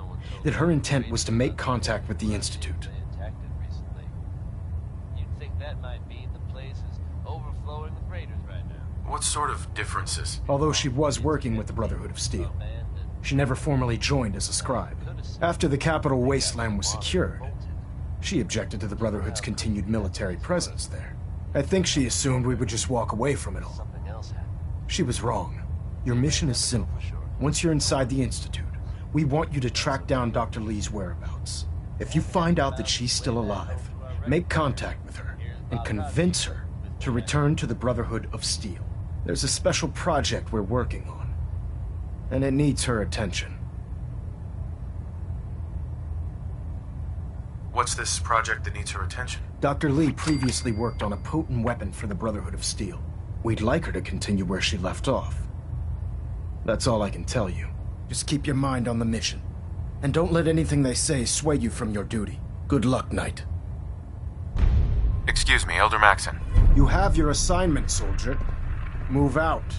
that her intent was to make contact with the Institute.
What sort of differences?
Although she was working with the Brotherhood of Steel, she never formally joined as a scribe. After the Capital Wasteland was secured, she objected to the Brotherhood's continued military presence there. I think she assumed we would just walk away from it all. She was wrong. Your mission is simple. Once you're inside the Institute, we want you to track down Dr. Lee's whereabouts. If you find out that she's still alive, make contact with her and convince her to return to the Brotherhood of Steel. There's a special project we're working on, and it needs her attention.
What's this project that needs her attention?
Dr. Lee previously worked on a potent weapon for the Brotherhood of Steel. We'd like her to continue where she left off. That's all I can tell you. Just keep your mind on the mission. And don't let anything they say sway you from your duty. Good luck, Knight.
Excuse me, Elder Maxson.
You have your assignment, soldier. Move out.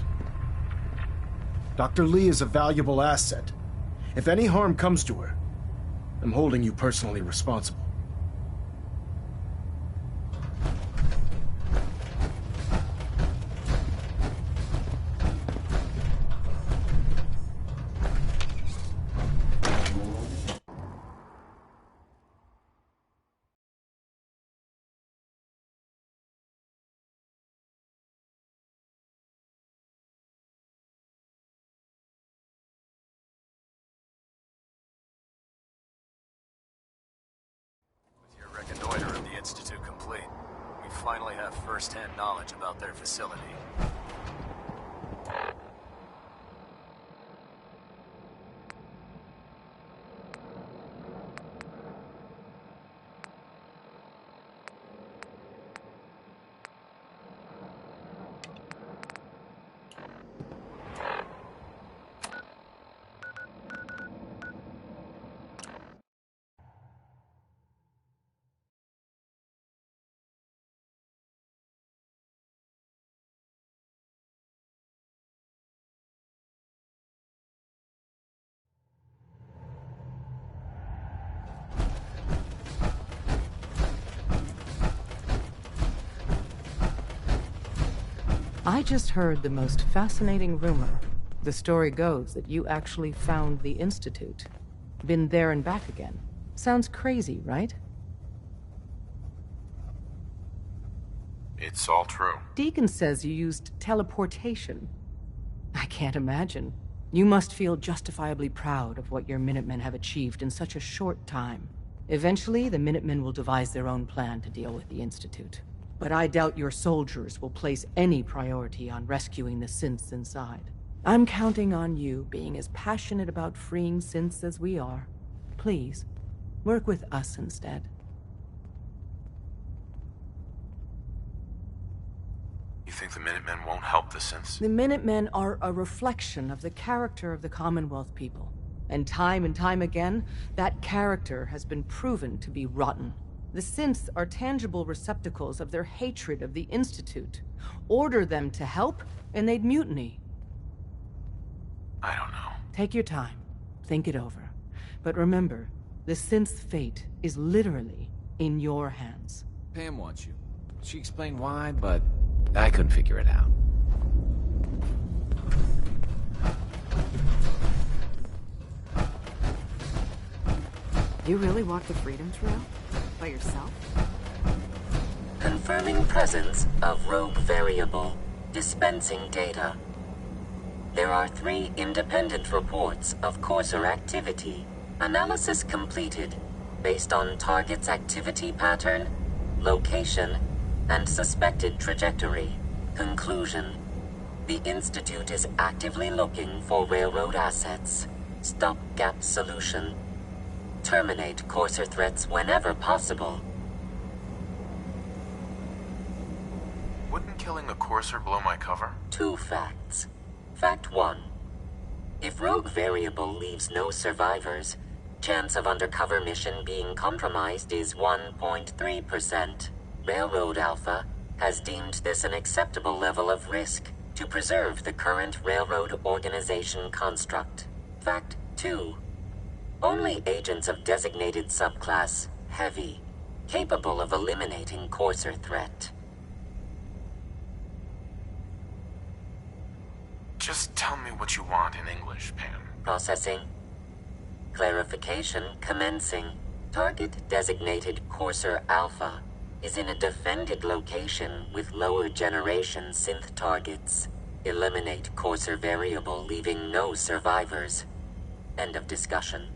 Dr. Lee is a valuable asset. If any harm comes to her, I'm holding you personally responsible.
Reconnoiter of the Institute complete. We finally have first-hand knowledge about their facility.
I just heard the most fascinating rumor. The story goes that you actually found the Institute. Been there and back again. Sounds crazy, right?
It's all true.
Deacon says you used teleportation. I can't imagine. You must feel justifiably proud of what your Minutemen have achieved in such a short time. Eventually, the Minutemen will devise their own plan to deal with the Institute. But I doubt your soldiers will place any priority on rescuing the synths inside. I'm counting on you being as passionate about freeing synths as we are. Please, work with us instead.
You think the Minutemen won't help the synths?
The Minutemen are a reflection of the character of the Commonwealth people. And time again, that character has been proven to be rotten. The synths are tangible receptacles of their hatred of the Institute. Order them to help, and they'd mutiny.
I don't know.
Take your time. Think it over. But remember, the synth's fate is literally in your hands.
Pam wants you. She explained why, but I couldn't figure it out.
You really walked the Freedom Trail? By yourself?
Confirming presence of rogue variable. Dispensing data. There are 3 independent reports of Courser activity. Analysis completed, based on target's activity pattern, location, and suspected trajectory. Conclusion. The Institute is actively looking for railroad assets. Stopgap solution. Terminate Courser threats whenever possible.
Wouldn't killing the Courser blow my cover?
2 facts. Fact 1. If Rogue Variable leaves no survivors, chance of undercover mission being compromised is 1.3%. Railroad Alpha has deemed this an acceptable level of risk to preserve the current railroad organization construct. Fact 2. Only agents of designated subclass Heavy, capable of eliminating Courser threat.
Just tell me what you want in English, Pam.
Processing. Clarification commencing. Target designated Courser Alpha is in a defended location with lower generation synth targets. Eliminate coarser variable, leaving no survivors. End of discussion.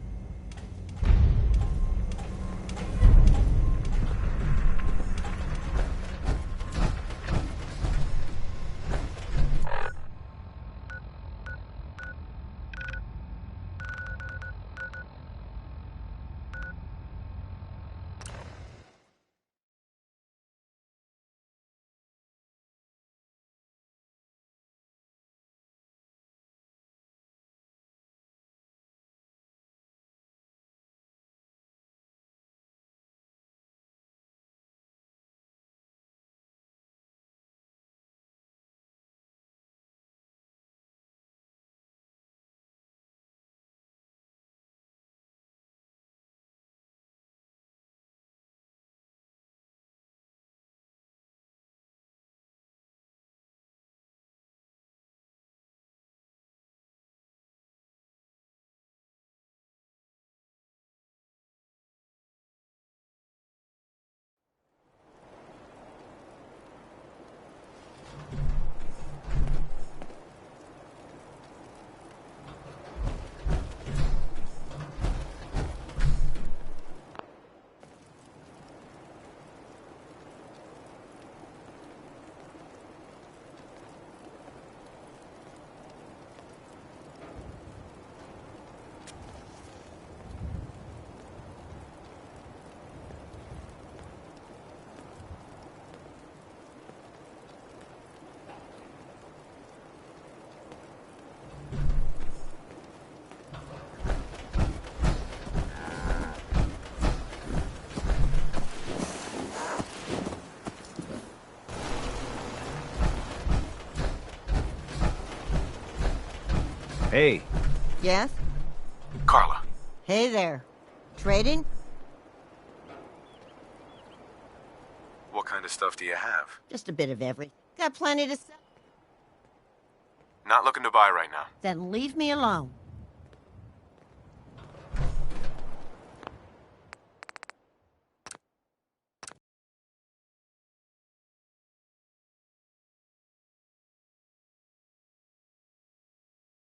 Hey.
Yes?
Carla.
Hey there. Trading?
What kind of stuff do you have?
Just a bit of everything. Got plenty to sell.
Not looking to buy right now.
Then leave me alone.